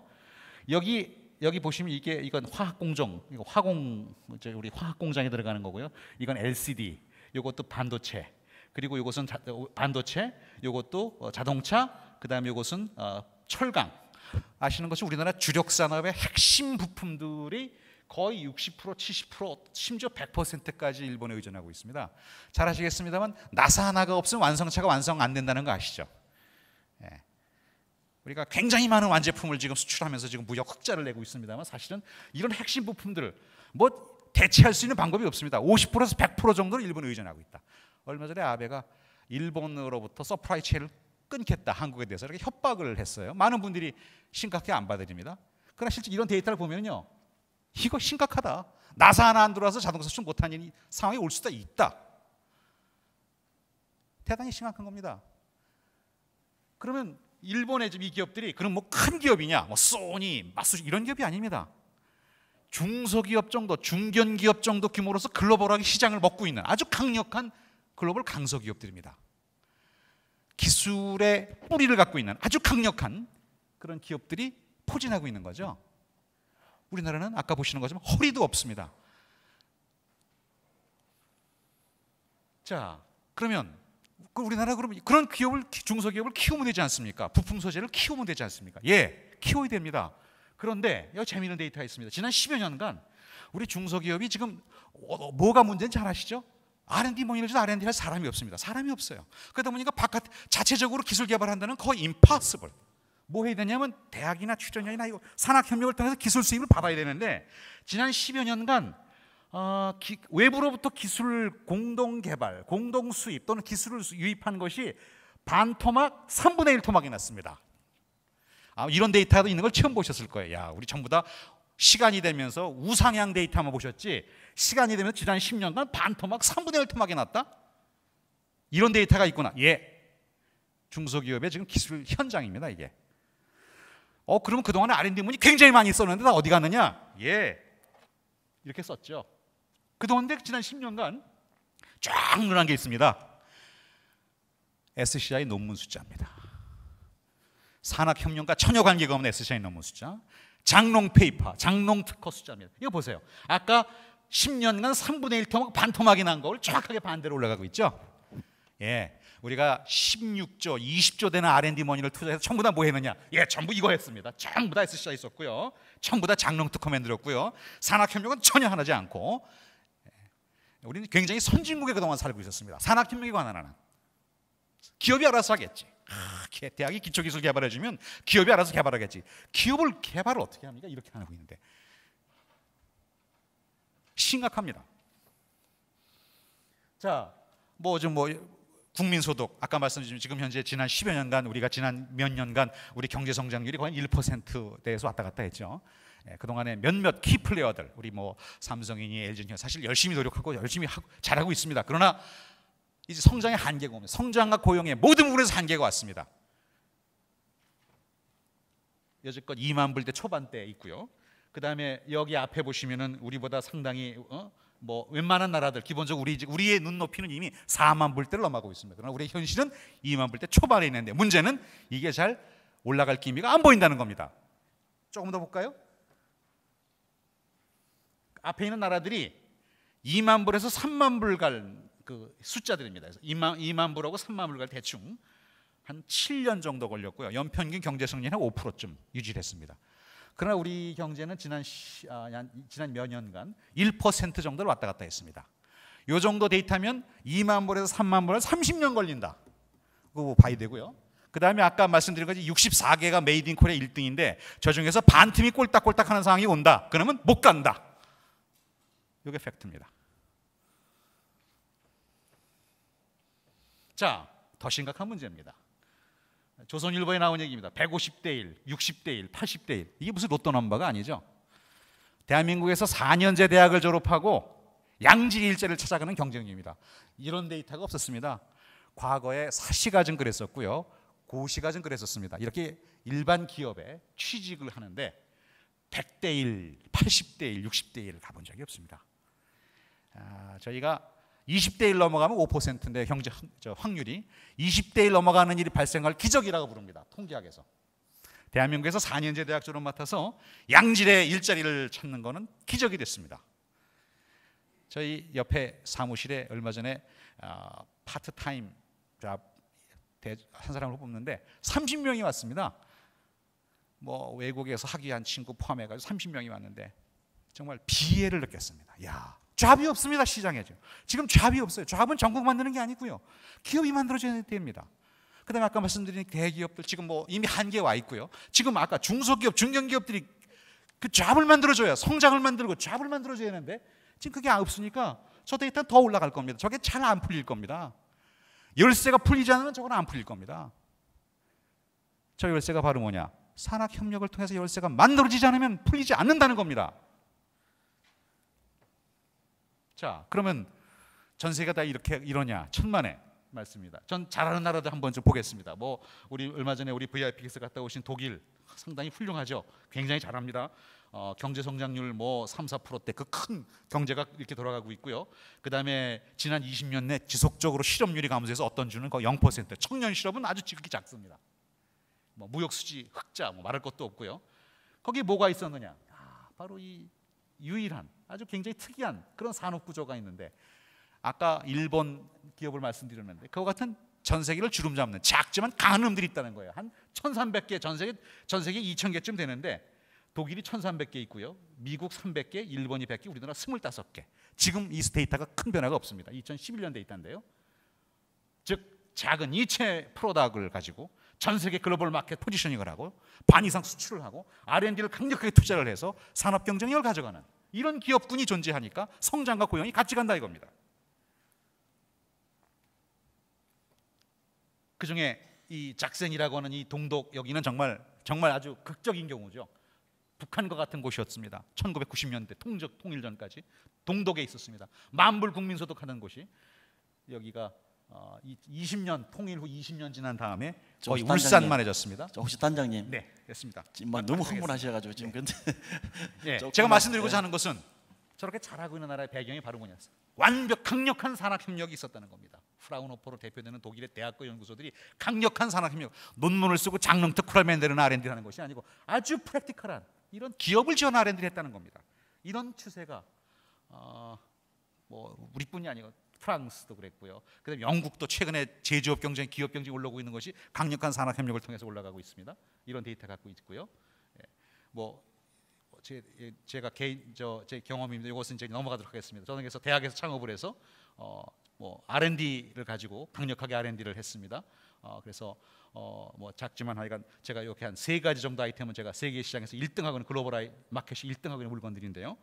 여기 보시면 이건 화학 공정, 이거 우리 화학 공장에 들어가는 거고요. 이건 LCD, 이것도 반도체. 그리고 이것은 반도체, 이것도 자동차, 그다음에 이것은 철강. 아시는 것이 우리나라 주력 산업의 핵심 부품들이 거의 60%, 70%, 심지어 100%까지 일본에 의존하고 있습니다. 잘 아시겠습니다만 나사 하나가 없으면 완성차가 완성 안 된다는 거 아시죠? 우리가 굉장히 많은 완제품을 지금 수출하면서 지금 무역 흑자를 내고 있습니다만 사실은 이런 핵심 부품들을 대체할 수 있는 방법이 없습니다. 50%에서 100% 정도는 일본에 의존하고 있다. 얼마 전에 아베가 일본으로부터 서프라이 체인을 끊겠다 한국에 대해서 이렇게 협박을 했어요. 많은 분들이 심각하게 안 받아들입니다. 그러나 실제 이런 데이터를 보면요, 이거 심각하다. 나사 하나 안 들어와서 자동차 수출 못하는 상황이 올 수도 있다. 대단히 심각한 겁니다. 그러면 일본의 이 기업들이 그럼 큰 기업이냐, 소니, 마쓰시 이런 기업이 아닙니다. 중소기업 정도, 중견기업 정도 규모로서 글로벌하게 시장을 먹고 있는 아주 강력한 글로벌 강소기업들입니다. 기술의 뿌리를 갖고 있는 아주 강력한 그런 기업들이 포진하고 있는 거죠. 우리나라는 아까 보시는 것처럼 허리도 없습니다. 자, 그러면 우리나라 그런 중소기업을 키우면 되지 않습니까? 부품 소재를 키우면 되지 않습니까? 키워야 됩니다. 그런데 여기 재미있는 데이터가 있습니다. 지난 10여 년간 우리 중소기업이 지금 뭐가 문제인지 잘 아시죠? R&D 이러지도 R&D 할 사람이 없습니다. 사람이 없어요. 그러다 보니까 자체적으로 기술 개발한다는 거의 impossible. 뭐 해야 되냐면 대학이나 출전이나 이거 산학협력을 통해서 기술 수입을 받아야 되는데 지난 10여 년간 외부로부터 기술 공동 개발, 공동 수입 또는 기술을 유입한 것이 반토막 3분의 1 토막이 났습니다. 이런 데이터도 있는 걸 처음 보셨을 거예요. 우리 전부 다 시간이 되면서 우상향 데이터만 보셨지 시간이 되면 지난 10년간 반토막 3분의 1 토막이 났다? 이런 데이터가 있구나. 중소기업의 지금 기술 현장입니다. 이게. 그러면 그동안에 R&D 문이 굉장히 많이 썼는데 다 어디 갔느냐? 이렇게 썼죠. 그동안 지난 10년간 쫙 늘어난 게 있습니다. SCI 논문 숫자입니다. 산학협력과 전혀 관계가 없는 SCI 논문 숫자. 장롱 페이퍼, 장롱 특허 숫자입니다. 이거 보세요. 아까 10년간 3분의 1 토막 반토막이 난 걸 정확하게 반대로 올라가고 있죠. 예, 우리가 16조, 20조 되는 R&D 머니를 투자해서 전부 다 뭐 했느냐? 예, 전부 이거 했습니다. 전부 다 SC가 있었고요. 전부 다 장롱 특허 만들었고요. 산학협력은 전혀 하지 않고, 우리는 굉장히 선진국에 그동안 살고 있었습니다. 산학협력에 관한 하나. 기업이 알아서 하겠지. 대학이 기초기술 개발해주면 기업이 알아서 개발하겠지. 기업을 개발을 어떻게 합니까? 이렇게 하고 있는데 심각합니다. 자, 국민소득 아까 말씀드린 지금 현재 지난 10여 년간 우리가 지난 몇 년간 우리 경제 성장률이 거의 1%대에서 왔다 갔다 했죠. 예, 그동안에 몇몇 키 플레이어들 우리 뭐 삼성이니 LG니 사실 열심히 노력하고 열심히 잘하고 있습니다. 그러나 이제 성장의 한계가 옵니다. 성장과 고용의 모든 부분에서 한계가 왔습니다. 여지껏 2만 불대 초반대 있고요. 그 다음에 여기 앞에 보시면은 우리보다 상당히 뭐 웬만한 나라들 기본적으로 우리의 눈높이는 이미 4만 불대를 넘어가고 있습니다. 그러나 우리의 현실은 2만 불대 초반에 있는데 문제는 이게 잘 올라갈 기미가 안 보인다는 겁니다. 조금 더 볼까요? 앞에 있는 나라들이 2만 불에서 3만 불 갈 그 숫자들입니다. 그래서 2만 불하고 3만 불 갈 대충 한 7년 정도 걸렸고요. 연평균 경제 성장이 한 5%쯤 유지를 했습니다. 그러나 우리 경제는 지난 몇 년간 1% 정도를 왔다 갔다 했습니다. 이 정도 데이터면 2만 불에서 3만 불은 30년 걸린다. 그거 봐야 되고요. 그 다음에 아까 말씀드린 것이 64개가 메이드 인 코리아 1등인데 저 중에서 반틈이 꼴딱꼴딱 하는 상황이 온다. 그러면 못 간다. 이게 팩트입니다. 자, 더 심각한 문제입니다. 조선일보에 나온 얘기입니다. 150대 1, 60대 1, 80대 1. 이게 무슨 로또 넘버가 아니죠. 대한민국에서 4년제 대학을 졸업하고 양질 일자리를 찾아가는 경쟁률입니다. 이런 데이터가 없었습니다. 과거에 사시가 좀 그랬었고요. 고시가 좀 그랬었습니다. 이렇게 일반 기업에 취직을 하는데 100대 1, 80대 1, 60대 1을 가본 적이 없습니다. 저희가 20대 1 넘어가면 5%인데 경제 확률이 20대 1 넘어가는 일이 발생할 기적이라고 부릅니다. 통계학에서. 대한민국에서 4년제 대학 졸업 맡아서 양질의 일자리를 찾는 것은 기적이 됐습니다. 저희 옆에 사무실에 얼마 전에 파트타임 잡 한 사람을 뽑는데 30명이 왔습니다. 뭐 외국에서 학위한 친구 포함해가지고 30명이 왔는데 정말 비애를 느꼈습니다. 야, 잡이 없습니다. 시장에 지금 잡이 없어요. 잡은 전국 만드는 게 아니고요. 기업이 만들어져야 됩니다. 그 다음에 아까 말씀드린 대기업들 지금 뭐 이미 한계에 와 있고요. 지금 아까 중소기업, 중견기업들이 그 잡을 만들어줘야 성장을 만들고 잡을 만들어줘야 하는데 지금 그게 없으니까 저 데이터는 더 올라갈 겁니다. 저게 잘 안 풀릴 겁니다. 열쇠가 풀리지 않으면 저건 안 풀릴 겁니다. 저 열쇠가 바로 뭐냐? 산학협력을 통해서 열쇠가 만들어지지 않으면 풀리지 않는다는 겁니다. 자, 그러면 전 세계가 다 이러냐? 천만의 말씀입니다. 전 잘하는 나라들 한번 좀 보겠습니다. 뭐 우리 얼마 전에 우리 VIP에서 갔다 오신 독일 상당히 훌륭하죠. 굉장히 잘합니다. 경제 성장률 뭐 3, 4%대 그 큰 경제가 이렇게 돌아가고 있고요. 그 다음에 지난 20년 내 지속적으로 실업률이 감소해서 어떤 주는 거의 0%. 청년 실업은 아주 지극히 작습니다. 뭐 무역 수지 흑자 뭐 말할 것도 없고요. 거기에 뭐가 있었느냐? 바로 이 유일한 아주 굉장히 특이한 그런 산업 구조가 있는데 아까 일본 기업을 말씀드렸는데 그와 같은 전 세계를 주름 잡는 작지만 강한 놈들이 있다는 거예요. 한 1,300개 전 세계 2,000개쯤 되는데 독일이 1,300개 있고요. 미국 300개, 일본이 100개, 우리나라 25개. 지금 이 데이터가 큰 변화가 없습니다. 2011년 데이터인데요. 즉 작은 이체 프로덕트를 가지고 전 세계 글로벌 마켓 포지셔닝을 하고 반 이상 수출을 하고 R&D를 강력하게 투자를 해서 산업 경쟁력을 가져가는 이런 기업군이 존재하니까 성장과 고용이 같이 간다 이겁니다. 그중에 이 작센이라고 하는 이 동독 여기는 정말 아주 극적인 경우죠. 북한과 같은 곳이었습니다. 1990년대 통일 전까지 동독에 있었습니다. 만불 국민소득 하는 곳이 여기가 20년 통일 후 20년 지난 다음에 거의 울산만 해졌습니다. 혹시 단장님? 네, 됐습니다. 지금 너무 흥분하셔가지고 지금 근데 네, 제가 말씀드리고자 하는 것은 저렇게 잘하고 있는 나라의 배경이 바로 뭐냐? 강력한 산학협력이 있었다는 겁니다. 프라운호퍼로 대표되는 독일의 대학과 연구소들이 강력한 산학협력, 논문을 쓰고 장롱 특허를 만드는 R&D를 하는 것이 아니고 아주 프랙티컬한 이런 기업을 지원 R&D를 했다는 겁니다. 이런 추세가 뭐 우리뿐이 아니고 프랑스도 그랬고요. 그다음에 영국도 최근에 제조업 경쟁, 기업 경쟁이 올라오고 있는 것이 강력한 산학 협력을 통해서 올라가고 있습니다. 이런 데이터 갖고 있고요. 뭐 제가 제 경험입니다. 이것은 이제 넘어가도록 하겠습니다. 저는 그래서 대학에서 창업을 해서 뭐 R&D를 가지고 강력하게 R&D를 했습니다. 그래서 뭐 작지만 하여간 제가 이렇게 한 3가지 정도 아이템은 제가 세계 시장에서 1등하고는 글로벌 마켓이 1등하고 있는 물건들인데요.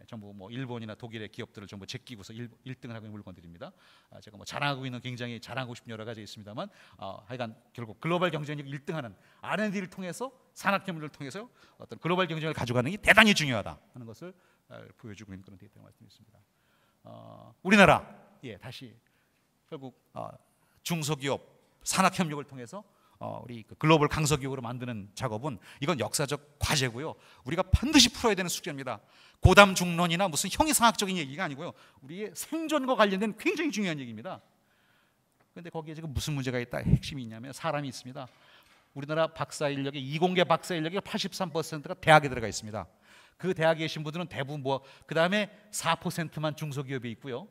전부 뭐 일본이나 독일의 기업들을 전부 제끼고서 1등을 하고 있는 물건들입니다. 제가 뭐 자랑하고 있는 굉장히 자랑하고 싶은 여러 가지 있습니다만 하여간 결국 글로벌 경쟁력 1등하는 R&D를 통해서 산학협력을 통해서 어떤 글로벌 경쟁을 가져가는 게 대단히 중요하다 하는 것을 보여주고 있는 그런 데이터가 말씀드렸습니다. 우리나라 다시 결국 중소기업 산학협력을 통해서 우리 글로벌 강소기업으로 만드는 작업은 이건 역사적 과제고요. 우리가 반드시 풀어야 되는 숙제입니다. 고담 중론이나 무슨 형이상학적인 얘기가 아니고요. 우리의 생존과 관련된 굉장히 중요한 얘기입니다. 그런데 거기에 지금 무슨 문제가 있다? 핵심이 있냐면 사람이 있습니다. 우리나라 박사인력의 이공계 박사인력의 83%가 대학에 들어가 있습니다. 그 대학에 계신 분들은 대부분 그 다음에 4%만 중소기업에 있고요.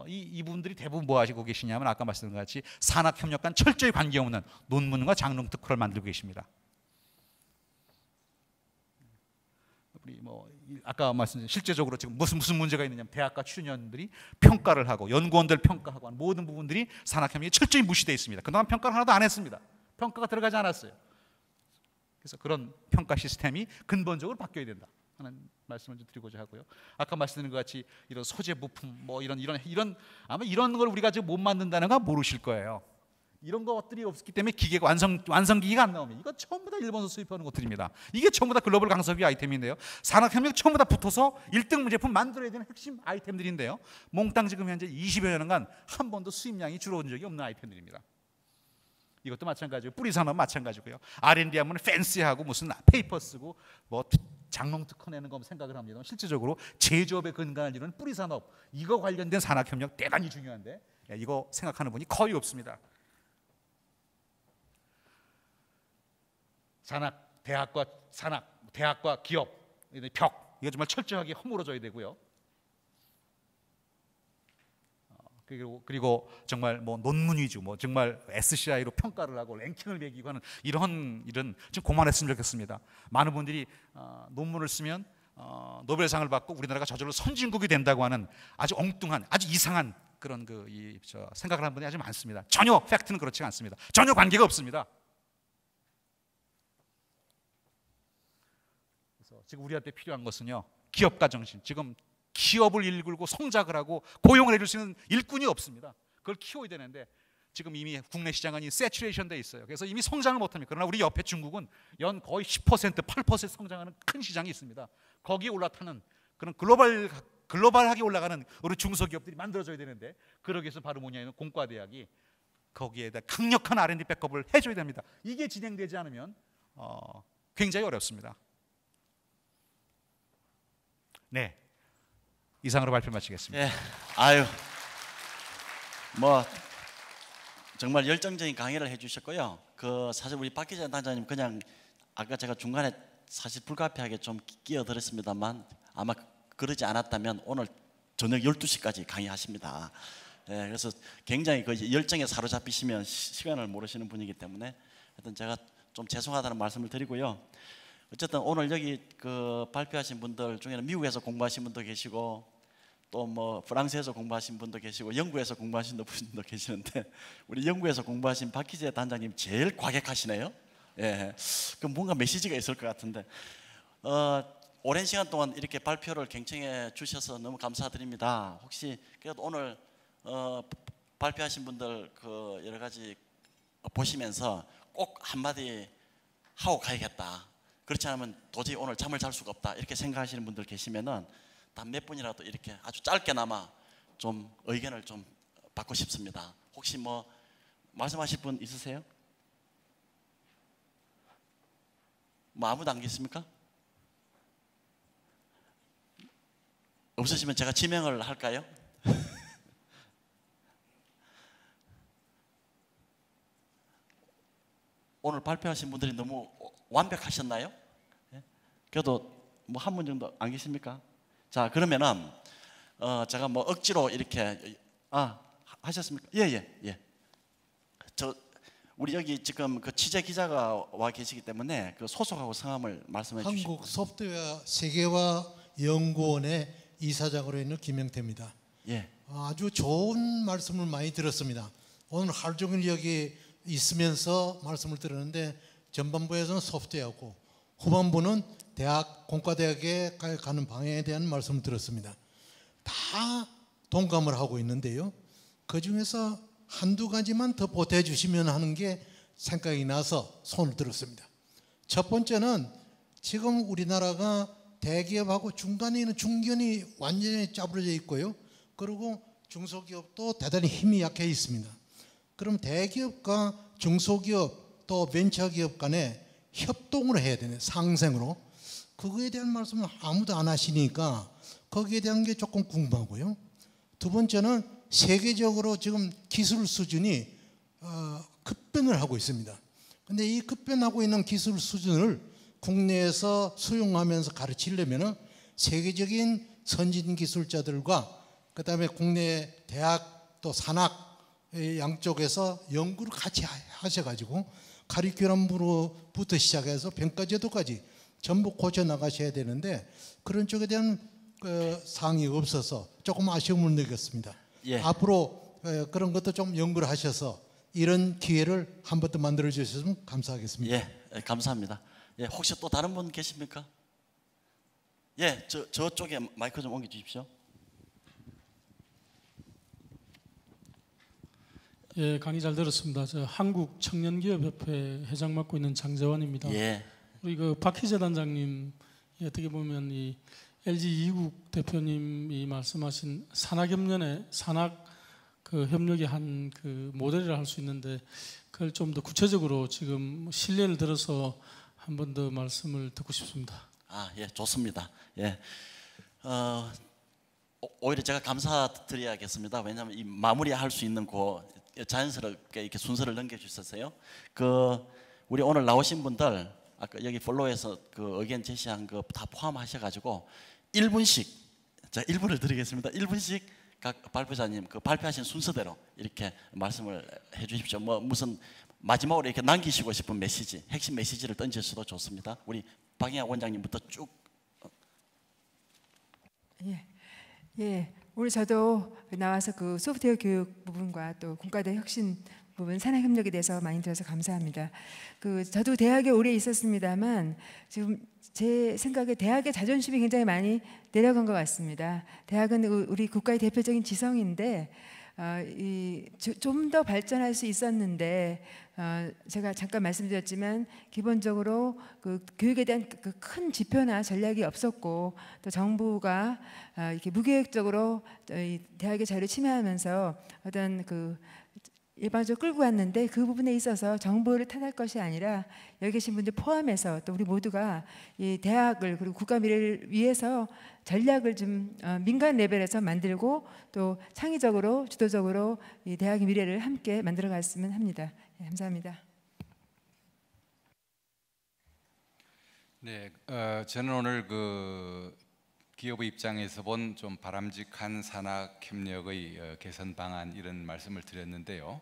이분들이 대부분 뭐 하시고 계시냐면 아까 말씀드린 것 같이 산학협력과 철저히 관계없는 논문과 장롱 특허를 만들고 계십니다. 우리 뭐 아까 말씀드린 실제적으로 지금 무슨 문제가 있느냐면 대학과 출연원들이 평가를 하고 연구원들 평가하고 하는 모든 부분들이 산학협력이 철저히 무시되어 있습니다. 그동안 평가를 하나도 안 했습니다. 평가가 들어가지 않았어요. 그래서 그런 평가 시스템이 근본적으로 바뀌어야 된다 하는 말씀을 좀 드리고자 하고요. 아까 말씀드린 것 같이 이런 소재 부품 뭐 이런 아마 이런 걸 우리가 지금 못 만든다는 거 모르실 거예요. 이런 것들이 없기 때문에 기계가 완성기기가 안 나오면 이거 전부 다 일본에서 수입하는 것들입니다. 이게 전부 다 글로벌 강소기 아이템인데요. 산학협력 전부 다 붙어서 1등 제품 만들어야 되는 핵심 아이템들인데요. 몽땅 지금 현재 20여 년간 한 번도 수입량이 줄어든 적이 없는 아이템들입니다. 이것도 마찬가지고 뿌리산업 마찬가지고요. R&D 하면 팬시하고 무슨 페이퍼 쓰고 뭐 장롱 특허 내는 거 생각을 합니다. 실질적으로 제조업의 근간을 이루는 뿌리산업 이거 관련된 산학협력 대단히 중요한데 이거 생각하는 분이 거의 없습니다. 대학과 기업 벽 이거 정말 철저하게 허물어져야 되고요. 그리고 정말 뭐 논문 위주, 뭐 정말 SCI로 평가를 하고 랭킹을 매기고 하는 이런 좀 그만했으면 좋겠습니다. 많은 분들이 논문을 쓰면 노벨상을 받고 우리나라가 저절로 선진국이 된다고 하는 아주 엉뚱한, 아주 이상한 그런 생각을 하는 분이 아주 많습니다. 전혀 팩트는 그렇지 않습니다. 전혀 관계가 없습니다. 그래서 지금 우리한테 필요한 것은요, 기업가 정신. 지금 기업을 일구고 성장을 하고 고용을 해줄 수 있는 일꾼이 없습니다. 그걸 키워야 되는데 지금 이미 국내 시장은 세츄레이션 돼 있어요. 그래서 이미 성장을 못합니다. 그러나 우리 옆에 중국은 연 거의 10%, 8% 성장하는 큰 시장이 있습니다. 거기에 올라타는 그런 글로벌하게 올라가는 우리 중소기업들이 만들어져야 되는데 그러기 위해서 바로 뭐냐면 공과대학이 거기에다 강력한 R&D 백업을 해줘야 됩니다. 이게 진행되지 않으면 굉장히 어렵습니다. 네. 이상으로 발표 마치겠습니다. 예, 뭐 정말 열정적인 강의를 해주셨고요. 사실 우리 박 기자 단장님 그냥 아까 제가 중간에 사실 불가피하게 좀 끼어들었습니다만 아마 그러지 않았다면 오늘 저녁 12시까지 강의하십니다. 예, 그래서 굉장히 그 열정에 사로잡히시면 시간을 모르시는 분이기 때문에 하여튼 제가 좀 죄송하다는 말씀을 드리고요. 어쨌든 오늘 여기 발표하신 분들 중에는 미국에서 공부하신 분도 계시고 또 뭐 프랑스에서 공부하신 분도 계시고 영국에서 공부하신 분도 계시는데 우리 영국에서 공부하신 박희재 단장님 제일 과격하시네요. 예, 그 뭔가 메시지가 있을 것 같은데 오랜 시간 동안 이렇게 발표를 경청해 주셔서 너무 감사드립니다. 혹시 그래도 오늘 발표하신 분들 여러 가지 보시면서 꼭 한마디 하고 가야겠다. 그렇지 않으면 도저히 오늘 잠을 잘 수가 없다 이렇게 생각하시는 분들 계시면은 단 몇 분이라도 이렇게 아주 짧게나마 좀 의견을 좀 받고 싶습니다. 혹시 뭐 말씀하실 분 있으세요? 뭐 아무도 안 계십니까? 없으시면 제가 지명을 할까요? 오늘 발표하신 분들이 너무 완벽하셨나요? 그래도 뭐 한 분 정도 안 계십니까? 자, 그러면은 제가 뭐 억지로 이렇게 하셨습니까? 예. 저 우리 여기 지금 그 취재 기자가 와 계시기 때문에 그 소속하고 성함을 말씀해 주시고. 한국 소프트웨어 세계화 연구원의 이사장으로 있는 김영태입니다. 예. 아주 좋은 말씀을 많이 들었습니다. 오늘 하루 종일 여기 있으면서 말씀을 들었는데 전반부에서는 소프트웨어고 후반부는 대학 공과대학에 가는 방향에 대한 말씀을 들었습니다. 다 동감을 하고 있는데요. 그 중에서 한두 가지만 더 보태 주시면 하는 게 생각이 나서 손을 들었습니다. 첫 번째는 지금 우리나라가 대기업하고 중간에 있는 중견이 완전히 짜부러져 있고요. 그리고 중소기업도 대단히 힘이 약해 있습니다. 그럼 대기업과 중소기업 또 벤처기업 간에 협동을 해야 되네, 상생으로. 그거에 대한 말씀을 아무도 안 하시니까 거기에 대한 게 조금 궁금하고요. 두 번째는 세계적으로 지금 기술 수준이 급변을 하고 있습니다. 근데 이 급변하고 있는 기술 수준을 국내에서 수용하면서 가르치려면 세계적인 선진 기술자들과 그 다음에 국내 대학 또 산학 양쪽에서 연구를 같이 하셔가지고 카리큘럼부터 시작해서 평가제도까지 전부 고쳐 나가셔야 되는데 그런 쪽에 대한 사항이 없어서 조금 아쉬움을 느꼈습니다. 예. 앞으로 그런 것도 좀 연구를 하셔서 이런 기회를 한 번 더 만들어 주셨으면 감사하겠습니다. 예, 감사합니다. 예, 혹시 또 다른 분 계십니까? 예, 저쪽에 마이크 좀 옮겨 주십시오. 예, 강의 잘 들었습니다. 저 한국청년기업협회 회장 맡고 있는 장재원입니다. 예. 우리 그 박희재 단장님 어떻게 보면 이 LG 이국 대표님이 말씀하신 산학협력의 산학 그 협력의 한 그 모델이라 할 수 있는데 그걸 좀 더 구체적으로 지금 신뢰를 들어서 한 번 더 말씀을 듣고 싶습니다. 예, 좋습니다. 예. 오히려 제가 감사드려야겠습니다. 왜냐하면 이 마무리할 수 있는 자연스럽게 이렇게 순서를 넘겨주셨어요. 우리 오늘 나오신 분들 아까 여기 플로에서 그 의견 제시한 거 다 포함하셔가지고 1분씩 자 1분을 드리겠습니다. 1분씩 각 발표자님 그 발표하신 순서대로 이렇게 말씀을 해주십시오. 뭐 무슨 마지막으로 이렇게 남기시고 싶은 메시지, 핵심 메시지를 던지셔도 좋습니다. 우리 박영학 원장님부터 쭉. 예. 오늘 저도 나와서 그 소프트웨어 교육 부분과 또 공과대 혁신 부분 산학협력에 대해서 많이 들어서 감사합니다. 저도 대학에 오래 있었습니다만 지금 제 생각에 대학의 자존심이 굉장히 많이 내려간 것 같습니다. 대학은 우리 국가의 대표적인 지성인데 좀 더 발전할 수 있었는데 제가 잠깐 말씀드렸지만 기본적으로 그 교육에 대한 그 큰 지표나 전략이 없었고 또 정부가 이렇게 무계획적으로 대학의 자유를 침해하면서 어떤 그 일반적으로 끌고 왔는데 그 부분에 있어서 정부를 탓할 것이 아니라 여기 계신 분들 포함해서 또 우리 모두가 이 대학을 그리고 국가 미래를 위해서 전략을 좀 민간 레벨에서 만들고 또 창의적으로 주도적으로 이 대학의 미래를 함께 만들어 갔으면 합니다. 네, 감사합니다. 네, 저는 오늘 그 기업의 입장에서 본 좀 바람직한 산학 협력의 개선 방안 이런 말씀을 드렸는데요.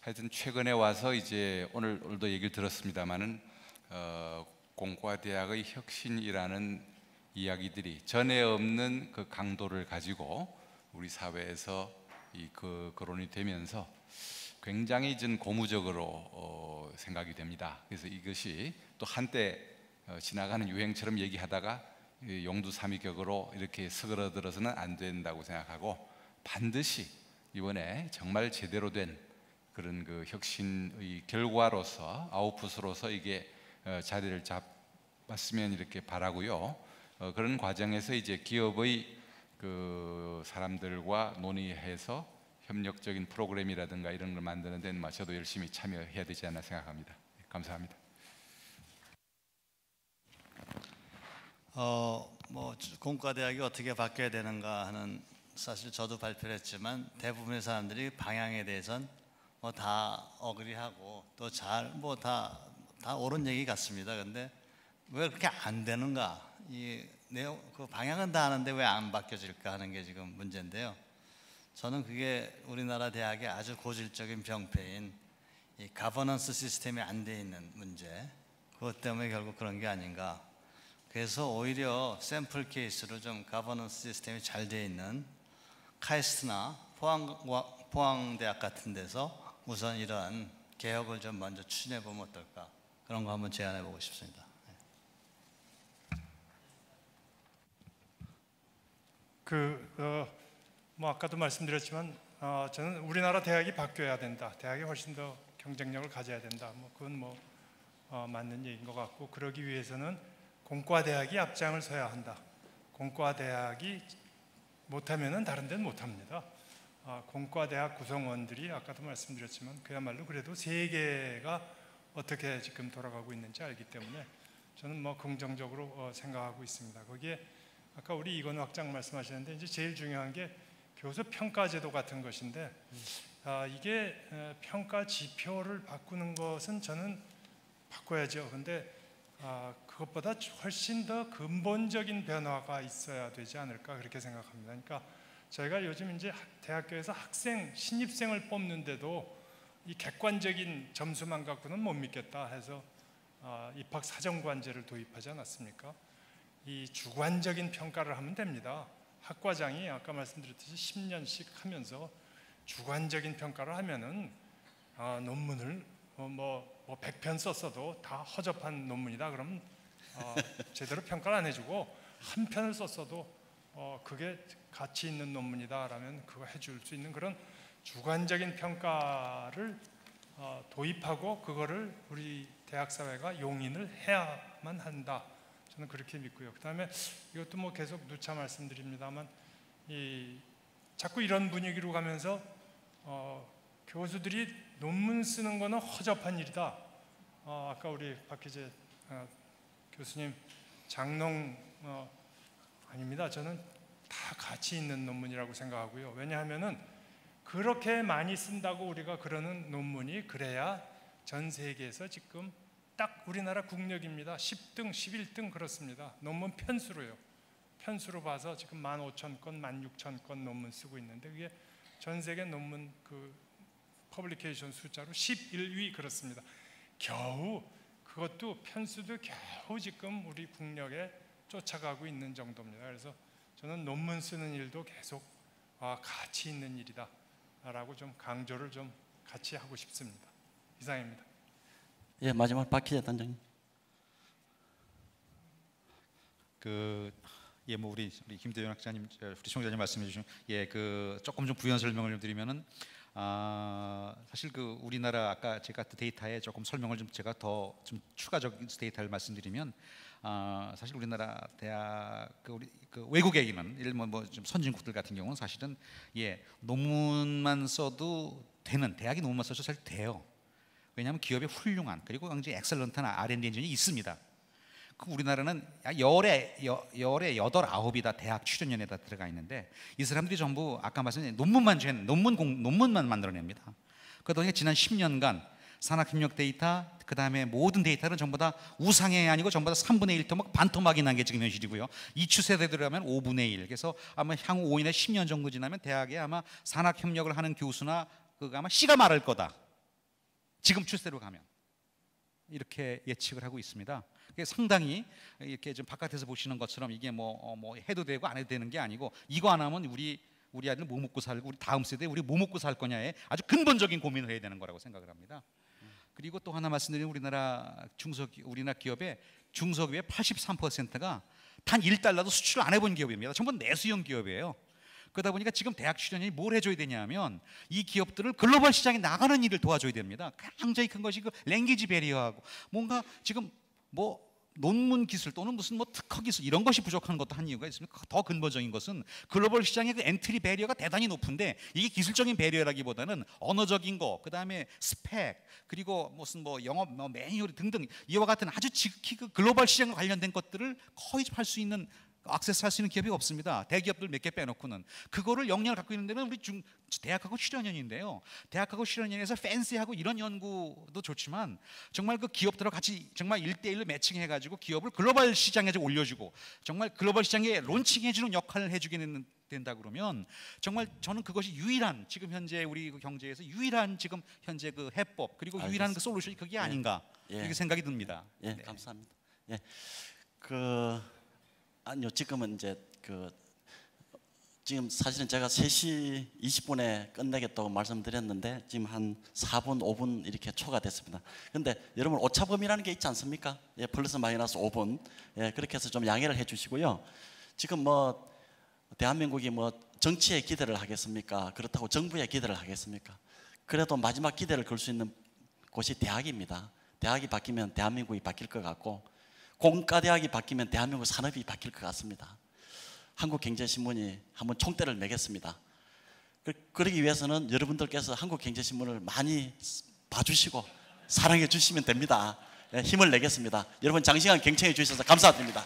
하여튼 최근에 와서 이제 오늘도 얘기를 들었습니다만은 공과대학의 혁신이라는 이야기들이 전에 없는 그 강도를 가지고 우리 사회에서 거론이 되면서 굉장히 전 고무적으로 생각이 됩니다. 그래서 이것이 또 한때 지나가는 유행처럼 얘기하다가 용두사미격으로 이렇게 서그러들어서는 안 된다고 생각하고 반드시 이번에 정말 제대로 된 그런 그 혁신의 결과로서 아웃풋으로서 이게 자리를 잡았으면 이렇게 바라고요. 그런 과정에서 이제 기업의 그 사람들과 논의해서 협력적인 프로그램이라든가 이런 걸 만드는 데는 저도 열심히 참여해야 되지 않나 생각합니다. 감사합니다. 뭐 공과대학이 어떻게 바뀌어야 되는가 하는 사실 저도 발표를 했지만 대부분의 사람들이 방향에 대해서는 뭐 다 어그리하고 또 잘 뭐 다 옳은 얘기 같습니다. 근데 왜 그렇게 안 되는가? 이 내용 그 방향은 다 아는데 왜 안 바뀌어질까 하는 게 지금 문제인데요. 저는 그게 우리나라 대학의 아주 고질적인 병폐인 이 가버넌스 시스템이 안 돼 있는 문제, 그것 때문에 결국 그런 게 아닌가. 그래서 오히려 샘플 케이스로 좀 가버넌스 시스템이 잘 돼 있는 카이스트나 포항대학 같은 데서 우선 이런 개혁을 좀 먼저 추진해 보면 어떨까, 그런 거 한번 제안해 보고 싶습니다. 뭐 아까도 말씀드렸지만 저는 우리나라 대학이 바뀌어야 된다. 대학이 훨씬 더 경쟁력을 가져야 된다. 뭐 그건 맞는 얘기인 것 같고, 그러기 위해서는 공과대학이 앞장을 서야 한다. 공과대학이 못하면은 다른 데는 못합니다. 공과대학 구성원들이 아까도 말씀드렸지만 그야말로 그래도 세계가 어떻게 지금 돌아가고 있는지 알기 때문에 저는 뭐 긍정적으로 생각하고 있습니다. 거기에 아까 우리 이건우 학장 말씀하셨는데 이제 제일 중요한 게 교수 평가 제도 같은 것인데 이게 평가 지표를 바꾸는 것은 저는 바꿔야죠. 근데 그것보다 훨씬 더 근본적인 변화가 있어야 되지 않을까 그렇게 생각합니다. 그러니까 저희가 요즘 이제 대학교에서 학생 신입생을 뽑는데도 이 객관적인 점수만 갖고는 못 믿겠다 해서 입학 사정관제를 도입하지 않았습니까? 이 주관적인 평가를 하면 됩니다. 학과장이 아까 말씀드렸듯이 10년씩 하면서 주관적인 평가를 하면은 논문을 뭐 100편 썼어도 다 허접한 논문이다 그러면 제대로 평가를 안 해주고, 한 편을 썼어도 그게 가치 있는 논문이다 라면 그거 해줄 수 있는 그런 주관적인 평가를 도입하고 그거를 우리 대학 사회가 용인을 해야만 한다. 저는 그렇게 믿고요. 그 다음에 이것도 뭐 계속 누차 말씀드립니다만 자꾸 이런 분위기로 가면서 교수들이 논문 쓰는 거는 허접한 일이다. 아까 우리 박희재 교수님 장롱 아닙니다. 저는 다 가치 있는 논문이라고 생각하고요. 왜냐하면은 그렇게 많이 쓴다고 우리가 그러는 논문이 그래야 전 세계에서 지금 딱 우리나라 국력입니다. 10등, 11등 그렇습니다. 논문 편수로요. 편수로 봐서 지금 15,000건, 16,000건 논문 쓰고 있는데 그게 전 세계 논문 그 퍼블리케이션 숫자로 11위 그렇습니다. 겨우 그것도 편수도 겨우 지금 우리 국력에 쫓아가고 있는 정도입니다. 그래서 저는 논문 쓰는 일도 계속 가치 있는 일이다 라고 좀 강조를 좀 같이 하고 싶습니다. 이상입니다. 예, 마지막 박희재 단장님. 뭐 우리 김대현 학자님, 우리 총장님 말씀해 주신 조금 좀 부연 설명을 좀 드리면은 사실 우리나라 아까 제가 데이터에 조금 설명을 좀 제가 더 좀 추가적인 데이터를 말씀드리면 사실 우리나라 대학 우리 외국에 있는 일본 좀 선진국들 같은 경우는 사실은 논문만 써도 되는, 대학이 논문만 써도 사실 돼요. 왜냐하면 기업에 훌륭한 그리고 굉장히 엑셀런트한 R&D 엔진이 있습니다. 우리나라는 열에 8, 9이 다 대학 출연연에다 들어가 있는데 이 사람들이 전부 아까 말씀드린 논문만 만들어냅니다. 그러다 보니까 지난 10년간 산학협력 데이터, 그 다음에 모든 데이터는 전부 다 우상향이 아니고 전부 다 3분의 1 토막 반토막이 난 게 지금 현실이고요. 이 추세대로 하면 5분의 1. 그래서 아마 향후 5년에 10년 정도 지나면 대학에 아마 산학협력을 하는 교수나 아마 씨가 마를 거다. 지금 추세로 가면 이렇게 예측을 하고 있습니다. 상당히 이렇게 좀 바깥에서 보시는 것처럼 이게 뭐 해도 되고 안 해도 되는 게 아니고, 이거 안 하면 우리 아이들 뭐 먹고 살고, 우리 다음 세대 우리 뭐 먹고 살 거냐에 아주 근본적인 고민을 해야 되는 거라고 생각을 합니다. 그리고 또 하나 말씀드리면 우리나라 기업의 중소기업의 83%가 단 1달러도 수출을 안 해본 기업입니다. 전부 내수형 기업이에요. 그러다 보니까 지금 대학 출연이 뭘 해줘야 되냐면 이 기업들을 글로벌 시장에 나가는 일을 도와줘야 됩니다. 굉장히 큰 것이 랭귀지 베리어하고 뭔가 지금 논문 기술 또는 무슨 특허 기술 이런 것이 부족한 것도 한 이유가 있습니다. 더 근본적인 것은 글로벌 시장의 엔트리 베리어가 대단히 높은데 이게 기술적인 베리어라기보다는 언어적인 거, 그 다음에 스펙, 그리고 무슨 영업 매뉴얼 등등 이와 같은 아주 지극히 글로벌 시장과 관련된 것들을 거의 할 수 있는 액세스할 수 있는 기업이 없습니다. 대기업들 몇 개 빼놓고는. 그거를 역량을 갖고 있는 데는 우리 대학하고 실현연인데요. 대학하고 실현연에서 팬시하고 이런 연구도 좋지만 정말 그 기업들하고 같이 정말 1대1로 매칭해가지고 기업을 글로벌 시장에 올려주고 정말 글로벌 시장에 론칭해주는 역할을 해주게 된다 그러면 정말 저는 그것이 유일한 지금 현재 우리 그 경제에서 유일한 지금 현재 그 해법 그리고 유일한 그 솔루션이 그게 아닌가 이렇게 생각이 듭니다. 예, 네. 감사합니다. 예, 아니요 지금은 이제 지금 사실은 제가 3시 20분에 끝내겠다고 말씀드렸는데 지금 한 4분, 5분 이렇게 초과됐습니다. 그런데 여러분 오차범위라는 게 있지 않습니까? 예, 플러스 마이너스 5분. 예, 그렇게 해서 좀 양해를 해주시고요. 지금 뭐 대한민국이 뭐 정치에 기대를 하겠습니까? 그렇다고 정부에 기대를 하겠습니까? 그래도 마지막 기대를 걸 수 있는 곳이 대학입니다. 대학이 바뀌면 대한민국이 바뀔 것 같고 공과대학이 바뀌면 대한민국 산업이 바뀔 것 같습니다. 한국경제신문이 한번 총대를 매겠습니다. 그러기 위해서는 여러분들께서 한국경제신문을 많이 봐주시고 사랑해 주시면 됩니다. 힘을 내겠습니다. 여러분 장시간 경청해 주셔서 감사드립니다.